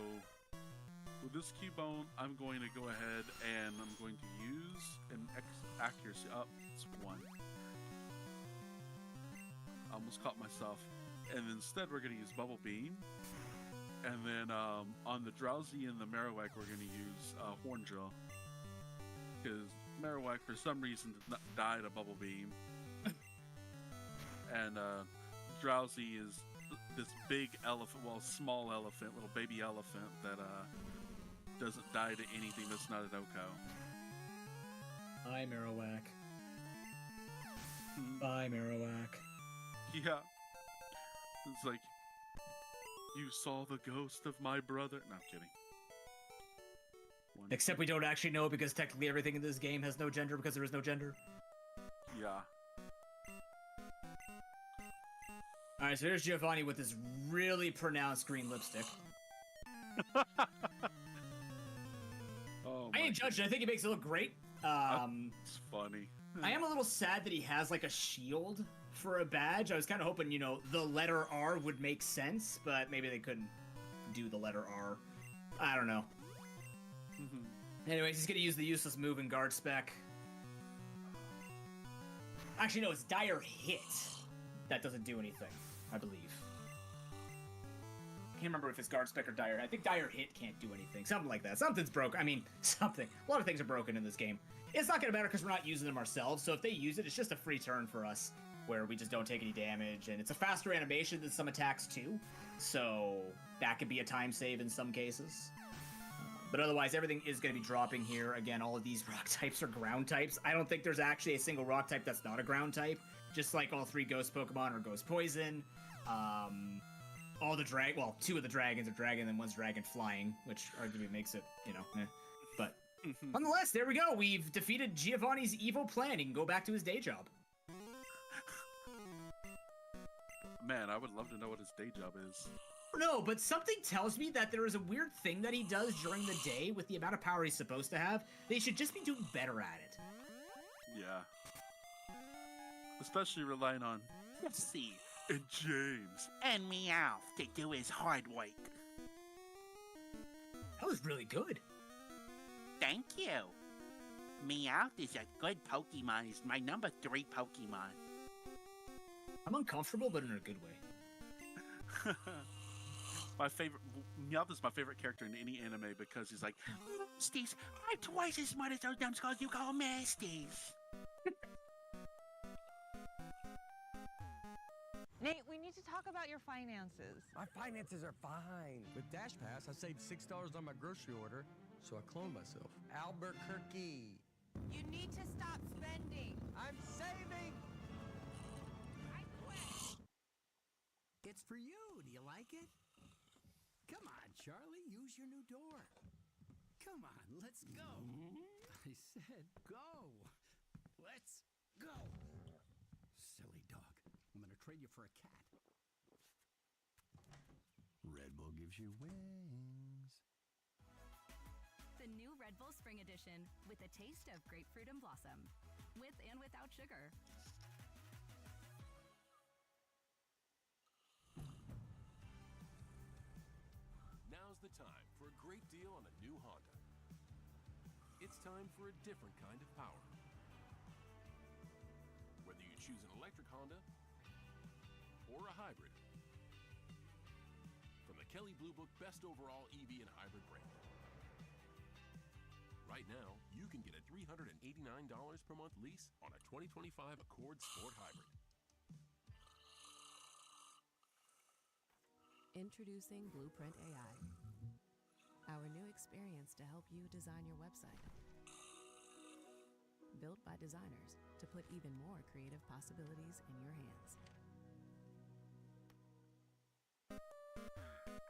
with this Cubone, I'm going to go ahead and I'm going to use an accuracy. Oh, it's 1. I almost caught myself. And instead, we're going to use Bubble Beam. And then on the Drowsy and the Marowak, we're going to use Horn Drill. Because Marowak, for some reason, did not die to Bubble Beam. And Drowsy is this big elephant, well, small elephant, little baby elephant that doesn't die to anything that's not an Oko. Bye, Marowak. Bye, Marowak. Yeah. It's like, you saw the ghost of my brother. No, I'm kidding. Except we don't actually know because technically everything in this game has no gender because there is no gender. Yeah. Alright, so here's Giovanni with this really pronounced green lipstick. Oh, I ain't judging. I think he makes it look great. it's funny. I am a little sad that he has like a shield for a badge. I was kind of hoping, you know, the letter R would make sense, but maybe they couldn't do the letter R. I don't know. Anyways, he's gonna use the useless move in guard spec. Actually, no, it's dire hit. That doesn't do anything, I believe. Can't remember if it's guard spec or dire. I think dire hit can't do anything. Something like that. Something's broken. I mean, something. A lot of things are broken in this game. It's not gonna matter because we're not using them ourselves, so if they use it, it's just a free turn for us, where we just don't take any damage, and it's a faster animation than some attacks too, so that could be a time save in some cases. But otherwise, everything is going to be dropping here. Again, all of these rock types are ground types. I don't think there's actually a single rock type that's not a ground type, just like all 3 ghost Pokemon are ghost poison. All the well, 2 of the dragons are dragon, and 1's dragon flying, which arguably makes it, you know, But nonetheless, there we go. We've defeated Giovanni's evil plan. He can go back to his day job. Man, I would love to know what his day job is. No, but something tells me that there is a weird thing that he does during the day with the amount of power he's supposed to have. They should just be doing better at it. Yeah. Especially relying on Steve and James and Meowth to do his hard work. That was really good. Thank you. Meowth is a good Pokemon. He's my number 3 Pokemon. I'm uncomfortable, but in a good way. My favorite, Meowth is my favorite character in any anime because he's like, Steve, I'm twice as smart as those numbskulls you call Masties. Nate, we need to talk about your finances. My finances are fine. With Dash Pass, I saved $6 on my grocery order, so I cloned myself. Albuquerque. You need to stop spending. I'm saving! I quit. It's for you. Do you like it? Come on, Charlie. Use your new door. Come on, let's go. I said go. Let's go. Silly dog. I'm gonna trade you for a cat. Red Bull gives you wings. The new Red Bull Spring Edition with a taste of grapefruit and blossom. With and without sugar. Now's the time for a great deal on a new Honda. It's time for a different kind of power. Whether you choose an electric Honda or a hybrid. From the Kelley Blue Book Best Overall EV and Hybrid brand. Right now, you can get a $389 per month lease on a 2025 Accord Sport Hybrid. Introducing Blueprint AI, our new experience to help you design your website. Built by designers to put even more creative possibilities in your hands.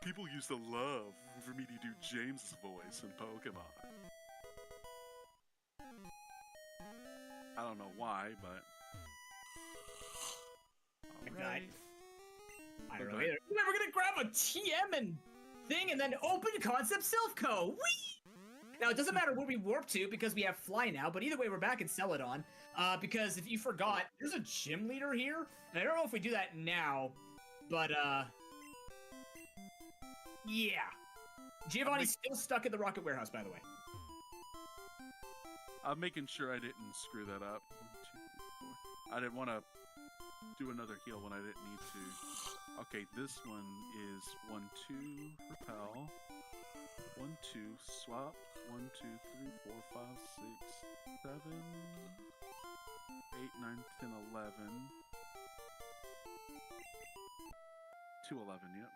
People used to love for me to do James' voice in Pokemon. I don't know why, but... I don't know either. We're gonna grab a TM and thing and then open concept self-co. Whee! Now, it doesn't matter where we warp to because we have fly now, but either way, we're back in Celadon. Because if you forgot, there's a gym leader here. And I don't know if we do that now, but, yeah. Giovanni's still stuck in the rocket warehouse, by the way. I'm making sure I didn't screw that up. 1, 2, 3, 4. I didn't want to do another heal when I didn't need to. Okay, this one is 1, 2, repel. 1, 2, swap. 1, 2, 3, 4, 5, 6, 7, 8, 9, 10, 11. 2, 11, yep.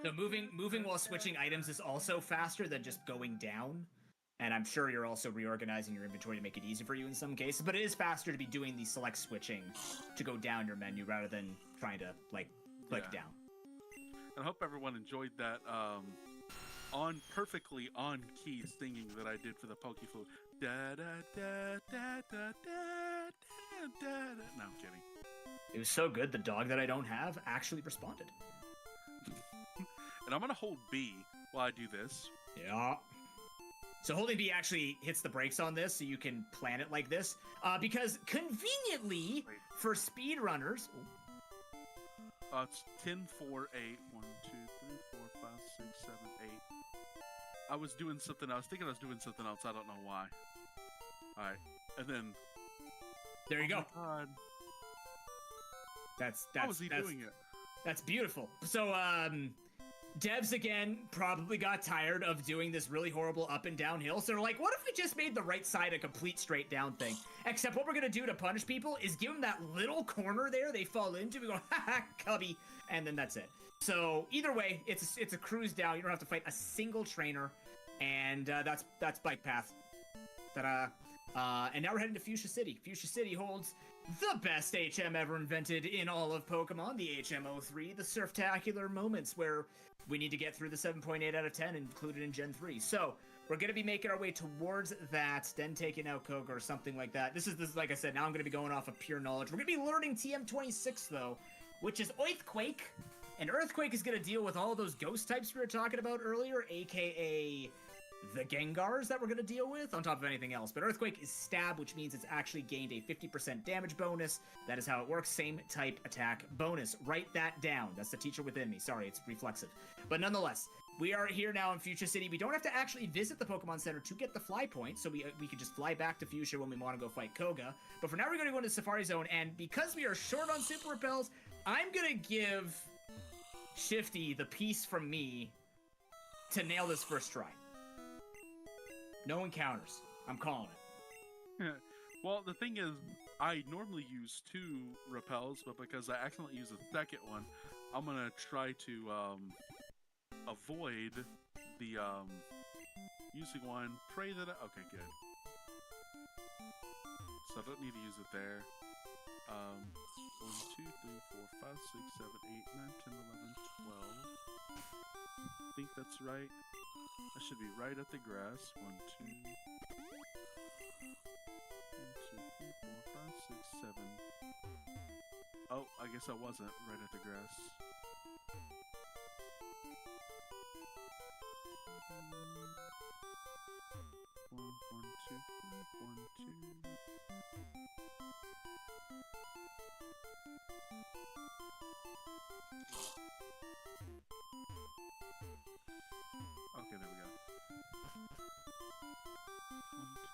So moving while switching items is also faster than just going down. And I'm sure you're also reorganizing your inventory to make it easy for you in some cases, but it is faster to be doing the select switching to go down your menu rather than trying to, like, click down. And I hope everyone enjoyed that perfectly on key singing that I did for the Pokeflu. Da da da da da da da da. No, I'm kidding. It was so good, the dog that I don't have actually responded. And I'm gonna hold B while I do this. Yeah. So holding B actually hits the brakes on this, so you can plan it like this. Because conveniently, for speedrunners... It's 10, 4, 8. 1, 2, 3, 4, 5, 6, 7, 8. I was doing something. I was thinking I was doing something else. I don't know why. Alright. And then... There you go. God. That's How was he doing it? That's beautiful. So, devs, again, probably got tired of doing this really horrible up and down hill. So they're like, what if we just made the right side a complete straight down thing? Except what we're going to do to punish people is give them that little corner there they fall into. We go, ha, cubby, and then that's it. So either way, it's a cruise down. You don't have to fight a single trainer, and that's Bike Path. Ta-da. And now we're heading to Fuchsia City. Fuchsia City holds the best HM ever invented in all of Pokemon, the HM03, the Surftacular moments where we need to get through the 7.8 out of 10 included in Gen 3. So we're going to be making our way towards that, then taking out Koga or something like that. This is like I said, now I'm going to be going off of pure knowledge. We're going to be learning TM26, though, which is Earthquake. And Earthquake is going to deal with all those ghost types we were talking about earlier, a.k.a. the Gengars that we're going to deal with, on top of anything else. But Earthquake is stab, which means it's actually gained a 50% damage bonus. That is how it works. Same type attack bonus. Write that down. That's the teacher within me. Sorry, it's reflexive. But nonetheless, we are here now in Fuchsia City. We don't have to actually visit the Pokemon Center to get the fly point, so we can just fly back to Fuchsia when we want to go fight Koga. But for now, we're going to go into Safari Zone, and because we are short on Super Repels, I'm going to give Shifty the piece from me to nail this first try. No encounters. I'm calling it. Well, the thing is, I normally use 2 repels, but because I accidentally use a second one, I'm gonna try to avoid the using one. Pray that okay, good. So I don't need to use it there. 1, 2, 3, 4, 5, 6, 7, 8, 9, 10, 11, 12. I think that's right. I should be right at the grass. 1, 2, 1, 2, 3, 4, 5, 6, 7. Oh, I guess I wasn't right at the grass. 1, 2, 3, 1, 2. Okay, there we go. 1,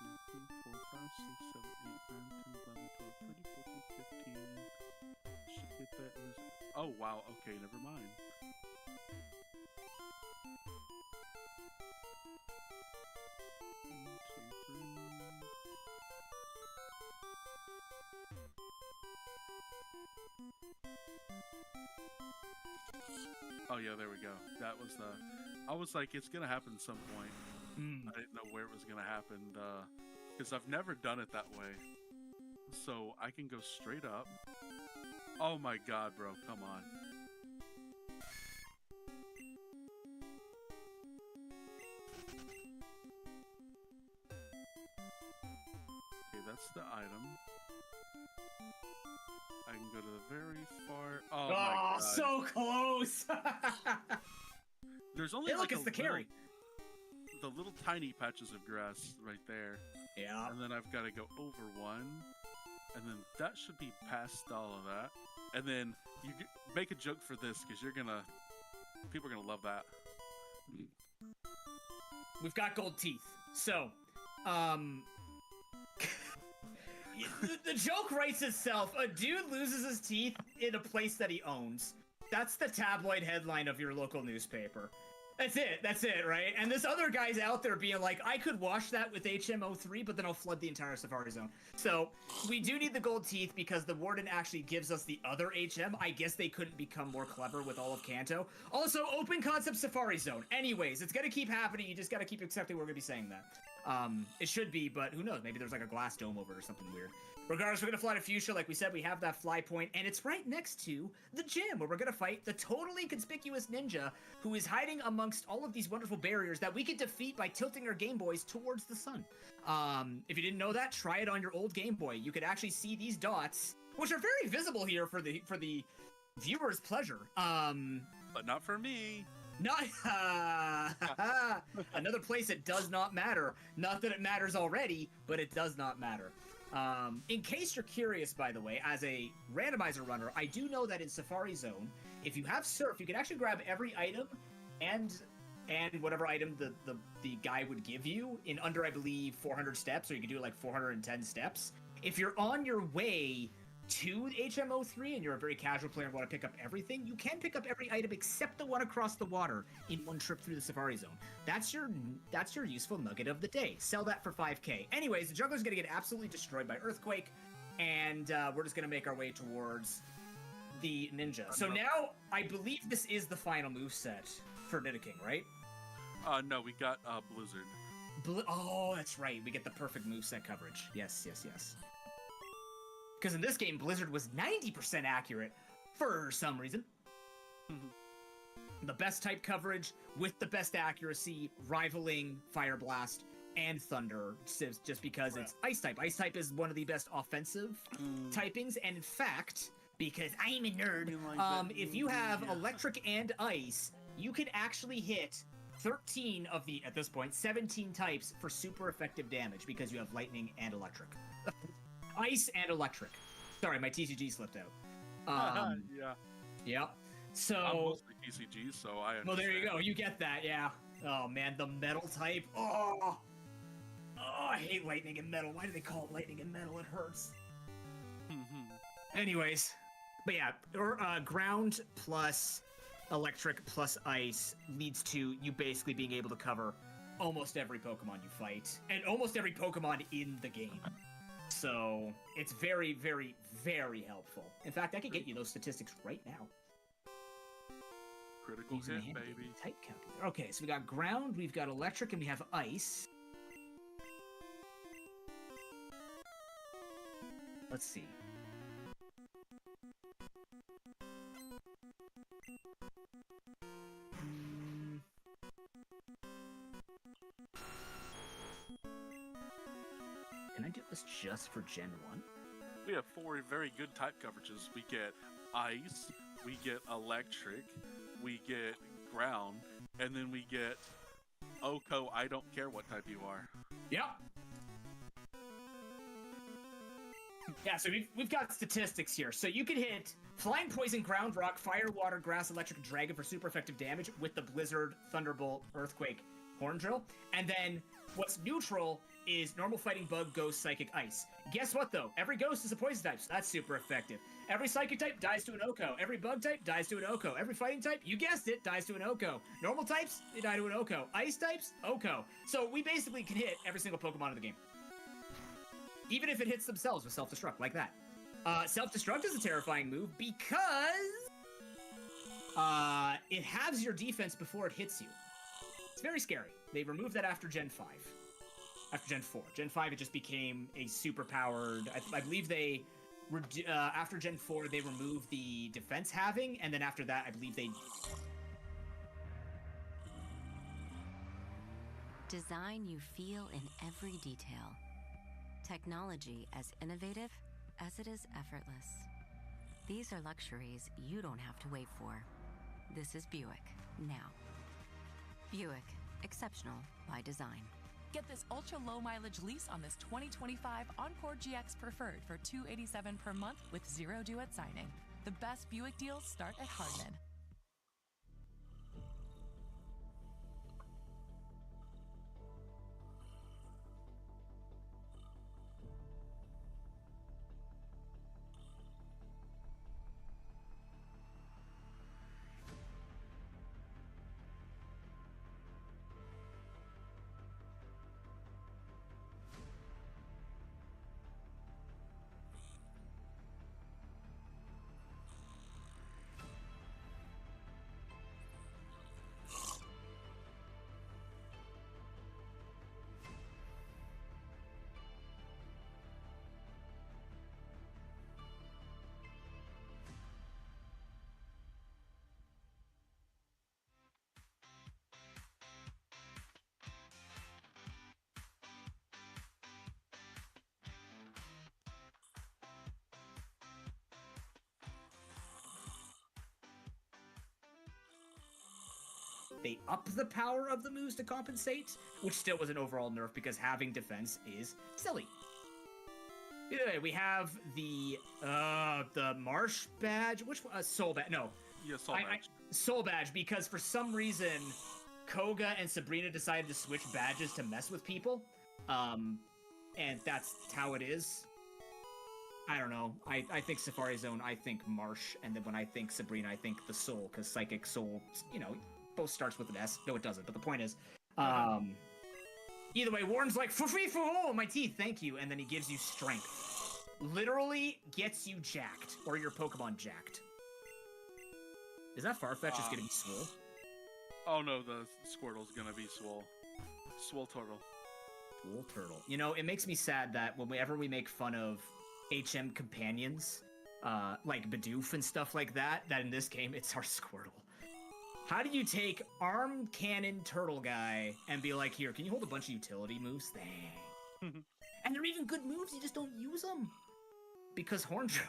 2, 3, 4, 5, 6, 7, 8, 9, 10, 11, 12, 13, 14, 15. Should get that in this. Oh, wow. Okay, never mind. 1, 2, 3. Oh yeah, there we go. That was the... I was like, it's gonna happen at some point. I didn't know where it was gonna happen, because I've never done it that way. So I can go straight up. Oh my god, bro, come on. Okay, that's the item. I can go to the very far... Oh my god. So close! There's only hey, look, it's the carry. the little tiny patches of grass right there. Yeah. And then I've got to go over one, and then that should be past all of that. And then make a joke for this because people are gonna love that. We've got gold teeth. So, the joke writes itself. A dude loses his teeth in a place that he owns. That's the tabloid headline of your local newspaper. That's it, right? And this other guy's out there being like, I could wash that with HM03, but then I'll flood the entire Safari Zone. So, we do need the gold teeth because the warden actually gives us the other HM. I guess they couldn't become more clever with all of Kanto. Also, open concept Safari Zone. Anyways, it's gonna keep happening. You just gotta keep accepting we're gonna be saying that. It should be, but who knows? Maybe there's like a glass dome over it or something weird. Regardless, we're gonna fly to Fuchsia. Like we said, we have that fly point, and it's right next to the gym where we're gonna fight the totally conspicuous ninja who is hiding amongst all of these wonderful barriers that we can defeat by tilting our Game Boys towards the sun. If you didn't know that, try it on your old Game Boy. You could actually see these dots, which are very visible here for the viewer's pleasure. But not for me. Not another place that does not matter. Not that it matters already, but it does not matter. In case you're curious, by the way, as a randomizer runner, I do know that in Safari Zone, if you have Surf, you can actually grab every item and whatever item the guy would give you in under, I believe, 400 steps, or you can do it like 410 steps. If you're on your way to HM03 and you're a very casual player and want to pick up everything, you can pick up every item except the one across the water in one trip through the Safari Zone. That's your useful nugget of the day. Sell that for 5k. Anyways, the juggler's gonna get absolutely destroyed by Earthquake, and we're just gonna make our way towards the ninja. So now, I believe this is the final moveset for Nidoking, right? No, we got Blizzard. Oh, that's right. We get the perfect moveset coverage. Yes. Because in this game, Blizzard was 90% accurate for some reason. The best type coverage with the best accuracy, rivaling Fire Blast and Thunder, just because it's Ice type. Ice type is one of the best offensive typings, and in fact, because I'm a nerd, if you have Electric and Ice, you can actually hit 13 of the, at this point, 17 types for super effective damage because you have Lightning and Electric. Ice and Electric. Sorry, my TCG slipped out. Yep. So. I'm mostly TCG, so I understand. Well, there you go. You get that, yeah. Oh man, the metal type. Oh, I hate lightning and metal. Why do they call it lightning and metal? It hurts. Anyways, but yeah, ground plus electric plus ice leads to you basically being able to cover almost every Pokemon you fight and almost every Pokemon in the game. So it's very, very, very helpful. In fact, I could get you those statistics right now. Critical hit, baby. Type calculator. Okay, so we got ground, we've got electric, and we have ice. Let's see. Can I do this just for Gen 1? We have 4 very good type coverages. We get ice, we get electric, we get ground, and then we get Oko, I don't care what type you are. Yep. Yeah, so we've got statistics here. So you can hit Flying Poison, Ground Rock, Fire, Water, Grass, Electric, Dragon for super effective damage with the Blizzard, Thunderbolt, Earthquake, Horn Drill. And then what's neutral is Normal, Fighting, Bug, Ghost, Psychic, Ice. Guess what, though? Every Ghost is a Poison type, so that's super effective. Every Psychic type dies to an Oko. Every Bug type dies to an Oko. Every Fighting type, you guessed it, dies to an Oko. Normal types, they die to an Oko. Ice types, Oko. So we basically can hit every single Pokemon in the game. Even if it hits themselves with Self-Destruct, like that. Self-Destruct is a terrifying move because it halves your defense before it hits you. It's very scary. They removed that after Gen 5. After Gen 4. Gen 5, it just became a super-powered... I believe they... after Gen 4, they removed the defense halving, and then after that, I believe they... Design you feel in every detail. Technology as innovative as it is effortless. These are luxuries you don't have to wait for. This is Buick, now. Buick, exceptional by design. Get this ultra-low mileage lease on this 2025 Encore GX Preferred for $287 per month with 0 due at signing. The best Buick deals start at Hardman. They up the power of the moves to compensate, which still was an overall nerf because having defense is silly. Either way, we have the Marsh badge, which Soul badge. No, Yeah, Soul Badge. Soul badge, because for some reason Koga and Sabrina decided to switch badges to mess with people, and that's how it is. I don't know. I think Safari Zone, I think Marsh, and then when I think Sabrina, I think the Soul, because Psychic Soul, you know, both starts with an S. No, it doesn't. But the point is, either way, Warren's like, for free for all, my teeth, thank you. And then he gives you strength. Literally gets you jacked, or your Pokemon jacked. Is that Farfetch is gonna be Swole? Oh no, the Squirtle's gonna be Swole. Swole Turtle. Swole Turtle. You know, it makes me sad that whenever we make fun of HM companions, like Bidoof and stuff like that, that in this game, it's our Squirtle. How do you take Arm Cannon Turtle Guy and be like, here, can you hold a bunch of utility moves? Dang. And they're even good moves, you just don't use them. Because Horn Drill.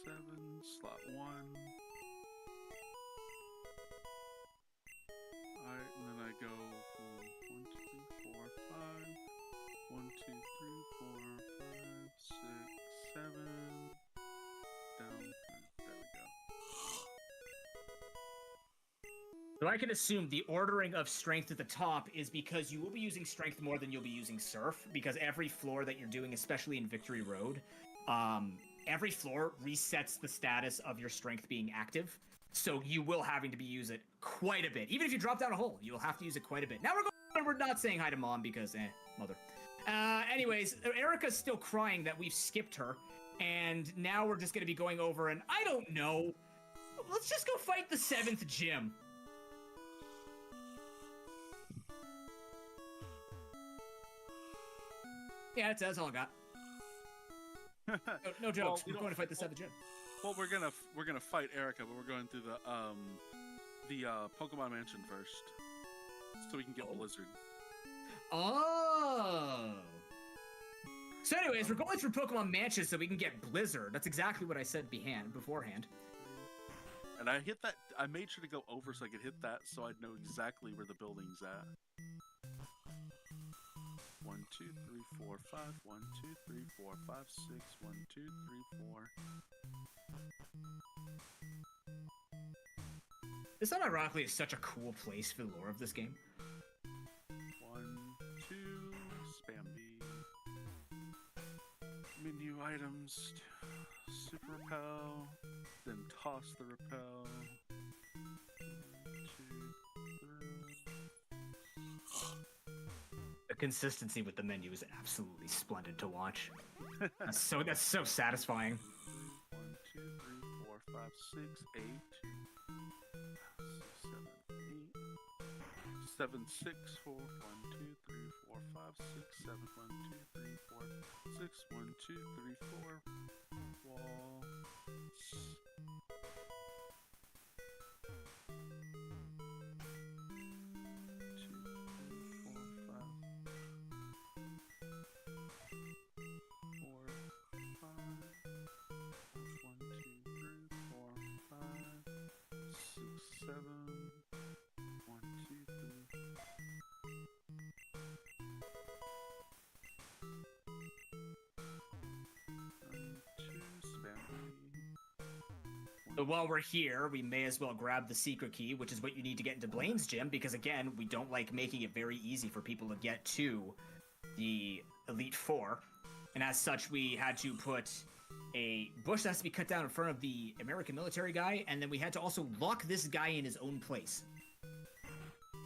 Seven, slot 1. Alright, and then I go 1, 2, 3, 4, 5. 1, 2, 3, 4, 5, 6, 7. Down. There we go. So I can assume the ordering of strength at the top is because you will be using strength more than you'll be using surf, because every floor that you're doing, especially in Victory Road, every floor resets the status of your strength being active. So you will having to be use it quite a bit. Even if you drop down a hole, you'll have to use it quite a bit. Now we're not saying hi to Mom because, mother. Anyways, Erica's still crying that we've skipped her, and now we're just going to be going over, and I don't know. Let's just go fight the 7th gym. Yeah, that's all I got. No jokes. Well, we're going to fight the 7th gym. Well, we're gonna fight Erica, but we're going through the Pokemon Mansion first, so we can get Blizzard. Oh. So anyways, we're going through Pokemon Mansion so we can get Blizzard. That's exactly what I said beforehand. And I hit that. I made sure to go over so I could hit that, so I'd know exactly where the building's at. 1, 2, 3, 4, 5. 1, 2, 3, 4, 5, 6. 1, 2, 3, 4. This unironically is such a cool place for the lore of this game. 1, 2, spam B. Menu items, super repel, then toss the repel. 2, 3. The consistency with the menu is absolutely splendid to watch. That's so satisfying. 1, 2, 3, 4, 5, 6, 8. 7, 6, 4, 1, 2, 3, 4, 5, 6, 7, 1, 2, 3, 4, 6, 1, 2, 3, 4. Wall. 2, 3, 4, 5. 4. 7. 1, 2, 3. So while we're here, we may as well grab the secret key, which is what you need to get into Blaine's gym, because again, we don't like making it very easy for people to get to the Elite Four. And as such, we had to put a bush that has to be cut down in front of the American military guy, and then we had to also lock this guy in his own place.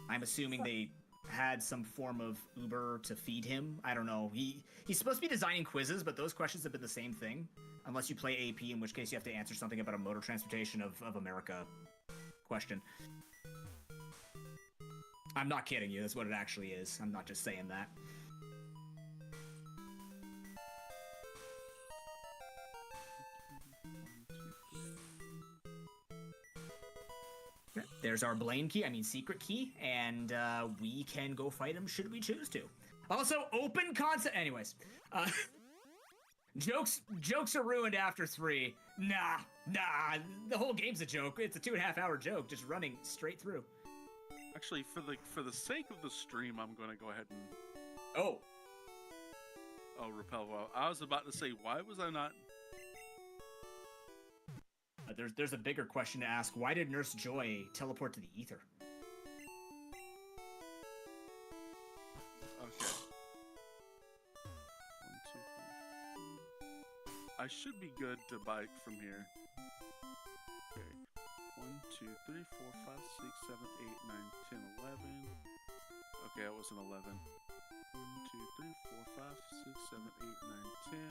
I'm assuming they had some form of Uber to feed him. I don't know. He's supposed to be designing quizzes, but those questions have been the same thing. Unless you play AP, in which case you have to answer something about a motor transportation of America question. I'm not kidding you. That's what it actually is. I'm not just saying that. There's our Blaine key, secret key, and we can go fight him should we choose to. Also, open concept. Anyways, jokes are ruined after 3. Nah, the whole game's a joke. It's a 2.5-hour joke, just running straight through. Actually, for the sake of the stream, I'm going to go ahead and... Oh, repel. Well, I was about to say, why was I not... There's a bigger question to ask. Why did Nurse Joy teleport to the ether? Okay. 1, 2, 3. I should be good to bike from here. Okay. 1, 2, 3, 4, 5, 6, 7, 8, 9, 10, 11. Okay, I wasn't 11. 1, 2, 3, 4, 5, 6, 7, 8, 9, 10.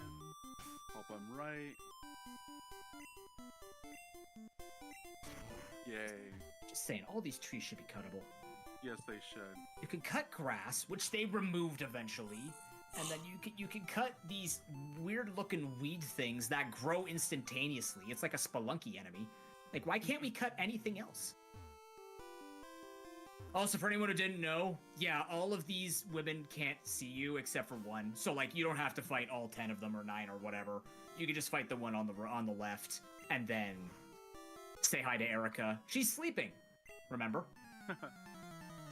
Hope I'm right. Yay. Just saying, all these trees should be cuttable. Yes, they should. You can cut grass, which they removed eventually, and then you can cut these weird-looking weed things that grow instantaneously. It's like a spelunky enemy. Like, why can't we cut anything else? Also, for anyone who didn't know, yeah, all of these women can't see you except for one. So, like, you don't have to fight all 10 of them or 9 or whatever. You can just fight the one on the left, and then say hi to Erica. She's sleeping, remember?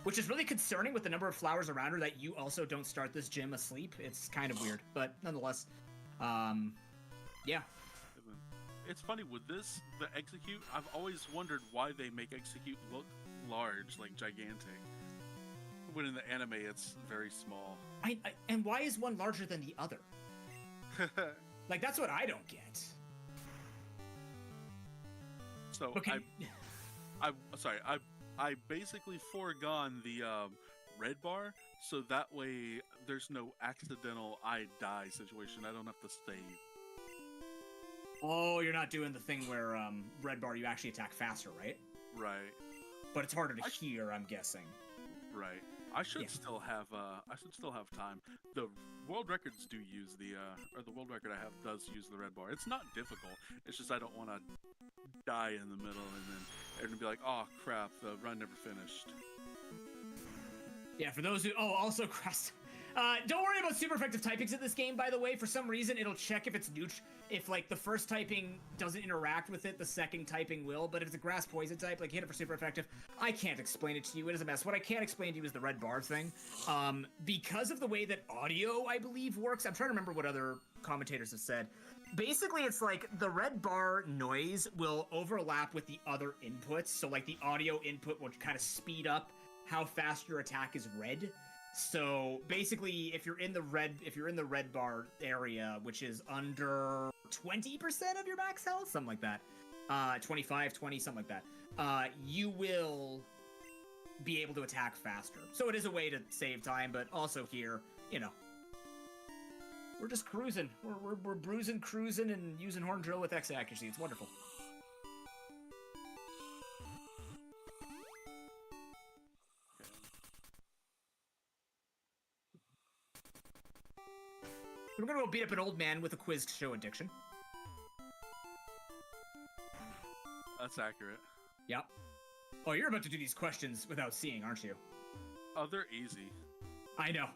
Which is really concerning with the number of flowers around her that you also don't start this gym asleep. It's kind of weird, but nonetheless, yeah. It's funny, with this, the Execute, I've always wondered why they make Execute look large, like gigantic. When in the anime, it's very small. And why is one larger than the other? Like, that's what I don't get. So, okay. I basically foregone the red bar, so that way there's no accidental I die situation. I don't have to save. Oh, you're not doing the thing where red bar you actually attack faster, right? Right. But it's harder to hear, I'm guessing. Right. I should still have time. The world records do use the world record I have does use the red bar. It's not difficult. It's just I don't want to die in the middle and then everyone be like, oh crap, the run never finished. Yeah, for those who also Crest. Don't worry about super effective typings in this game, by the way. For some reason, it'll check if it's neutral. If, like, the first typing doesn't interact with it, the second typing will. But if it's a grass poison type, like, hit it for super effective. I can't explain it to you. It is a mess. What I can explain to you is the red bar thing. Because of the way that audio, I believe, works. I'm trying to remember what other commentators have said. Basically, it's like the red bar noise will overlap with the other inputs. So, like, the audio input will kind of speed up how fast your attack is read. So basically, if you're in the red bar area, which is under 20% of your max health, something like that, 25, 20, something like that, you will be able to attack faster. So it is a way to save time, but also here, you know, we're just cruising. We're bruising, cruising, and using horn drill with X accuracy. It's wonderful. We're gonna go beat up an old man with a quiz show addiction. That's accurate. Yep. Oh, you're about to do these questions without seeing, aren't you? Oh, they're easy. I know.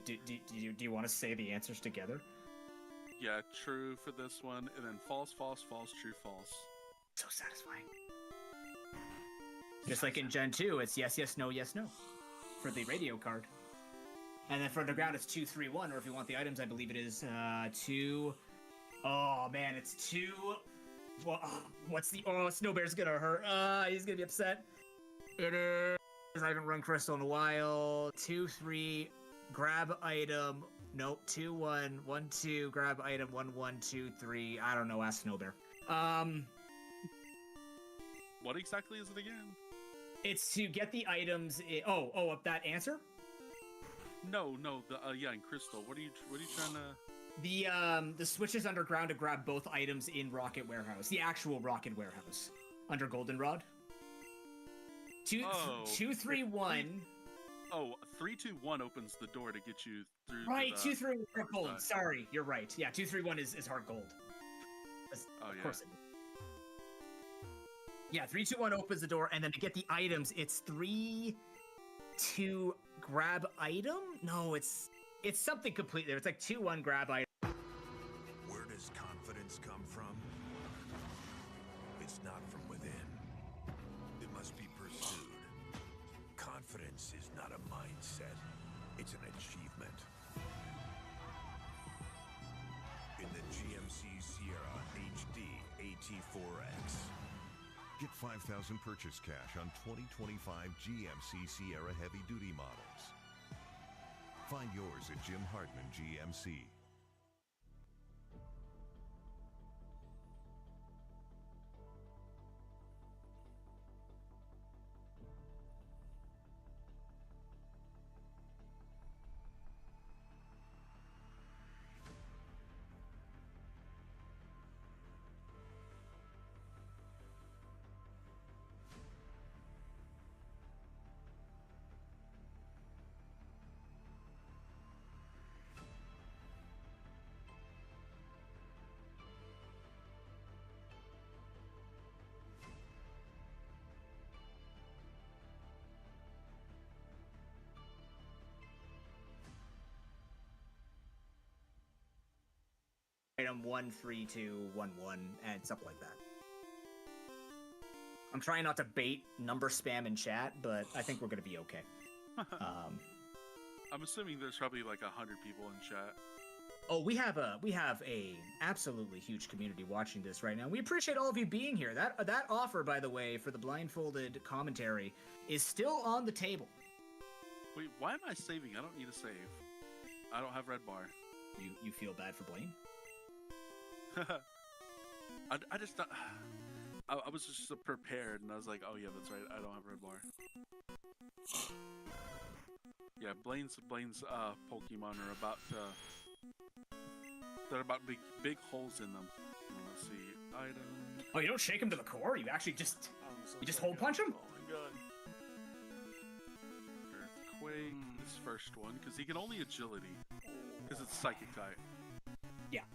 Do you want to say the answers together? Yeah, true for this one, and then false, false, false, true, false. So satisfying. Just like in Gen 2, it's yes, yes, no, yes, no for the radio card. And then for underground, it's 2, 3, 1, or if you want the items, I believe it is 2. Oh man, it's 2. Well, what's the? Oh, Snow Bear's gonna hurt. He's gonna be upset. It is. I haven't run Crystal in a while. 2, 3, grab item. Nope. 2, 1, 1, 2, grab item. 1, 1, 2, 3. I don't know. Ask Snow Bear. What exactly is it again? It's to get the items. That answer? No. In Crystal. What are you trying to? The switch is underground to grab both items in Rocket Warehouse. The actual Rocket Warehouse under Goldenrod. 2, 3, 1. 3, 2, 1 opens the door to get you through. Right, 2, 3, 1 gold. Sorry, you're right. Yeah, 2, 3, 1 is hard gold. Of course it is. Yeah, 3, 2, 1 opens the door, and then to get the items, it's 3 to grab item? No, it's something completely. It's like 2, 1 grab item. Where does confidence come from? It's not from within. It must be pursued. Confidence is not a mindset. It's an achievement. In the GMC Sierra HD AT4X. Get 5,000 purchase cash on 2025 GMC Sierra heavy-duty models. Find yours at Jim Hartman GMC. Item 1, 3, 2, 1, 1, and stuff like that. I'm trying not to bait number spam in chat, but I think we're gonna be okay. I'm assuming there's probably like 100 people in chat. Oh, we have a absolutely huge community watching this right now. We appreciate all of you being here. That offer, by the way, for the Blindfolded commentary is still on the table. Wait, why am I saving? I don't need to save. I don't have red bar. You feel bad for Blaine? I just I was just prepared, and I was like, oh yeah, that's right. I don't have red bar. Yeah, Blaine's Pokemon are about they're about big holes in them. Let's see, item. Oh, you don't shake him to the core. You actually just hole punch him. Oh my god. Earthquake, this first one, because he can only agility, because it's psychic type.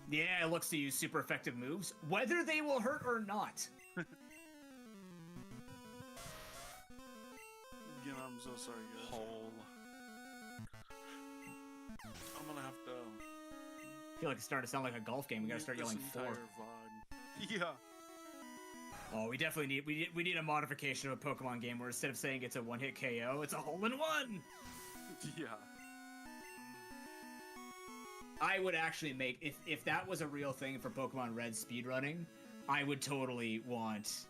Yeah, it looks to use super effective moves, whether they will hurt or not. Yeah, I'm so sorry, guys. Hole. I'm gonna have to. I feel like it's starting to sound like a golf game. We gotta start yelling 4. Yeah. Oh, we definitely need a modification of a Pokemon game where instead of saying it's a one-hit KO, it's a hole-in-one. Yeah. I would actually make, if that was a real thing for Pokemon Red speedrunning, I would totally want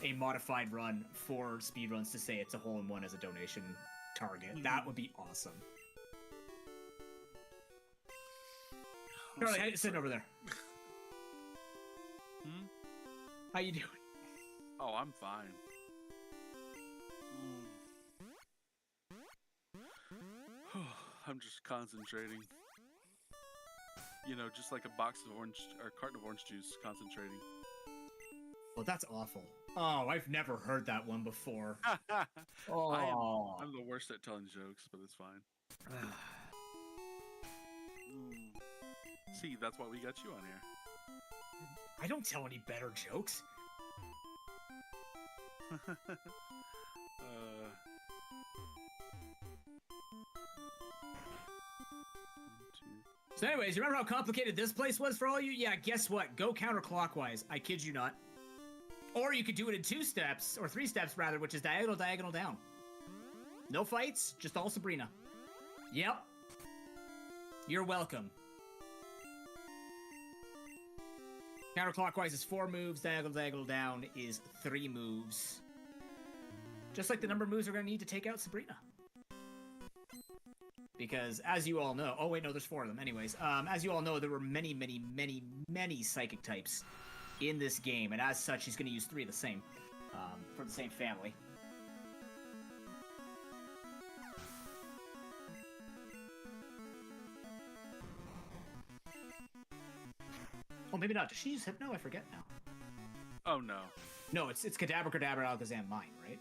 a modified run for speedruns to say it's a hole-in-one as a donation target. That would be awesome. Charlie, how you sitting over there? How you doing? Oh, I'm fine. I'm just concentrating. You know, just like a box of orange or carton of orange juice, concentrating. Well, that's awful. Oh, I've never heard that one before. Oh, I'm the worst at telling jokes, but it's fine. See, that's why we got you on here. I don't tell any better jokes. So anyways, you remember how complicated this place was for all you? Yeah, guess what? Go counterclockwise. I kid you not. Or you could do it in 2 steps, or 3 steps rather, which is diagonal, diagonal down. No fights, just all Sabrina. Yep. You're welcome. Counterclockwise is 4 moves, diagonal, diagonal down is 3 moves. Just like the number of moves we're going to need to take out Sabrina. Because, as you all know... Oh, wait, no, there's 4 of them. Anyways, as you all know, there were many, many, many, many psychic types in this game. And as such, he's going to use 3 of the same, for the same family. Oh, maybe not. Does she use Hypno? I forget now. Oh, no. No, it's Kadabra, Kadabra, Alakazam, mine, right?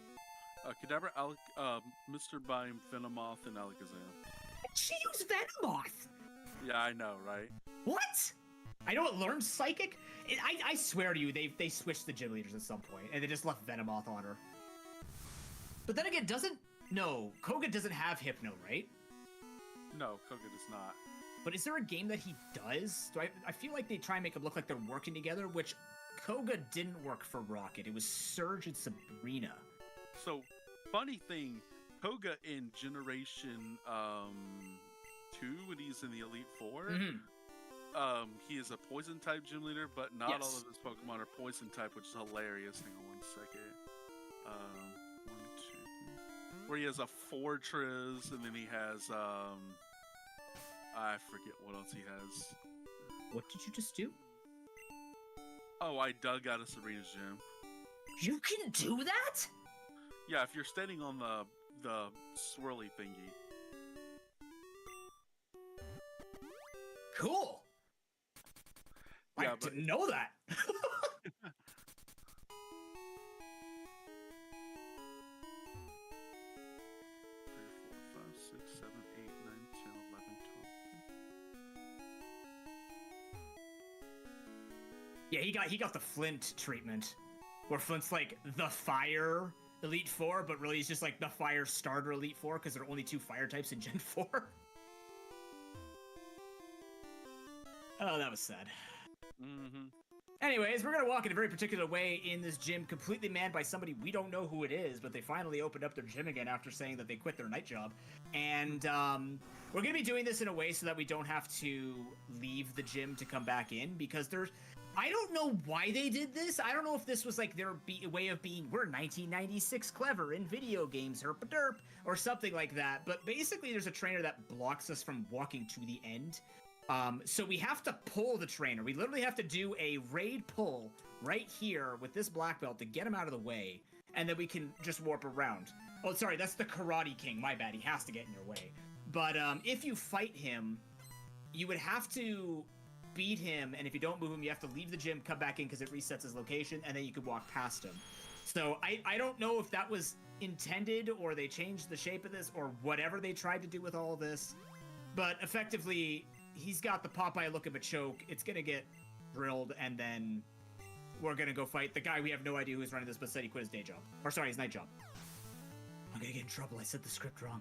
Kadabra, Mr. Bime, Venomoth, and Alakazam. She used Venomoth! Yeah, I know, right? What? I know it learns Psychic. I swear to you, they switched the gym leaders at some point, and they just left Venomoth on her. But then again, No, Koga doesn't have Hypno, right? No, Koga does not. But is there a game that he does? I feel like they try and make it look like they're working together, which Koga didn't work for Rocket. It was Surge and Sabrina. So, funny thing, Koga in Generation 2, when he's in the Elite 4, he is a poison type gym leader, but not all of his Pokemon are poison type, which is hilarious. Hang on 1 second. 1, 2, 3. Where he has a Fortress, and then he has I forget what else he has. What did you just do? Oh, I dug out of Sabrina's gym. You can do that? Yeah, if you're standing on the swirly thingy. Cool. Yeah, I didn't know that. 6, 7, 8, 9, 10, 11, 12. Yeah, he got the Flint treatment, where Flint's like the Fire Elite Four, but really he's just like the Fire Starter Elite Four because there are only 2 Fire types in Gen 4. Oh, that was sad. Anyways, we're gonna walk in a very particular way in this gym, completely manned by somebody we don't know who it is, but they finally opened up their gym again after saying that they quit their night job. And we're gonna be doing this in a way so that we don't have to leave the gym to come back in, because I don't know why they did this. I don't know if this was like their way of being, we're 1996 clever in video games, herp-a-derp, or something like that. But basically there's a trainer that blocks us from walking to the end. So we have to pull the trainer. We literally have to do a raid pull right here with this black belt to get him out of the way, and then we can just warp around. Oh, sorry, that's the Karate King. My bad. He has to get in your way. But if you fight him, you would have to beat him, and if you don't move him, you have to leave the gym, come back in because it resets his location, and then you could walk past him. So I don't know if that was intended, or they changed the shape of this, or whatever they tried to do with all this. But effectively, he's got the Popeye look of a choke. It's going to get drilled, and then we're going to go fight the guy we have no idea who's running this, but said he quit his day job. Or sorry, his night job. I'm going to get in trouble. I said the script wrong.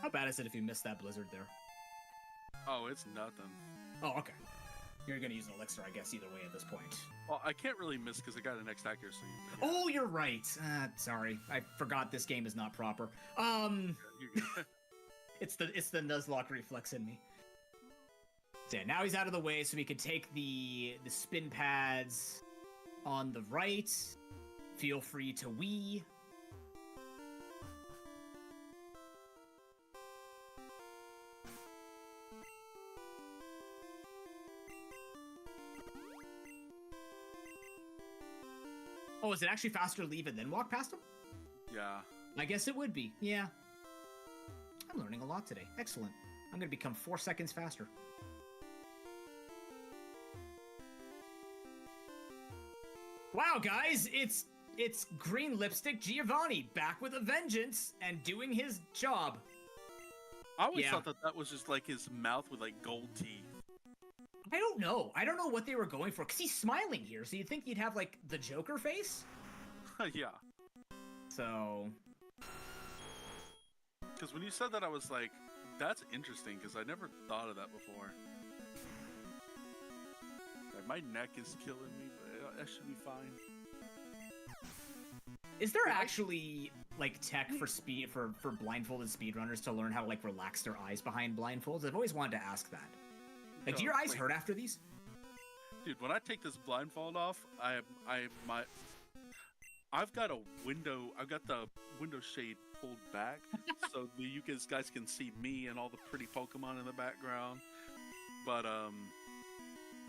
How bad is it if you miss that blizzard there? Oh, it's nothing. Oh, okay. You're going to use an elixir, I guess, either way at this point. Well, I can't really miss because I got an X accuracy. Yeah. Oh, you're right. Sorry. I forgot this game is not proper. It's the Nuzlocke reflex in me. So yeah, now he's out of the way, so we can take the spin pads on the right. Feel free to wee. Oh, is it actually faster to leave and then walk past him? Yeah. I guess it would be. Yeah. I'm learning a lot today. Excellent. I'm going to become 4 seconds faster. Wow, guys, it's Green Lipstick Giovanni back with a vengeance and doing his job. I always thought that was just like his mouth with like gold teeth. I don't know. I don't know what they were going for, because he's smiling here, so you'd think he'd have, like, the Joker face? Yeah. So... Because when you said that, I was like, That's interesting because I never thought of that before. Like, my neck is killing me, but that should be fine. Is there actually like tech for speed for blindfolded speedrunners to learn how to like relax their eyes behind blindfolds? I've always wanted to ask that. Like, do your eyes hurt after these? Dude, when I take this blindfold off, I've got a window. I've got the window shade pulled back so you guys can see me and all the pretty Pokemon in the background. But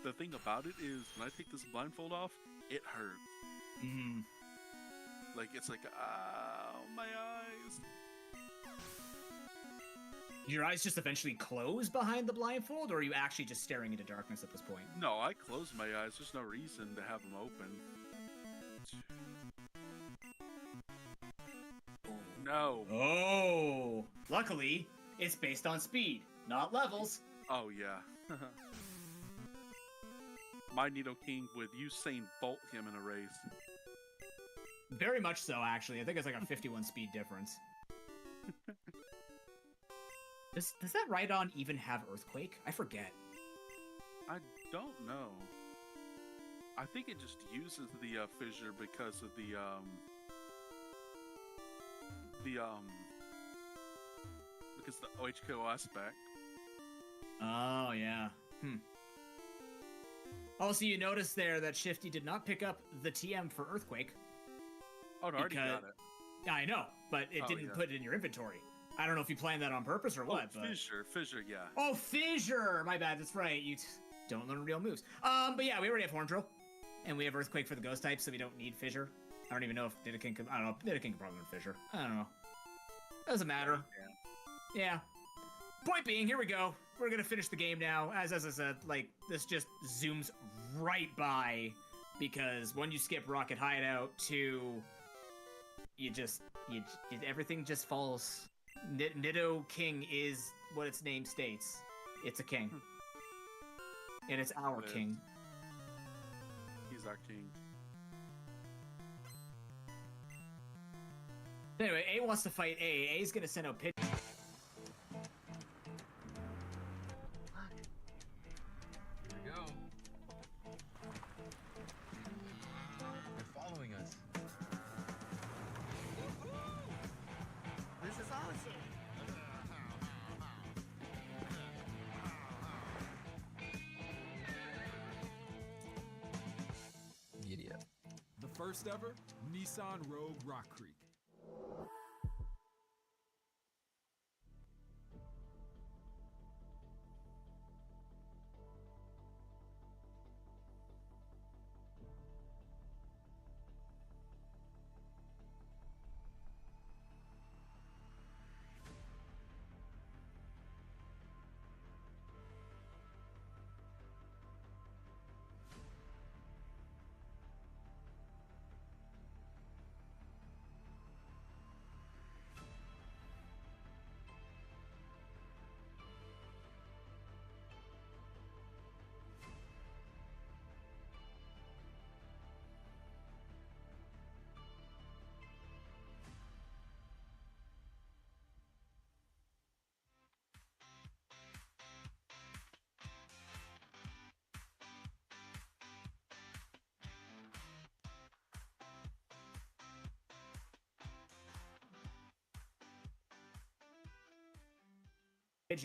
the thing about it is, when I take this blindfold off, it hurts. Mm. Like, it's like, my eyes. Do your eyes just eventually close behind the blindfold, or are you actually just staring into darkness at this point? No, I close my eyes. There's no reason to have them open. No. Oh. Luckily, it's based on speed, not levels. Oh, yeah. My Nidoking with Usain Bolt him in a race. Very much so, actually. I think it's like a 51 speed difference. Does that Rhydon even have Earthquake? I forget. I don't know. I think it just uses the fissure because of the OHKO aspect. Oh, yeah. Also, you notice there that Shifty did not pick up the TM for Earthquake. Oh, no, I already got it. Yeah, I know, but it didn't put it in your inventory. I don't know if you planned that on purpose or what, but... Fissure, yeah. Oh, Fissure! My bad, that's right. You don't learn real moves. But yeah, we already have Horn Drill. And we have Earthquake for the Ghost type, so we don't need Fissure. I don't even know if Nidoking can... I don't know. Nidoking can probably learn Fissure. I don't know. Doesn't matter. Yeah. Point being, here we go. We're gonna finish the game now. As I said, like, this just zooms right by. Because when you skip Rocket Hideout, 2... everything just falls. Nidoking is what its name states. It's a king. And it's our king. He's our king. Anyway, A wants to fight A. A's gonna send out pitch. Here we go. They're following us. This is awesome. Giddy up. The first ever Nissan Rogue Rock Creek.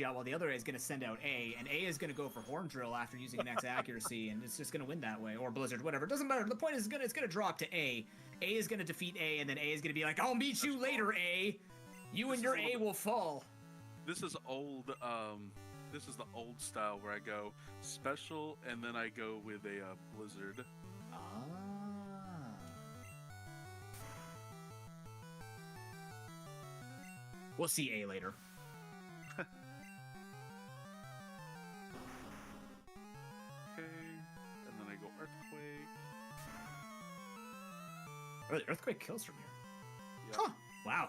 Out while the other A is going to send out A, and A is going to go for Horn Drill after using Next Accuracy, and it's just going to win that way, or Blizzard, whatever. It doesn't matter. The point is, it's going to drop to A. A is going to defeat A, and then A is going to be like, I'll meet you later, A. You and your A will fall. This is old, this is the old style where I go special, and then I go with a Blizzard. We'll see A later. And then I go Earthquake. Oh, the Earthquake kills from here. Yep. Huh. Wow.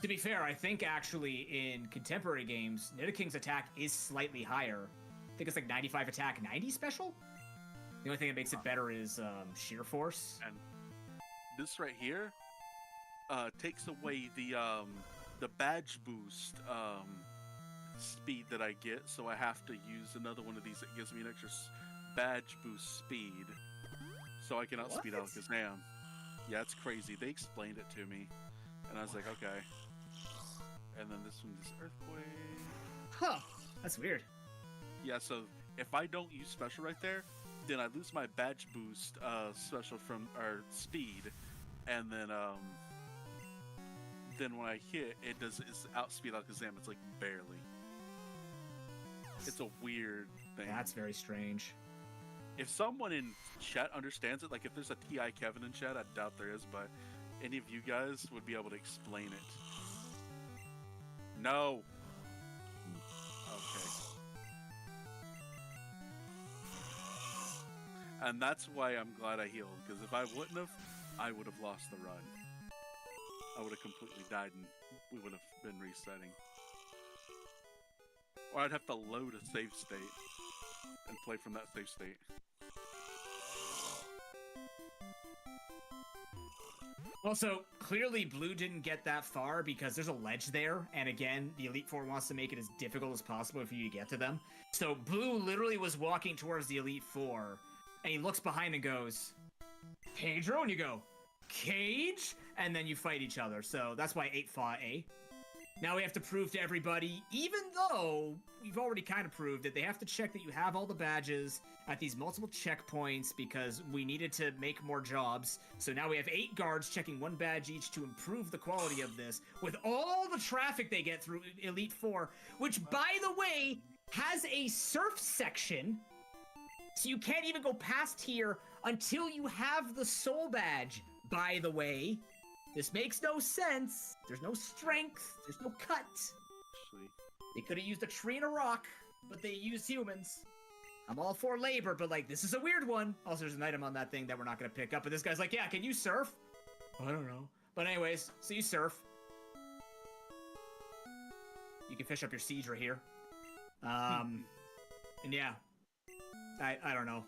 To be fair, I think actually in contemporary games, Nidoking's attack is slightly higher. I think it's like 95 attack, 90 special? The only thing that makes it better is sheer force. And this right here takes away the the badge boost speed that I get, so I have to use another one of these that gives me an extra badge boost speed, so I can outspeed Alakazam. Yeah, it's crazy. They explained it to me, and I was like, okay. And then this one is Earthquake. Huh. That's weird. Yeah, so if I don't use special right there, then I lose my badge boost special from our speed, and then when I hit, it's outspeed Alakazam. It's like barely. It's a weird thing. That's very strange. If someone in chat understands it, like if there's a TI Kevin in chat, I doubt there is, but any of you guys would be able to explain it. No. Okay. And that's why I'm glad I healed, because if I wouldn't have, I would have lost the run. I would have completely died and we would have been resetting. Or I'd have to load a save state and play from that save state. Also, clearly Blue didn't get that far because there's a ledge there, and again, the Elite Four wants to make it as difficult as possible for you to get to them. So Blue literally was walking towards the Elite Four, and he looks behind and goes, Pedro, and you go, Cage? And then you fight each other, so that's why 8 fought A. Now we have to prove to everybody, even though we've already kind of proved it, they have to check that you have all the badges at these multiple checkpoints because we needed to make more jobs. So now we have 8 guards checking 1 badge each to improve the quality of this with all the traffic they get through Elite Four, which, by the way, has a surf section. So you can't even go past here until you have the soul badge, by the way. This makes no sense. There's no strength. There's no cut. Sweet. They could have used a tree and a rock, but they used humans. I'm all for labor, but like, this is a weird one. Also, there's an item on that thing that we're not going to pick up, but this guy's like, yeah, can you surf? I don't know. But anyways, so you surf. You can fish up your Seadra here. And yeah. I don't know.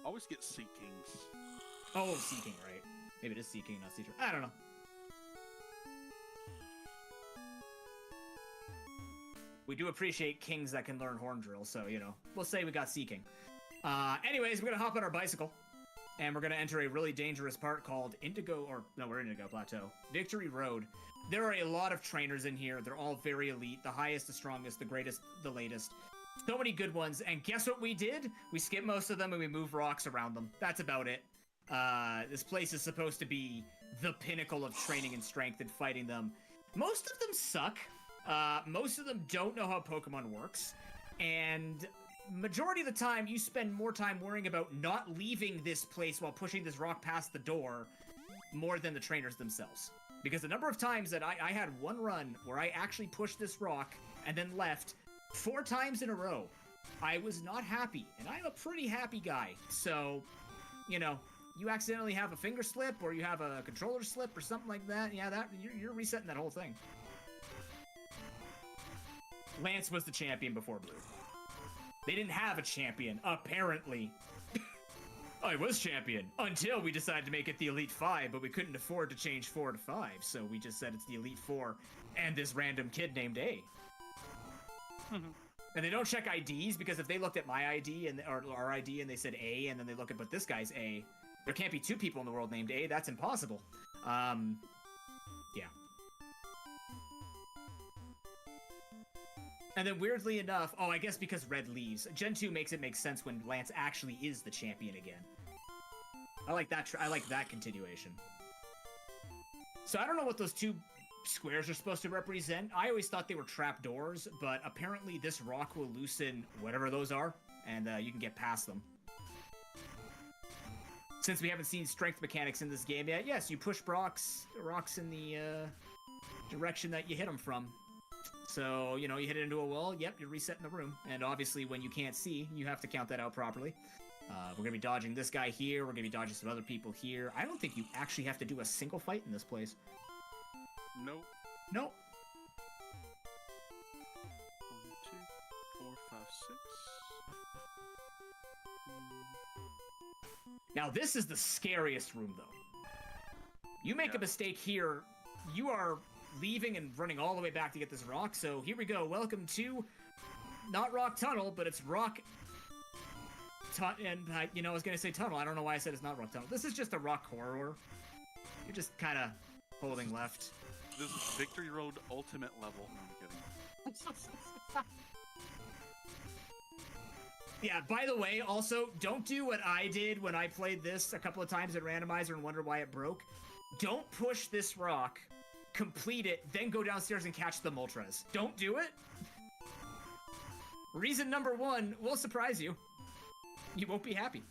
Always get Sea Kings. Oh, Sea King, right. Maybe it is Sea King, not Seadra. I don't know. We do appreciate kings that can learn Horn Drill, so, you know, we'll say we got Sea King. Anyways, we're gonna hop on our bicycle, and we're gonna enter a really dangerous part called we're Indigo Plateau. Victory Road. There are a lot of trainers in here. They're all very elite. The highest, the strongest, the greatest, the latest. So many good ones, and guess what we did? We skipped most of them and we moved rocks around them. That's about it. This place is supposed to be the pinnacle of training and strength and fighting them. Most of them suck. Most of them don't know how Pokemon works. And majority of the time, you spend more time worrying about not leaving this place while pushing this rock past the door more than the trainers themselves. Because the number of times that I had one run where I actually pushed this rock and then left 4 times in a row, I was not happy. And I'm a pretty happy guy. So, you know, you accidentally have a finger slip or you have a controller slip or something like that, yeah, you're resetting that whole thing. Lance was the champion before Blue. They didn't have a champion, apparently. I was champion until we decided to make it the Elite 5, but we couldn't afford to change 4 to 5, so we just said it's the Elite 4 and this random kid named A. And they don't check IDs, because if they looked at my ID or our ID and they said A, and then they look at, but this guy's A, there can't be 2 people in the world named A. That's impossible. Yeah. And then weirdly enough, I guess because Red leaves, Gen 2 makes it make sense when Lance actually is the champion again. I like that. I like that continuation. So I don't know what those 2 squares are supposed to represent. I always thought they were trapdoors, but apparently this rock will loosen whatever those are, and you can get past them. Since we haven't seen strength mechanics in this game yet, yes, you push rocks in the direction that you hit them from. So, you know, you hit it into a wall, yep, you're resetting the room. And obviously, when you can't see, you have to count that out properly. We're going to be dodging this guy here, we're going to be dodging some other people here. I don't think you actually have to do a single fight in this place. Nope. Nope. 1, 2, 4, 5, 6. Now, this is the scariest room, though. You make a mistake here, you are leaving and running all the way back to get this rock. So here we go. Welcome to not Rock Tunnel, but it's Rock. I was gonna say tunnel. I don't know why I said it's not Rock Tunnel. This is just a rock corridor. You're just kind of holding left. This is Victory Road Ultimate level. No, I'm kidding. Yeah, by the way, also, don't do what I did when I played this a couple of times at Randomizer and wonder why it broke. Don't push this rock, complete it, then go downstairs and catch the Moltres. Don't do it. Reason number 1 will surprise you. You won't be happy.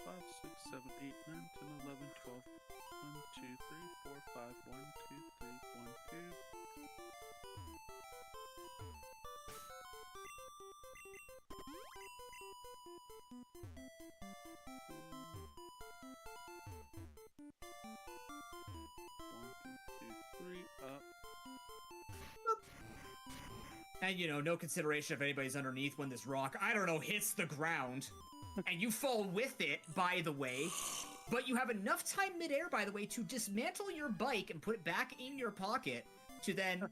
Five, 6, 7, 8, 9, 10, 11, 12. 1, 2, 3, 4, 5. 1, 2, 3, 1, 2. And, no consideration if anybody's underneath when this rock, I don't know, hits the ground. And you fall with it, by the way. But you have enough time midair, by the way, to dismantle your bike and put it back in your pocket to then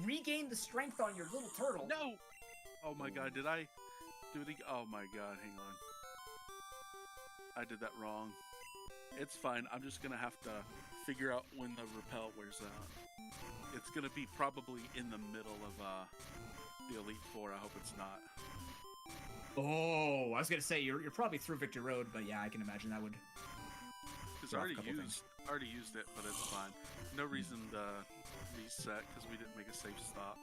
regain the strength on your little turtle. No! Oh my god, did I do it again? Oh my god, hang on. I did that wrong. It's fine. I'm just gonna have to figure out when the rappel wears out. It's gonna be probably in the middle of the Elite Four. I hope it's not. Oh, I was gonna say you're probably through Victory Road, but yeah, I can imagine that would. Because I already used it, but it's fine. No reason to reset because we didn't make a safe stop.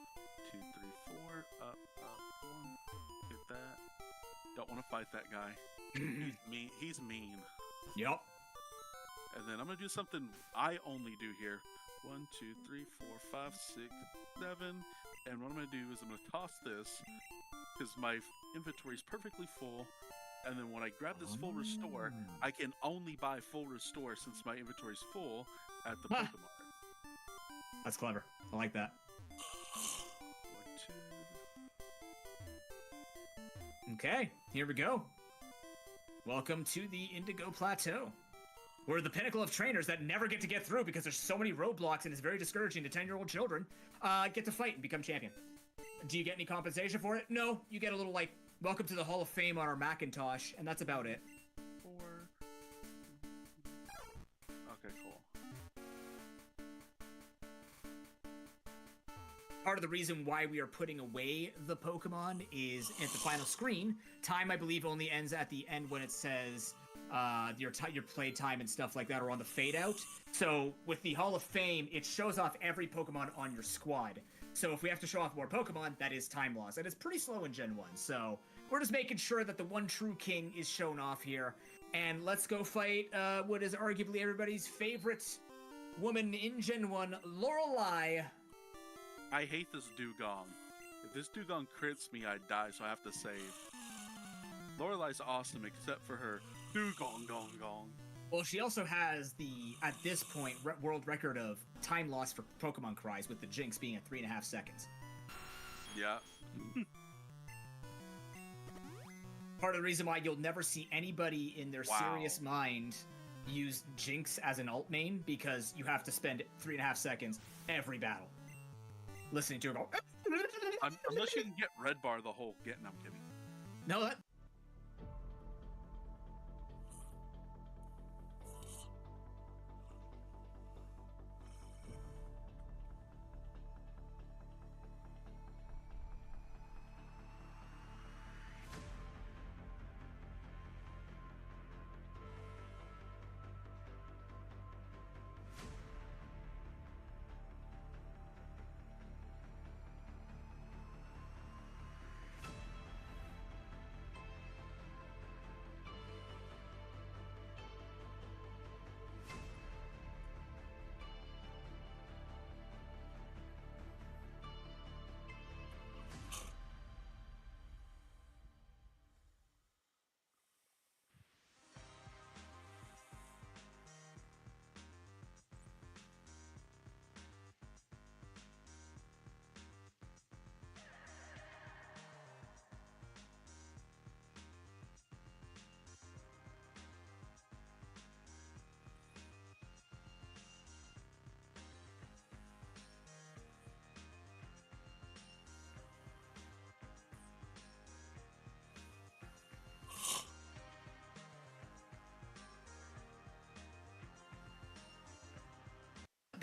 2, 3, 4, up, 1. Hit that. Don't want to fight that guy. He's mean. He's mean. Yep. And then I'm gonna do something I only do here. 1, 2, 3, 4, 5, 6, 7. And what I'm gonna do is I'm gonna toss this because my inventory is perfectly full. And then when I grab this full restore, I can only buy full restore since my inventory is full at the Pokemon. That's clever. I like that. 1, 2. Okay, here we go. Welcome to the Indigo Plateau. We're the pinnacle of trainers that never get to get through because there's so many roadblocks and it's very discouraging to 10-year-old children get to fight and become champion. Do you get any compensation for it? No, you get a little, welcome to the Hall of Fame on our Macintosh, and that's about it. 4. Okay, cool. Part of the reason why we are putting away the Pokemon is at the final screen. Time, I believe, only ends at the end when it says your play time and stuff like that are on the fade out. So with the Hall of Fame, it shows off every Pokemon on your squad. So if we have to show off more Pokemon, that is time loss. And it's pretty slow in Gen 1. So we're just making sure that the one true king is shown off here. And let's go fight what is arguably everybody's favorite woman in Gen 1, Lorelei. I hate this Dugong. If this Dugong crits me, I die, so I have to save. Lorelei's awesome, except for her Dugong Gong Gong. Well, she also has the, at this point, world record of time loss for Pokemon cries, with the Jinx being at 3.5 seconds. Yeah. Part of the reason why you'll never see anybody in their serious mind use Jinx as an alt main, because you have to spend 3.5 seconds every battle listening to her go. Unless you can get Red Bar the whole get. No, I'm kidding. No, that.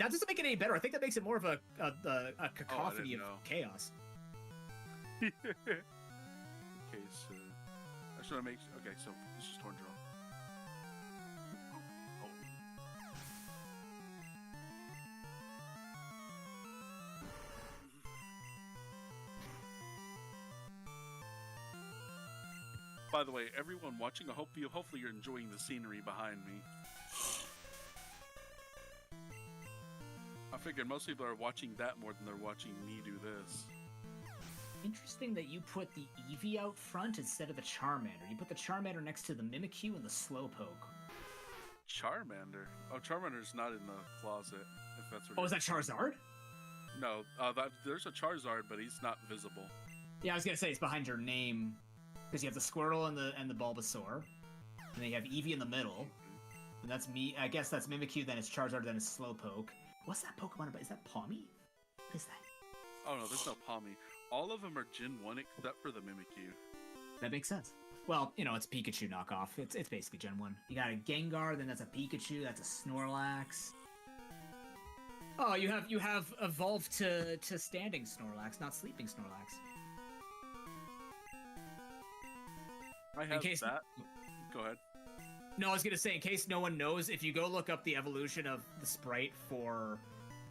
that doesn't make it any better. I think that makes it more of a cacophony of know. chaos. Okay, so I just want to make. Okay, so this is torn drill. By the way, everyone watching, hopefully you're enjoying the scenery behind me. I figured most people are watching that more than they're watching me do this. Interesting that you put the Eevee out front instead of the Charmander. You put the Charmander next to the Mimikyu and the Slowpoke. Charmander? Oh, Charmander's not in the closet, if that's what Oh, is that Charizard? No, there's a Charizard, but he's not visible. Yeah, I was gonna say it's behind your name. Because you have the Squirtle and the Bulbasaur. And then you have Eevee in the middle. And that's me. I guess that's Mimikyu, then it's Charizard, then it's Slowpoke. What's that Pokemon about? Is that Palmy? What is that? Oh no, there's no Palmy. All of them are Gen 1 except for the Mimikyu. That makes sense. Well, you know, it's Pikachu knockoff. It's basically Gen 1. You got a Gengar, then that's a Pikachu, that's a Snorlax. Oh, you have evolved to standing Snorlax, not sleeping Snorlax. I have that. Go ahead. No, I was gonna say, in case no one knows, if you go look up the evolution of the sprite for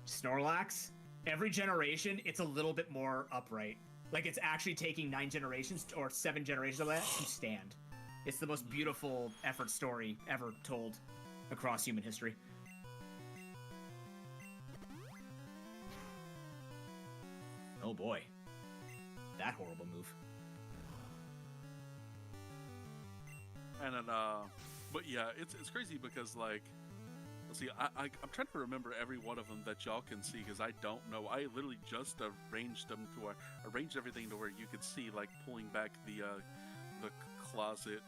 Snorlax, every generation it's a little bit more upright. Like it's actually taking 9 generations or 7 generations of that to stand. It's the most beautiful effort story ever told across human history. Oh boy. That horrible move. And then, but yeah, it's crazy because like, let's see, I'm trying to remember every one of them that y'all can see because I don't know. I literally just arranged them to arranged everything to where you could see, like pulling back the closet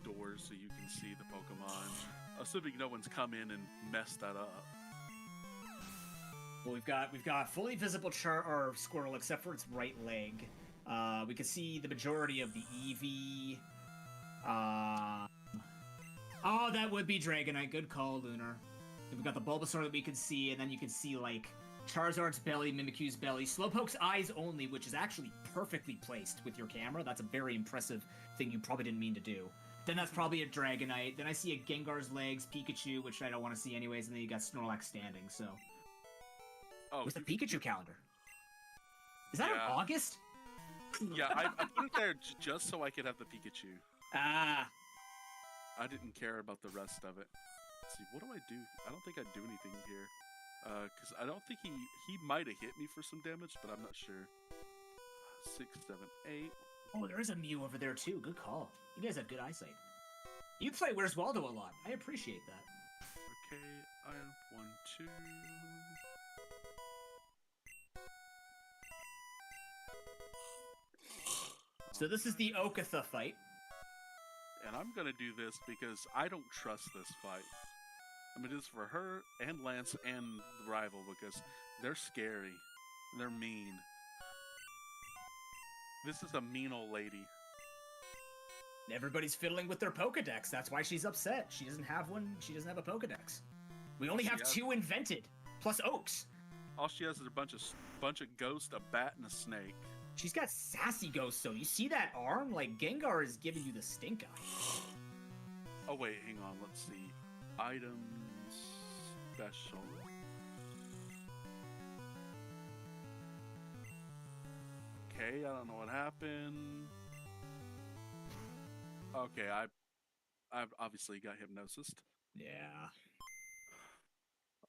doors so you can see the Pokemon. Assuming no one's come in and messed that up. Well, we've got fully visible Squirtle except for its right leg. We can see the majority of the Eevee. Oh, that would be Dragonite. Good call, Lunar. We've got the Bulbasaur that we can see, and then you can see, like, Charizard's belly, Mimikyu's belly, Slowpoke's eyes only, which is actually perfectly placed with your camera. That's a very impressive thing you probably didn't mean to do. Then that's probably a Dragonite. Then I see a Gengar's legs, Pikachu, which I don't want to see anyways, and then you got Snorlax standing, so... Oh, what's the Pikachu calendar? Is that in August? Yeah, I put it there just so I could have the Pikachu. Ah. I didn't care about the rest of it. Let's see, what do I do? I don't think I do anything here. Because I don't think he might have hit me for some damage, but I'm not sure. 6, 7, 8. Oh, there is a Mew over there too. Good call. You guys have good eyesight. You play Where's Waldo a lot. I appreciate that. Okay, I have 1, 2... So this is the Okatha fight. And I'm gonna do this because I don't trust this fight. I'm gonna do this for her and Lance and the rival because they're scary. They're mean. This is a mean old lady. Everybody's fiddling with their Pokedex. That's why she's upset. She doesn't have one. She doesn't have a Pokedex. We only have 2 invented, plus Oaks. All she has is a bunch of ghosts, a bat, and a snake. She's got sassy ghosts, though. You see that arm? Like, Gengar is giving you the stink eye. Oh, wait, hang on. Let's see. Items... Special... Okay, I don't know what happened. Okay, I've obviously got hypnosis. Yeah.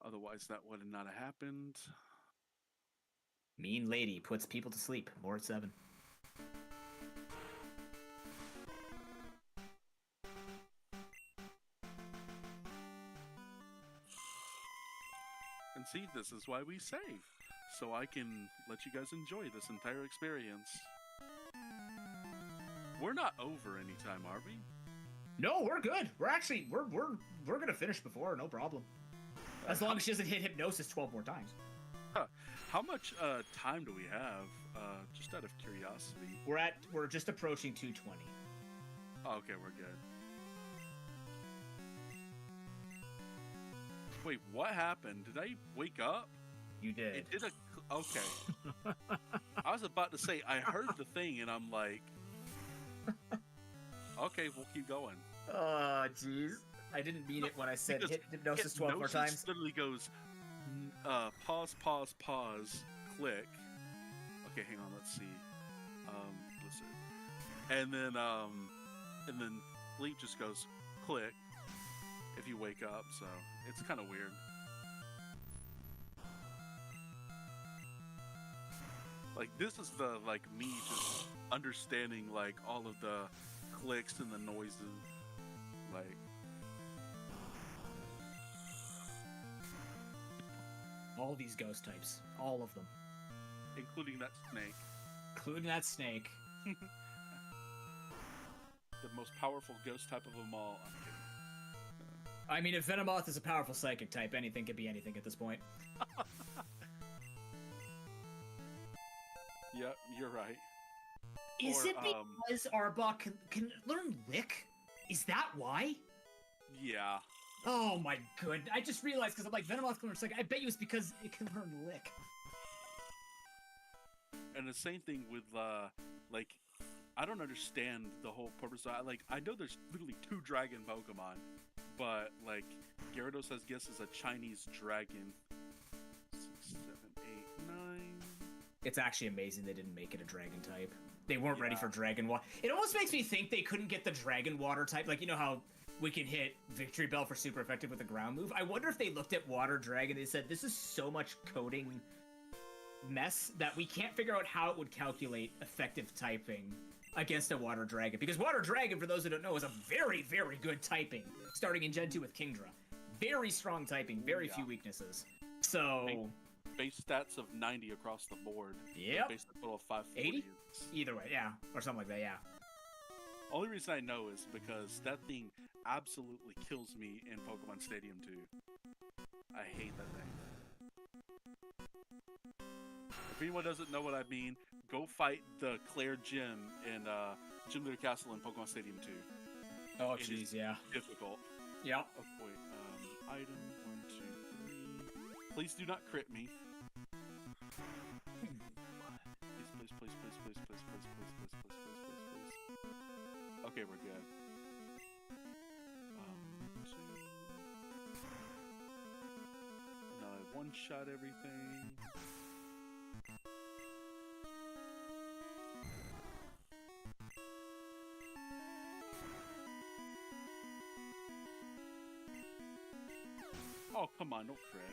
Otherwise, that would not have happened. Mean lady puts people to sleep. More at 7. And see, this is why we save. So I can let you guys enjoy this entire experience. We're not over anytime, are we? No, we're good. We're actually we're gonna finish before, no problem. As long as she doesn't hit hypnosis 12 more times. Huh. How much time do we have? Just out of curiosity. We're just approaching 220. Oh, okay, we're good. Wait, what happened? Did I wake up? You did. It did a... Okay. I was about to say, I heard the thing, and I'm like... Okay, we'll keep going. Oh, jeez. I didn't mean it when I said hit hypnosis 12 more times. Literally goes, pause, pause, pause, click. Okay, hang on, let's see. Listen. And then sleep just goes, click, if you wake up, so it's kind of weird. Like, this is the, like, me just understanding, like, all of the clicks and the noises, like... All these ghost types. All of them. Including that snake. Including that snake. The most powerful ghost type of them all. I'm kidding. I mean, if Venomoth is a powerful psychic type, anything could be anything at this point. Yep, you're right. Is it because Arbok can learn Lick? Is that why? Yeah. Oh my good! I just realized because I'm like Venomoth can learn Psychic. I bet you it's because it can learn Lick. And the same thing with like, I don't understand the whole purpose. I know there's literally 2 dragon Pokemon, but like Gyarados, I guess, is a Chinese dragon. 6, 7, 8, 9. It's actually amazing they didn't make it a dragon type. They weren't ready for Dragon Water. It almost makes me think they couldn't get the Dragon Water type. Like, you know how we can hit Victory Bell for super effective with the ground move? I wonder if they looked at Water Dragon and they said, this is so much coding mess that we can't figure out how it would calculate effective typing against a Water Dragon. Because Water Dragon, for those who don't know, is a very, very good typing, starting in Gen 2 with Kingdra. Very strong typing, very few weaknesses. So... Base stats of 90 across the board. Yep. Base total of 540. 80? Either way, yeah. Or something like that, yeah. Only reason I know is because that thing absolutely kills me in Pokemon Stadium 2. I hate that thing. If anyone doesn't know what I mean, go fight the Claire Gym in Gym Leader Castle in Pokemon Stadium 2. Oh, jeez, yeah. Difficult. Yep. Oh, wait, item 1, 2, 3. Please do not crit me. Please. Okay, we're good. 2. No, I one-shot everything. Oh, come on, no crit.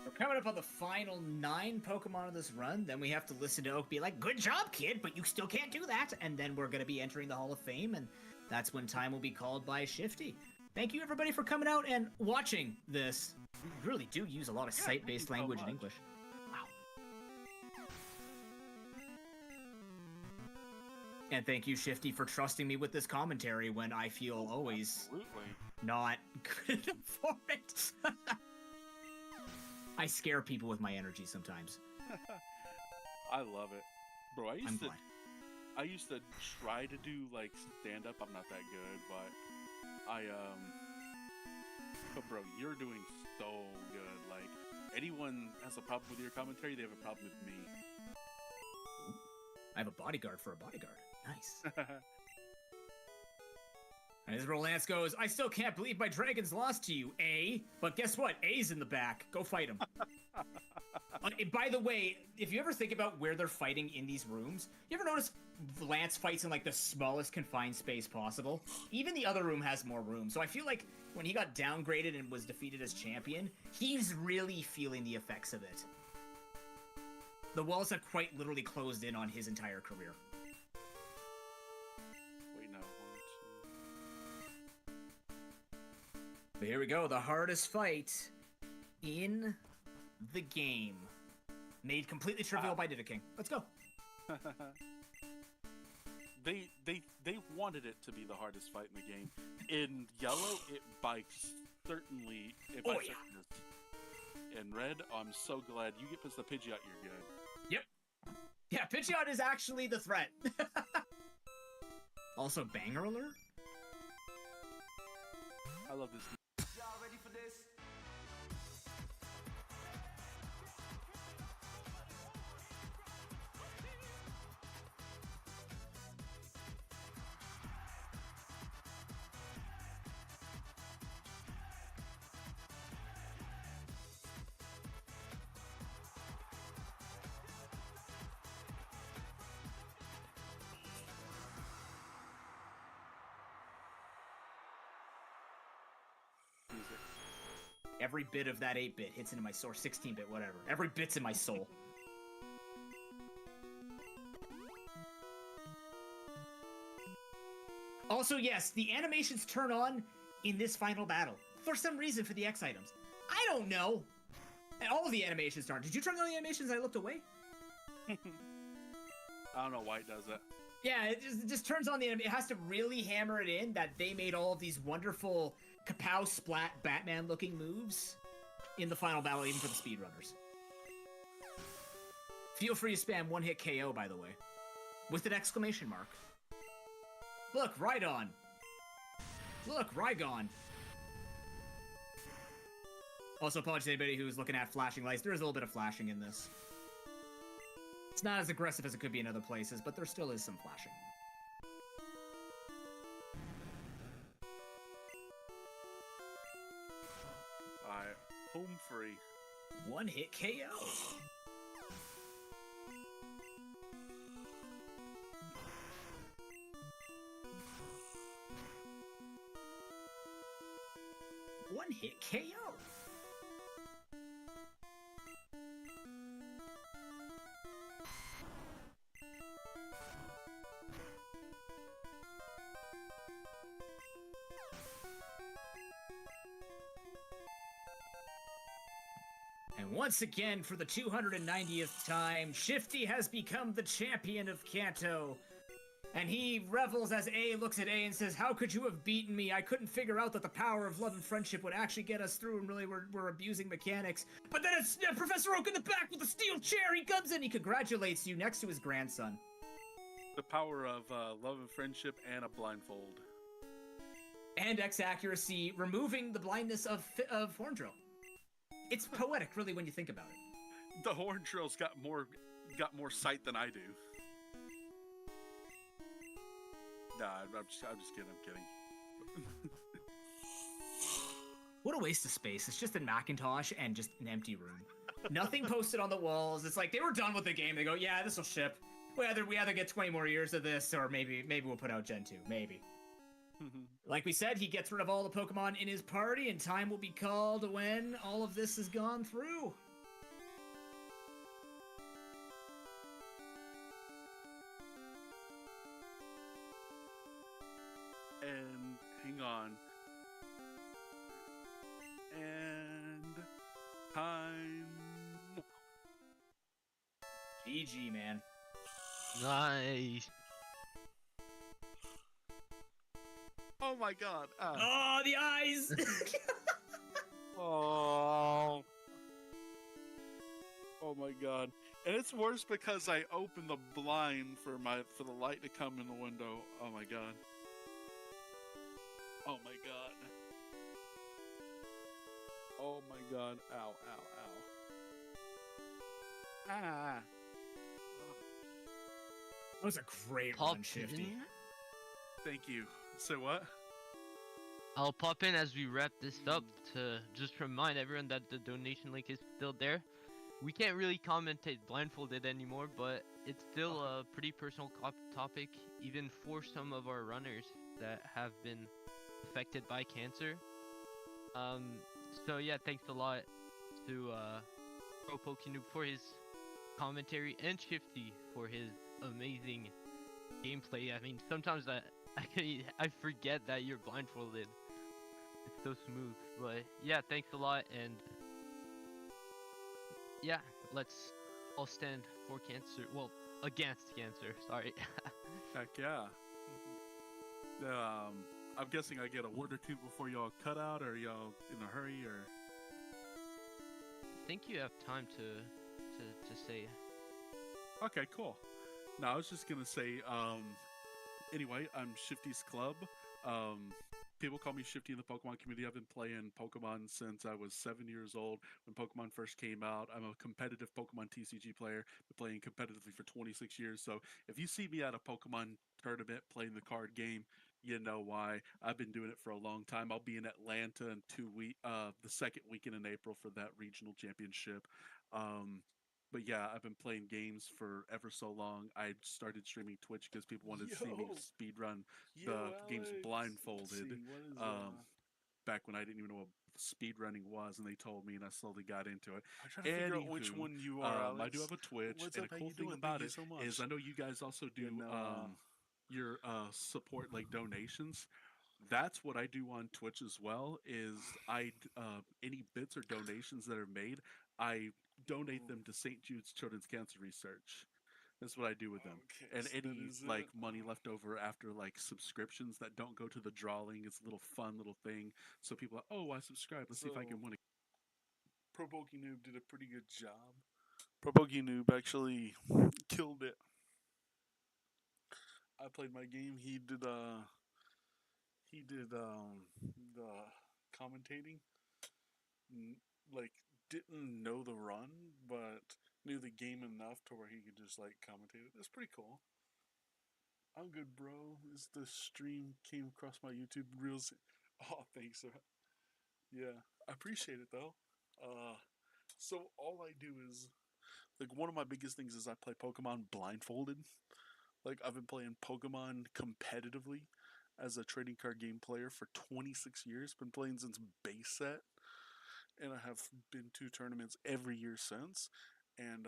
We're coming up on the final 9 Pokemon of this run. Then we have to listen to Oak be like, good job, kid, but you still can't do that. And then we're going to be entering the Hall of Fame, and that's when time will be called by Shifty. Thank you, everybody, for coming out and watching this. We really do use a lot of sight-based language in English. Wow. And thank you, Shifty, for trusting me with this commentary when I feel always not good enough for it. I scare people with my energy sometimes. I love it. Bro, I used to try to do like stand up. I'm not that good, but but bro, you're doing so good. Like, anyone has a problem with your commentary, they have a problem with me. I have a bodyguard for a bodyguard. Nice. And as Rolance goes, I still can't believe my dragons lost to you, A. But guess what? A's in the back. Go fight him. By the way, if you ever think about where they're fighting in these rooms, you ever notice Lance fights in like the smallest confined space possible? Even the other room has more room. So I feel like when he got downgraded and was defeated as champion, he's really feeling the effects of it. The walls have quite literally closed in on his entire career. Wait, no. 1, 2. But here we go, the hardest fight in the game. Made completely trivial by Nidoking. Let's go. They wanted it to be the hardest fight in the game. In yellow, it bikes certainly. It bikes in red, I'm so glad you get past the Pidgeot. You're good. Yep. Yeah, Pidgeot is actually the threat. Also, banger alert? I love this. Y'all ready for this? Music. Every bit of that 8-bit hits into my soul, 16-bit, whatever. Every bit's in my soul. Also, yes, the animations turn on in this final battle. For some reason for the X items. I don't know. And all of the animations turn. Did you turn on the animations and I looked away? I don't know why it does that. Yeah, it just turns on the anime. It has to really hammer it in that they made all of these wonderful kapow splat Batman looking moves in the final battle, even for the speedrunners. Feel free to spam one-hit KO, by the way. With an exclamation mark. Look, Rhydon. Look, Rygon. Also, apologies to anybody who's looking at flashing lights. There is a little bit of flashing in this. It's not as aggressive as it could be in other places, but there still is some flashing. Alright, home free. One-hit KO. One-hit KO. And once again, for the 290th time, Shifty has become the champion of Kanto. And he revels as A looks at A and says, "How could you have beaten me? I couldn't figure out that the power of love and friendship would actually get us through, and really we're abusing mechanics." But then it's Professor Oak in the back with a steel chair. He comes in, he congratulates you next to his grandson. The power of love and friendship and a blindfold. And X accuracy, removing the blindness of Horndrill. It's poetic, really, when you think about it. The Horndrill's got more sight than I do. Nah, I'm just kidding. I'm kidding. What a waste of space. It's just a Macintosh and just an empty room. Nothing posted on the walls. It's like they were done with the game. They go, yeah, this will ship. We either get 20 more years of this, or maybe we'll put out Gen 2. Maybe. Like we said, he gets rid of all the Pokemon in his party, and time will be called when all of this has gone through. And hang on. And time. GG, man. Nice. Oh my god. Oh, the eyes! Oh. Oh my god. And it's worse because I opened the blind for the light to come in the window. Oh my god. Oh my god. Oh my god. Ow, ow, ow. Ah. That was a great run, Shifty. Thank you. Say what? I'll pop in as we wrap this up to just remind everyone that the donation link is still there. We can't really commentate Blindfolded anymore, but it's still a pretty personal topic, even for some of our runners that have been affected by cancer. So yeah, thanks a lot to Pro Pokenoob for his commentary and Shifty for his amazing gameplay. I mean, sometimes I forget that you're blindfolded. It's so smooth, but yeah, thanks a lot, and yeah, let's all stand for cancer. Well, against cancer. Sorry. Heck yeah. I'm guessing I get a word or two before y'all cut out, or y'all in a hurry, or. I think you have time to say. Okay, cool. No, I was just gonna say, anyway, I'm Shifty's Club. People call me Shifty in the Pokemon community. I've been playing Pokemon since I was 7 years old when Pokemon first came out. I'm a competitive Pokemon TCG player, been playing competitively for 26 years. So if you see me at a Pokemon tournament playing the card game, you know why. I've been doing it for a long time. I'll be in Atlanta in the second weekend in April for that regional championship. Um, but yeah, I've been playing games for ever so long. I started streaming Twitch because people wanted to see me Yo, speed run yo, the game's Alex. Let's Blindfolded. see. What is Back when I didn't even know what speed running was, and they told me, and I slowly got into it. I'm trying to figure out which Anywho, one you are, I do Alex. have a Twitch, What's and up? a How cool you thing doing? Thank about you it so is much. I know you guys also You do know, your support like donations. That's what I do on Twitch as well. Is any bits or donations that are made, I donate them to St. Jude's Children's Cancer Research. That's what I do with them. okay, And so that any is like it. money left over after like subscriptions that don't go to the drawing, it's a little fun little thing. So people are, oh, I subscribed. Let's see if I So, can win. Pro Noob did a pretty good job. Pro Noob actually killed it. I played my game. He did the commentating. Like didn't know the run, but knew the game enough to where he could just like commentate it. It's pretty cool. I'm good, bro. The stream came across my YouTube reels. Oh, thanks, sir. Yeah, I appreciate it though. Uh, so all I do is like one of my biggest things is I play Pokemon blindfolded. Like I've been playing Pokemon competitively as a trading card game player for 26 years. Been playing since base set, and I have been to tournaments every year since. And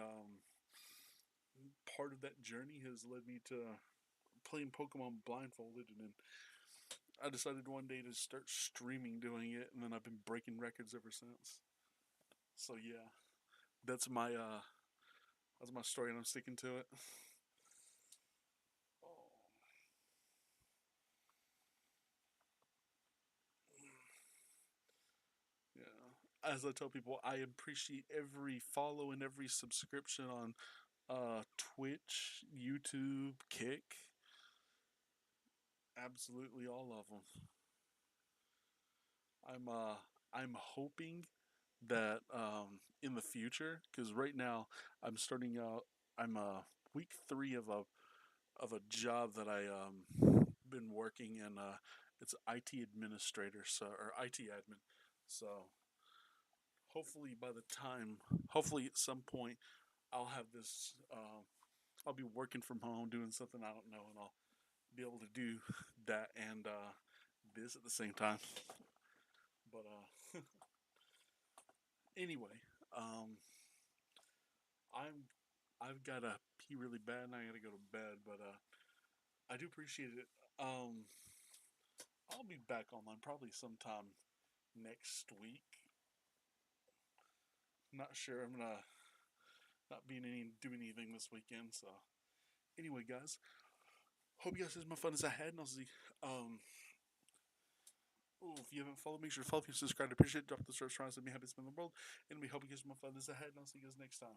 part of that journey has led me to playing Pokemon blindfolded, and then I decided one day to start streaming doing it, and then I've been breaking records ever since. So yeah, that's my story, and I'm sticking to it. Yeah, as I tell people, I appreciate every follow and every subscription on Twitch, YouTube, Kick, absolutely all of them. I'm hoping that in the future, because right now I'm starting out. I'm week 3 of a job that I been working in. It's IT administrator, so or IT admin. So hopefully at some point, I'll have this. I'll be working from home, doing something I don't know, and I'll be able to do that and this at the same time. But anyway, um, I'm I've got to pee really bad, and I gotta go to bed. But I do appreciate it. I'll be back online probably sometime next week. Not sure. I'm gonna not being any doing anything this weekend. So anyway, guys, hope you guys had my fun as I had, and I'll see. If you haven't followed, make sure to follow me, subscribe, appreciate it, drop the search trying to me happy to spend the world, and we hope you guys have my fun as I had, and I'll see you guys next time.